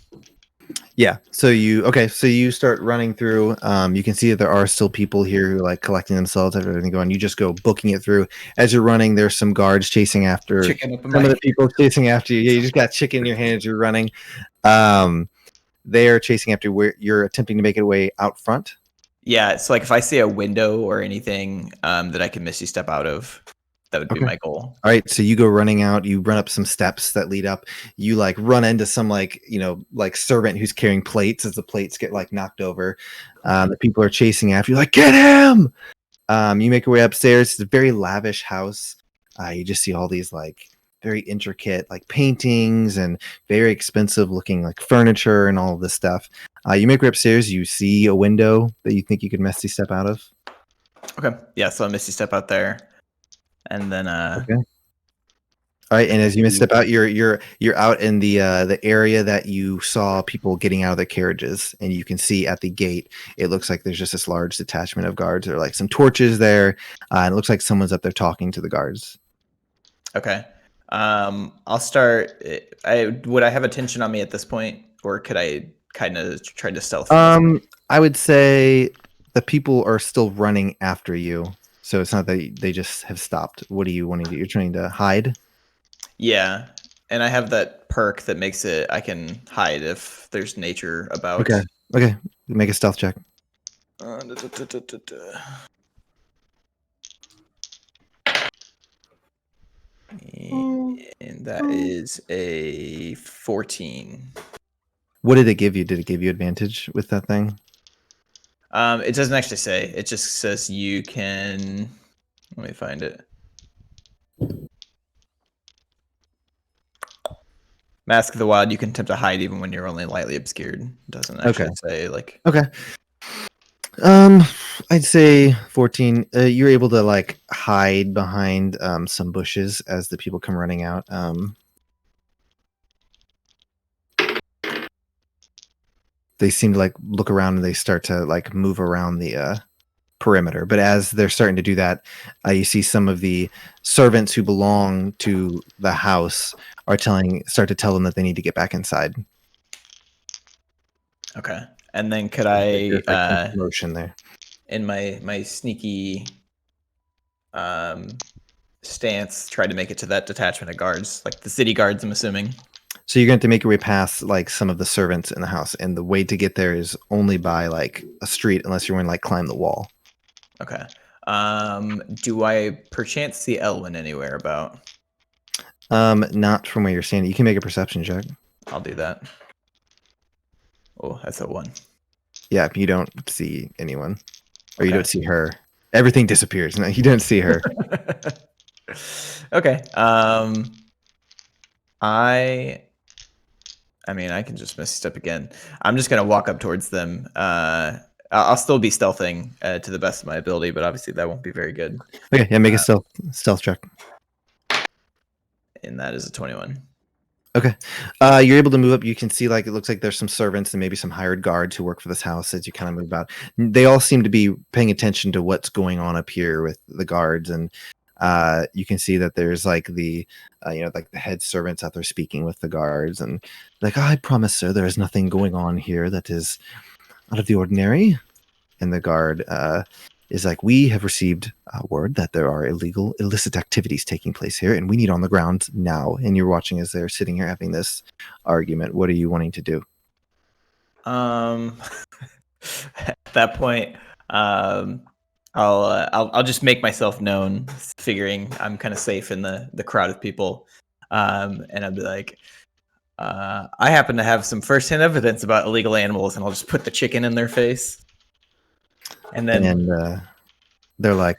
Yeah. So you start running through. You can see that there are still people here who are like collecting themselves after everything going. You just go booking it through. As you're running, there's some guards chasing after Chicken up in some my of the people chasing after you. Yeah, you just got chicken in your hand as you're running. They are chasing after where you're attempting to make your way out front. Yeah, so like if I see a window or anything that I can Misty Step out of, that would be my goal. All right, so you go running out. You run up some steps that lead up. You like run into some like servant who's carrying plates. As the plates get like knocked over, the people are chasing after you. Like, get him! You make your way upstairs. It's a very lavish house. You just see all these like very intricate like paintings and very expensive looking like furniture and all of this stuff. You make your way upstairs. You see a window that you think you could Misty Step out of. Okay, yeah, so I Misty Step out there, and then Okay. All right, and as you Misty Step out, you're out in the area that you saw people getting out of their carriages, and you can see at the gate. It looks like there's just this large detachment of guards. There are like some torches there, and it looks like someone's up there talking to the guards. Okay. I'll start. Would I have attention on me at this point, or could I kind of try to stealth? I would say the people are still running after you, so it's not that they just have stopped. What do you want to do? You're trying to hide? Yeah, and I have that perk that makes it I can hide if there's nature about. Okay. Make a stealth check. And that is a 14. What did it give you? Did it give you advantage with that thing? It doesn't actually say. It just says you can. Let me find it. Mask of the Wild. You can attempt to hide even when you're only lightly obscured. It doesn't actually say like. Okay. I'd say 14. You're able to like hide behind some bushes as the people come running out. They seem to like look around and they start to like move around the perimeter. But as they're starting to do that, you see some of the servants who belong to the house are start to tell them that they need to get back inside. Okay. And then could I motion there in my sneaky stance try to make it to that detachment of guards, like the city guards, I'm assuming. So you're going to make your way past like some of the servants in the house, and the way to get there is only by like a street, unless you're going to like climb the wall. Okay. Do I perchance see Elwyn anywhere about? Not from where you're standing. You can make a perception check. I'll do that. Oh, that's a 1. Yeah, you don't see anyone, or you don't see her. Everything disappears. No, you don't see her. Okay. I mean, I can just misstep again. I'm just gonna walk up towards them. I'll still be stealthing to the best of my ability, but obviously that won't be very good. Okay, yeah, make a stealth check. And that is a 21. Okay. You're able to move up. You can see, like, it looks like there's some servants and maybe some hired guards who work for this house as you kind of move about. They all seem to be paying attention to what's going on up here with the guards. And you can see that there's like the head servants out there speaking with the guards. And like, I promise, sir, there is nothing going on here that is out of the ordinary. And the guard is like, we have received word that there are illicit activities taking place here, and we need on the ground now. And you're watching as they're sitting here having this argument. What are you wanting to do? At that point, I'll just make myself known, figuring I'm kind of safe in the crowd of people, and I'll be like, I happen to have some firsthand evidence about illegal animals, and I'll just put the chicken in their face. And then they're like,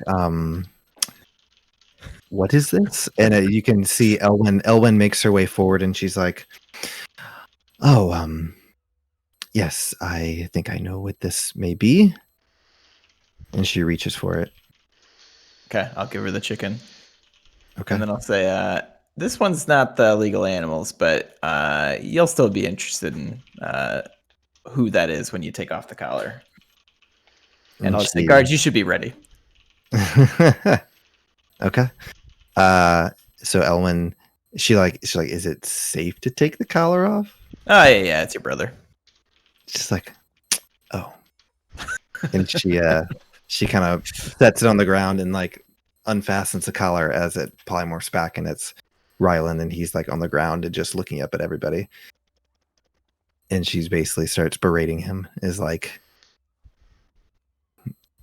what is this? And you can see Elwyn makes her way forward, and she's like, oh, yes, I think I know what this may be. And she reaches for it. Okay, I'll give her the chicken. Okay. And then I'll say, this one's not the illegal animals, but you'll still be interested in who that is when you take off the collar. And I'll say, guards, you should be ready. Okay. So Elwyn, she's like, is it safe to take the collar off? Oh yeah, it's your brother. She's like, oh. And she kind of sets it on the ground and like unfastens the collar as it polymorphs back, and it's Rylan, and he's like on the ground and just looking up at everybody. And she's basically starts berating him, is like,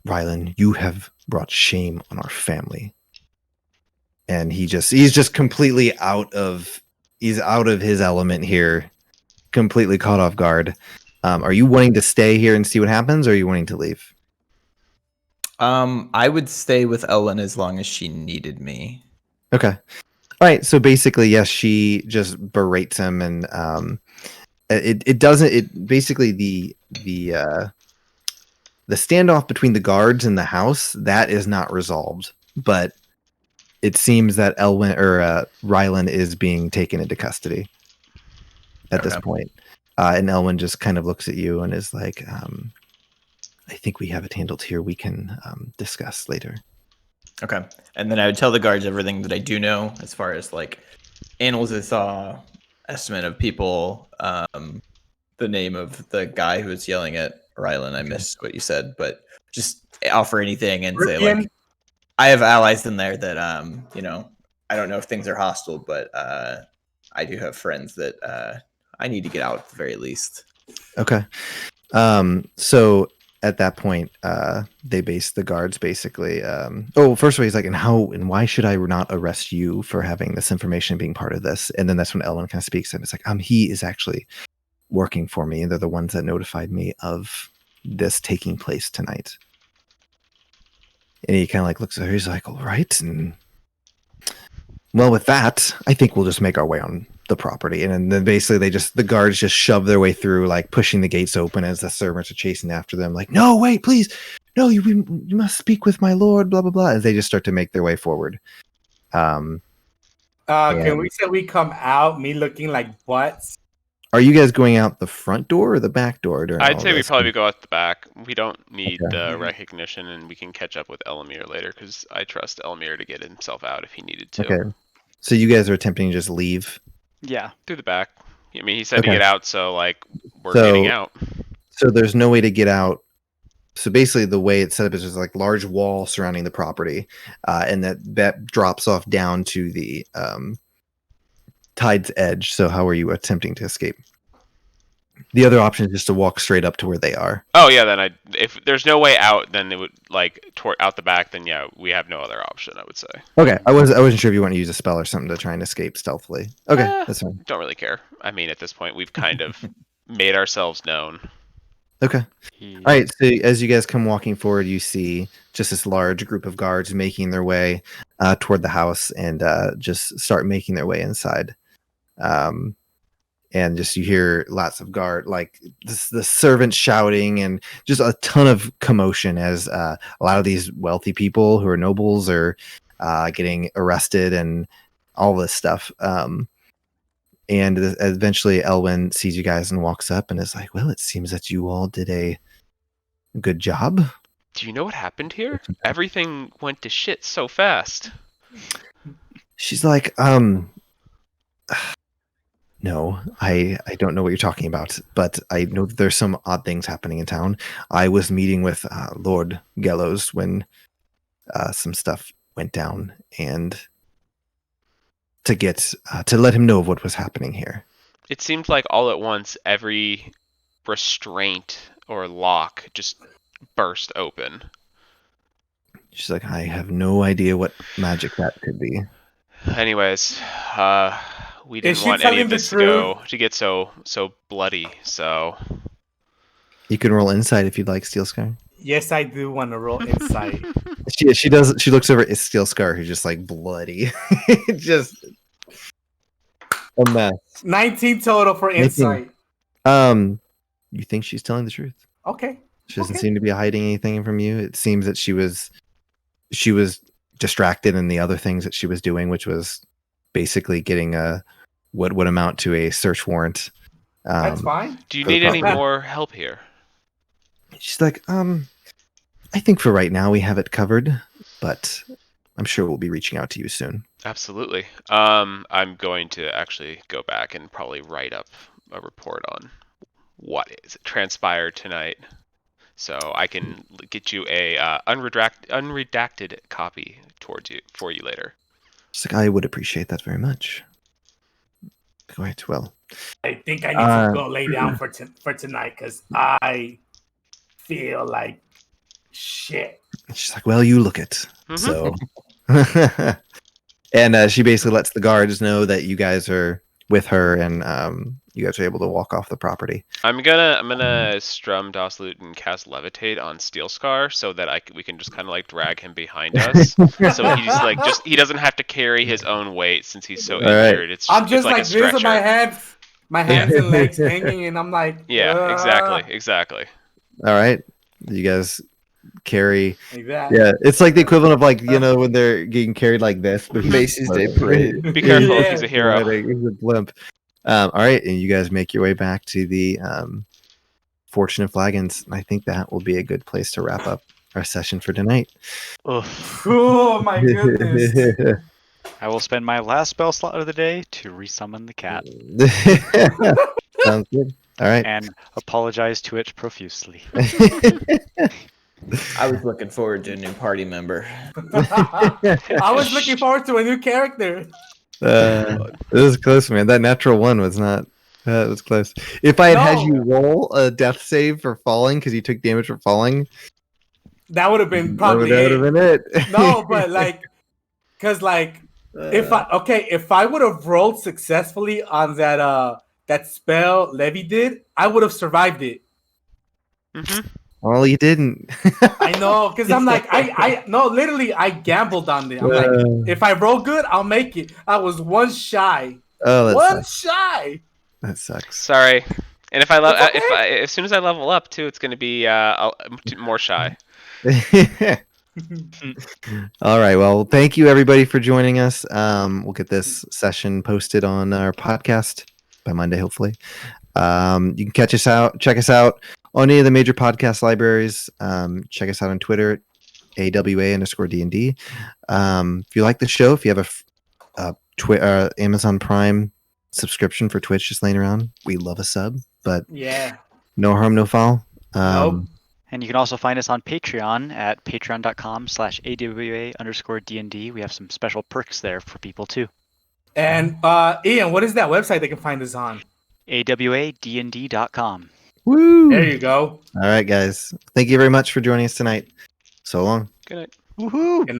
Rylan, you have brought shame on our family. And he's just completely out of his element here, completely caught off guard. Are you wanting to stay here and see what happens, or are you wanting to leave? I would stay with Elwyn as long as she needed me. Okay. All right. So basically, yes, she just berates him, and basically the standoff between the guards and the house, that is not resolved, but it seems that Elwyn or Rylan is being taken into custody at this point. And Elwyn just kind of looks at you and is like, I think we have it handled here. We can discuss later. Okay. And then I would tell the guards everything that I do know as far as like animals I saw, estimate of people, the name of the guy who was yelling at Rylan. I missed what you said, but just offer anything and say like, I have allies in there that I don't know if things are hostile, but I do have friends that I need to get out at the very least. Okay. So at that point, the guards basically. First of all, he's like, and why should I not arrest you for having this information being part of this? And then that's when Elwyn kind of speaks, and it's like, he is actually working for me, and they're the ones that notified me of this taking place tonight. And he kind of like looks at her. He's like, all right. And well, with that, I think we'll just make our way on the property. And then basically the guards just shove their way through, like pushing the gates open as the servants are chasing after them. Like, no, wait, please. No, you must speak with my lord, blah, blah, blah. As they just start to make their way forward. Can we say we come out, me looking like butts? Are you guys going out the front door or the back door? I'd say we probably go out the back. We don't need recognition, and we can catch up with Elamir later, because I trust Elamir to get himself out if he needed to. Okay. So you guys are attempting to just leave? Yeah. Through the back. I mean, he said to get out, so like we're getting out. So there's no way to get out. So basically the way it's set up is there's like large wall surrounding the property, and that drops off down to the tide's edge. So how are you attempting to escape? The other option is just to walk straight up to where they are. Oh yeah, then if there's no way out, then it would out the back. Then yeah, we have no other option. I would say. Okay, I wasn't sure if you want to use a spell or something to try and escape stealthily. Okay, that's fine. Don't really care. I mean, at this point, we've kind of made ourselves known. Okay. All right. So as you guys come walking forward, you see just this large group of guards making their way toward the house and just start making their way inside. And just you hear lots of the servants shouting and just a ton of commotion as a lot of these wealthy people who are nobles are getting arrested and all this stuff. And eventually Elwyn sees you guys and walks up and is like, well, it seems that you all did a good job. Do you know what happened here? Everything went to shit so fast. She's like, no, I don't know what you're talking about, but I know that there's some odd things happening in town. I was meeting with Lord Gallows when some stuff went down, and to let him know of what was happening here. It seemed like all at once every restraint or lock just burst open. She's like, I have no idea what magic that could be. Anyways, we didn't want any of this to get so bloody, so you can roll insight if you'd like, Steel Scar. Yes, I do want to roll insight. She does. She looks over at Steel Scar, who's just like bloody, just a mess. 19 total for insight. You think she's telling the truth? Okay. She doesn't seem to be hiding anything from you. It seems that she was distracted in the other things that she was doing, which was basically getting what would amount to a search warrant. That's fine. Do you need any more help here? She's like, I think for right now we have it covered, but I'm sure we'll be reaching out to you soon. Absolutely. I'm going to actually go back and probably write up a report on what is transpired tonight, so I can get you a unredacted copy for you later. She's like, I would appreciate that very much. Quite well. I think I need to go lay down for tonight because I feel like shit. She's like, well, you look it. So, and she basically lets the guards know that you guys are with her, and you guys are able to walk off the property. I'm gonna strum DOS loot and cast levitate on Steel Scar so that we can just kind of like drag him behind us, so he's he doesn't have to carry his own weight since he's so injured. Right. I'm just like this with my hands and legs hanging, and I'm like, yeah, exactly. All right, you guys carry. Exactly. Yeah, it's like the equivalent of like when they're getting carried like this. But Macy's Day Parade. Be careful, he's a hero. He's a blimp. All right, and you guys make your way back to the Fortune of Flagons. I think that will be a good place to wrap up our session for tonight. Oh my goodness. I will spend my last spell slot of the day to resummon the cat. Sounds good. All right. And apologize to it profusely. I was looking forward to a new party member. I was looking forward to a new character. It was close, man. That natural one was not. That was close. If I had you roll a death save for falling because you took damage for falling, that would have been probably that would have been it. No, but if I would have rolled successfully on that spell Levy did, I would have survived it. Mm-hmm. Well, you didn't. I know, because I'm like, literally, I gambled on it. I'm like, if I roll good, I'll make it. I was one shy. Oh, one shy. That sucks. Sorry. And as soon as I level up too, it's going to be more shy. All right. Well, thank you everybody for joining us. We'll get this session posted on our podcast by Monday, hopefully. You can check us out on any of the major podcast libraries. Check us out on Twitter, AWA_DND. If you like the show, if you have a Amazon Prime subscription for Twitch just laying around, we love a sub, but no harm, no foul. Nope. And you can also find us on Patreon at patreon.com/AWA_DND. We have some special perks there for people too. And Ian, what is that website they can find us on? awadnd.com. Woo! There you go. All right, guys. Thank you very much for joining us tonight. So long. Good night. Woohoo!